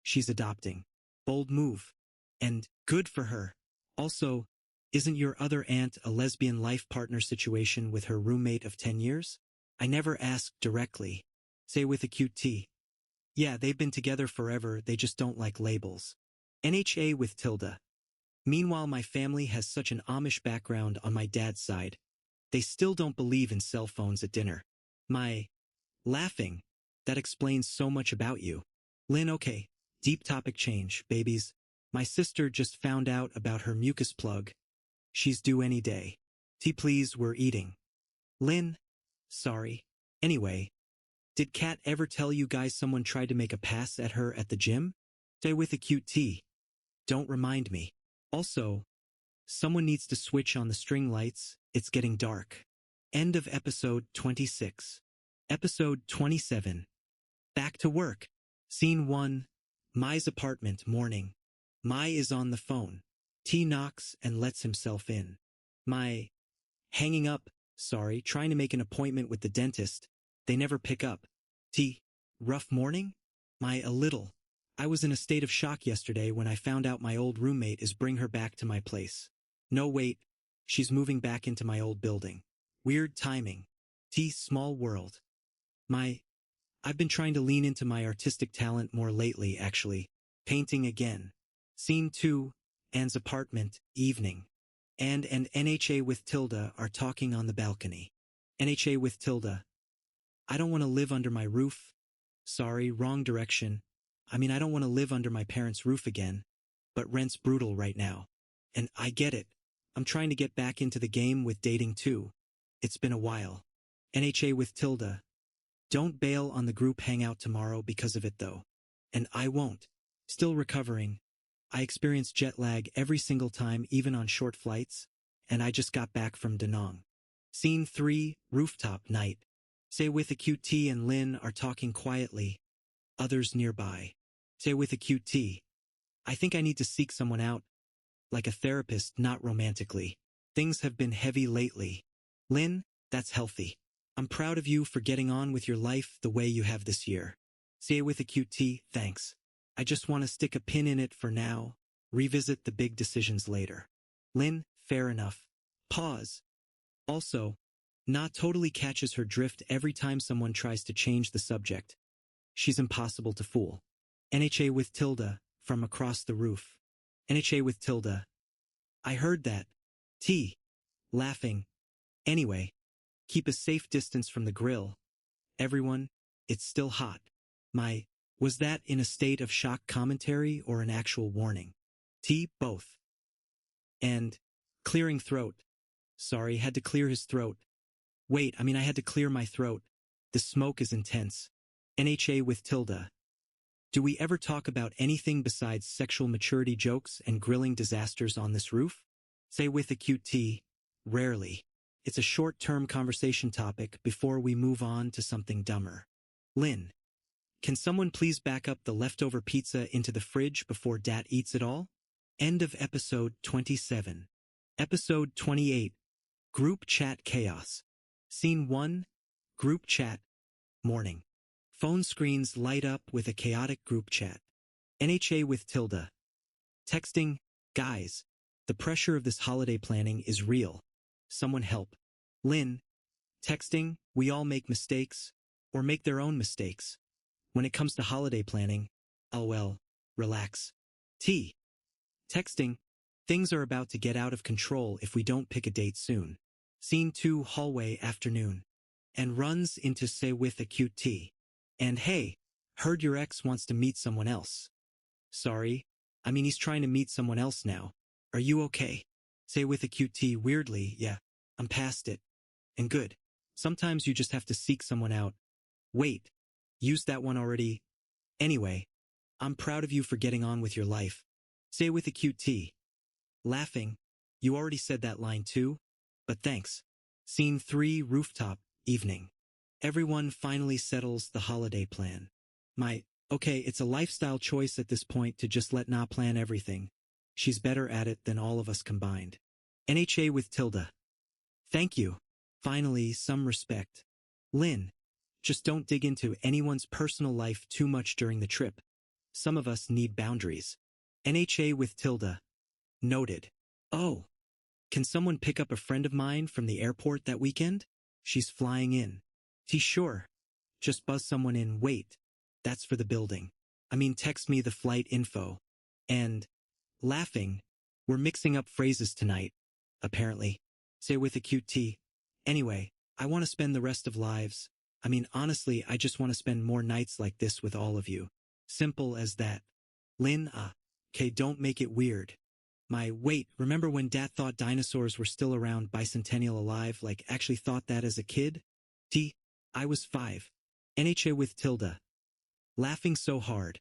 She's adopting. Bold move. And good for her. Also, isn't your other aunt a lesbian life partner situation with her roommate of 10 years? I never asked directly. Say with a cute T. Yeah, they've been together forever, they just don't like labels. NHA with Tilda. Meanwhile, my family has such an Amish background on my dad's side. They still don't believe in cell phones at dinner. My, laughing, that explains so much about you. Lynn, okay, deep topic change, babies. My sister just found out about her mucus plug. She's due any day. T, please, we're eating. Lynn, sorry. Anyway, did Kat ever tell you guys someone tried to make a pass at her at the gym? Stay with a cute T. Don't remind me. Also, someone needs to switch on the string lights, it's getting dark. End of episode 26. Episode 27. Back to work. Scene 1. Mai's apartment, morning. Mai is on the phone. T knocks and lets himself in. Mai, hanging up, Sorry, trying to make an appointment with the dentist. They never pick up. T. Rough morning? A little. I was in a state of shock yesterday when I found out my old roommate is bring her back to my place. No wait, she's moving back into my old building. Weird timing. T. Small world. I've been trying to lean into my artistic talent more lately, actually. Painting again. Scene 2, Anne's apartment, evening. Anne and NHA with Tilda are talking on the balcony. NHA with Tilda. I don't want to live under my roof. Sorry, wrong direction. I don't want to live under my parents' roof again. But rent's brutal right now. And I get it. I'm trying to get back into the game with dating too. It's been a while. NHA with Tilda. Don't bail on the group hangout tomorrow because of it though. And I won't. Still recovering. I experience jet lag every single time, even on short flights, and I just got back from Da Nang. Scene 3, rooftop night. Say with a cute T and Lynn are talking quietly. Others nearby. Say with a cute T. I think I need to seek someone out. Like a therapist, not romantically. Things have been heavy lately. Lynn, that's healthy. I'm proud of you for getting on with your life the way you have this year. Say with a cute T, thanks. I just want to stick a pin in it for now. Revisit the big decisions later. Lynn, fair enough. Pause. Also, not totally catches her drift every time someone tries to change the subject. She's impossible to fool. NHA with Tilda, from across the roof. NHA with Tilda. I heard that. T. Laughing. Anyway, keep a safe distance from the grill. Everyone, it's still hot. Was that in a state of shock commentary or an actual warning? T. Both. And, clearing throat. Sorry, had to clear his throat. Wait, I had to clear my throat. The smoke is intense. NHA with Tilda. Do we ever talk about anything besides sexual maturity jokes and grilling disasters on this roof? Say with a cute T. Rarely. It's a short-term conversation topic before we move on to something dumber. Lynn. Can someone please back up the leftover pizza into the fridge before Dat eats it all? End of episode 27. Episode 28. Group Chat Chaos. Scene 1. Group Chat. Morning. Phone screens light up with a chaotic group chat. NHA with Tilda. Texting, guys. The pressure of this holiday planning is real. Someone help. Lynn. Texting, we all make mistakes, or make their own mistakes. When it comes to holiday planning, LOL, relax. T. Texting, things are about to get out of control if we don't pick a date soon. Scene 2 hallway afternoon. And runs into say with a cute T. And hey, heard your ex wants to meet someone else. Sorry, he's trying to meet someone else now. Are you okay? Say with a cute T weirdly, yeah, I'm past it. And good. Sometimes you just have to seek someone out. Wait. Used that one already. Anyway, I'm proud of you for getting on with your life. Say with a cute T. Laughing. You already said that line too? But thanks. Scene 3 rooftop, evening. Everyone finally settles the holiday plan. Okay, it's a lifestyle choice at this point to just let Na plan everything. She's better at it than all of us combined. NHA with Tilda. Thank you. Finally, some respect. Lynn. Just don't dig into anyone's personal life too much during the trip. Some of us need boundaries. NHA with Tilda. Noted. Oh. Can someone pick up a friend of mine from the airport that weekend? She's flying in. T. Sure. Just buzz someone in. Wait. That's for the building. Text me the flight info. And, laughing, we're mixing up phrases tonight. Apparently. Say with a cute T. Anyway, I want to spend the rest of lives. Honestly, I just want to spend more nights like this with all of you. Simple as that. Lynn, okay, don't make it weird. Wait, remember when Dad thought dinosaurs were still around bicentennial alive, actually thought that as a kid? T. I was 5. NHA with Tilda. Laughing so hard.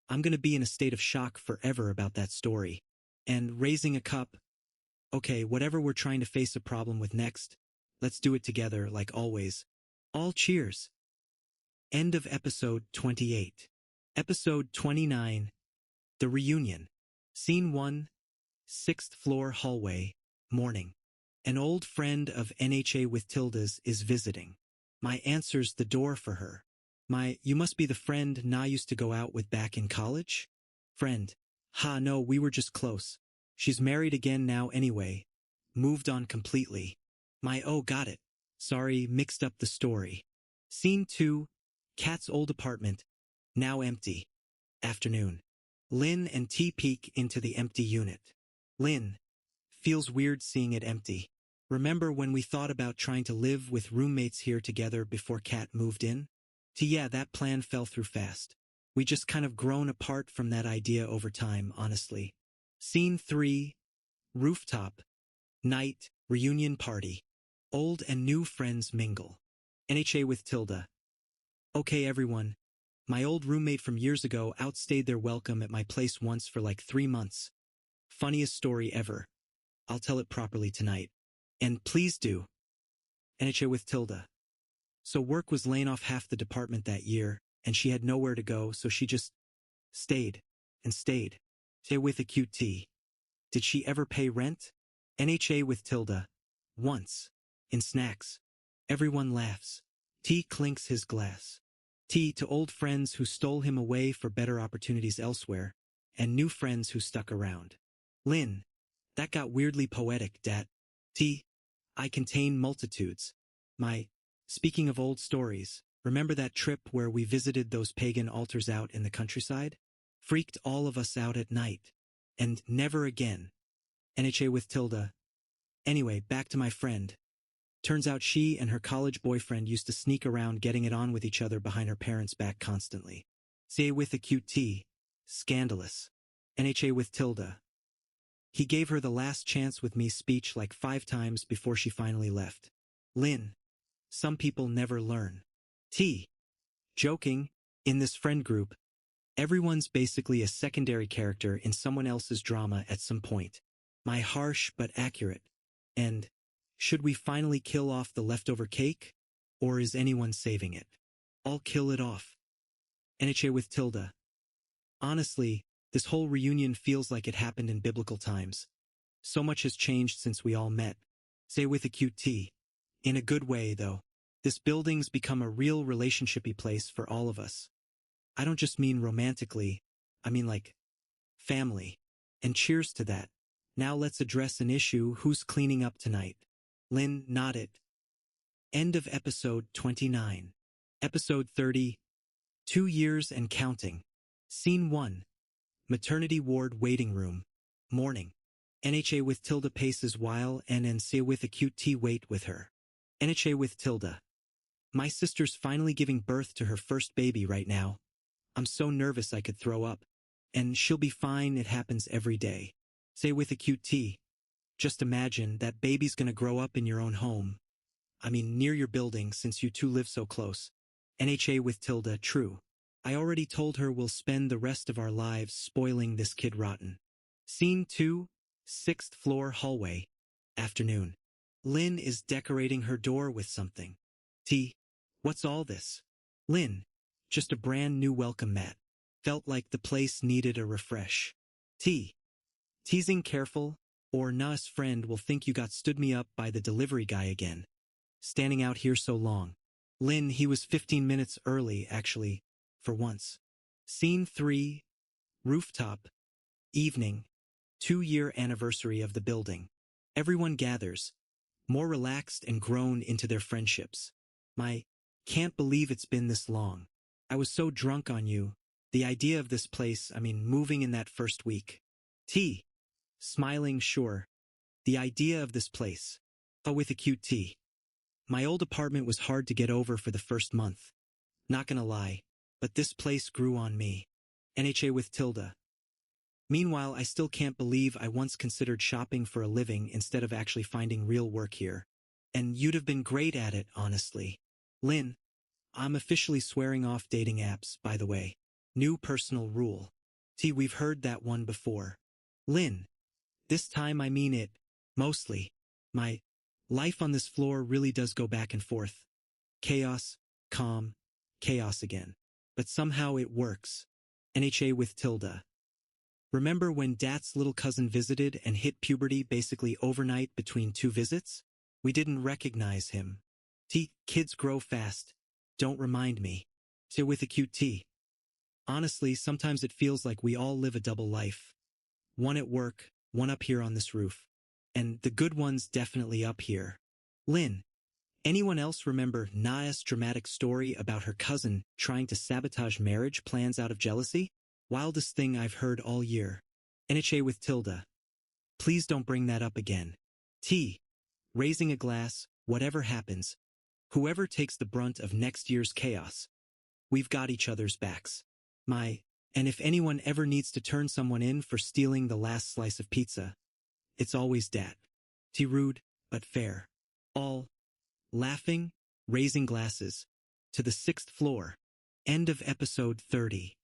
I'm gonna be in a state of shock forever about that story. And raising a cup. Okay, whatever we're trying to face a problem with next, let's do it together like always. All cheers. End of episode 28. Episode 29. The Reunion. Scene 1. 6th floor hallway. Morning. An old friend of NHA with tildes is visiting. My answers the door for her. You must be the friend Na used to go out with back in college? Friend. Ha, no, we were just close. She's married again now anyway. Moved on completely. Oh, got it. Sorry, mixed up the story. Scene 2. Kat's old apartment. Now empty. Afternoon. Lynn and T peek into the empty unit. Lynn. Feels weird seeing it empty. Remember when we thought about trying to live with roommates here together before Kat moved in? Yeah, that plan fell through fast. We just kind of grown apart from that idea over time, honestly. Scene 3. Rooftop. Night. Reunion party. Old and new friends mingle. NHA with Tilda. Okay, everyone. My old roommate from years ago outstayed their welcome at my place once for like 3 months. Funniest story ever. I'll tell it properly tonight. And please do. NHA with Tilda. So work was laying off half the department that year, and she had nowhere to go, so she just stayed and stayed. Stay with a cute T. Did she ever pay rent? NHA with Tilda. Once. In snacks. Everyone laughs. T clinks his glass. T to old friends who stole him away for better opportunities elsewhere, and new friends who stuck around. Lynn. That got weirdly poetic, Dat. T. I contain multitudes. Speaking of old stories, remember that trip where we visited those pagan altars out in the countryside? Freaked all of us out at night. And never again. NHA with Tilda. Anyway, back to my friend. Turns out she and her college boyfriend used to sneak around getting it on with each other behind her parents' back constantly. Say with a cute T. Scandalous. NHA with Tilda. He gave her the last chance with me speech like 5 times before she finally left. Lynn. Some people never learn. T. Joking. In this friend group, everyone's basically a secondary character in someone else's drama at some point. Harsh but accurate. And, should we finally kill off the leftover cake? Or is anyone saving it? I'll kill it off. NHA with Tilda. Honestly, this whole reunion feels like it happened in biblical times. So much has changed since we all met. Say with a cute T. In a good way, though. This building's become a real relationshipy place for all of us. I don't just mean romantically, I mean like family. And cheers to that. Now let's address an issue. Who's cleaning up tonight? Lynn nodded. End of episode 29. Episode 30. 2 years and counting. Scene 1. Maternity ward waiting room. Morning. NHA with Tilda paces while NNC with a cute T wait with her. NHA with Tilda. My sister's finally giving birth to her first baby right now. I'm so nervous I could throw up. And she'll be fine, it happens every day. Say with a cute T. Just imagine that baby's gonna grow up in your own home. I mean near your building since you two live so close. NHA with Tilda, true. I already told her we'll spend the rest of our lives spoiling this kid rotten. Scene 2, 6th floor hallway. Afternoon. Lynn is decorating her door with something. T. What's all this? Lynn. Just a brand new welcome mat. Felt like the place needed a refresh. T. Teasing careful, or Na's friend will think you got stood me up by the delivery guy again. Standing out here so long. Lynn, he was 15 minutes early, actually, for once. Scene 3. Rooftop. Evening. 2-year anniversary of the building. Everyone gathers, more relaxed and grown into their friendships. Can't believe it's been this long. I was so drunk on you. The idea of this place, moving in that first week. T. Smiling, sure. The idea of this place. Oh, with a cute T. My old apartment was hard to get over for the first month. Not gonna lie, but this place grew on me. NHA with Tilda. Meanwhile, I still can't believe I once considered shopping for a living instead of actually finding real work here. And you'd have been great at it, honestly. Lynn. I'm officially swearing off dating apps, by the way. New personal rule. T. We've heard that one before. Lynn. This time I mean it. Mostly. My life on this floor really does go back and forth. Chaos, calm, chaos again. But somehow it works. NHA with Tilda. Remember when Dat's little cousin visited and hit puberty basically overnight between two visits? We didn't recognize him. Kids grow fast. Don't remind me. With a cute T. Honestly, sometimes it feels like we all live a double life. One at work, one up here on this roof. And the good one's definitely up here. Lynn. Anyone else remember Naya's dramatic story about her cousin trying to sabotage marriage plans out of jealousy? Wildest thing I've heard all year. NHA with Tilda. Please don't bring that up again. T. Raising a glass, whatever happens. Whoever takes the brunt of next year's chaos. We've got each other's backs. And if anyone ever needs to turn someone in for stealing the last slice of pizza, it's always Dat. T. Rude, but fair. All. Laughing, raising glasses. To the 6th floor. End of episode 30.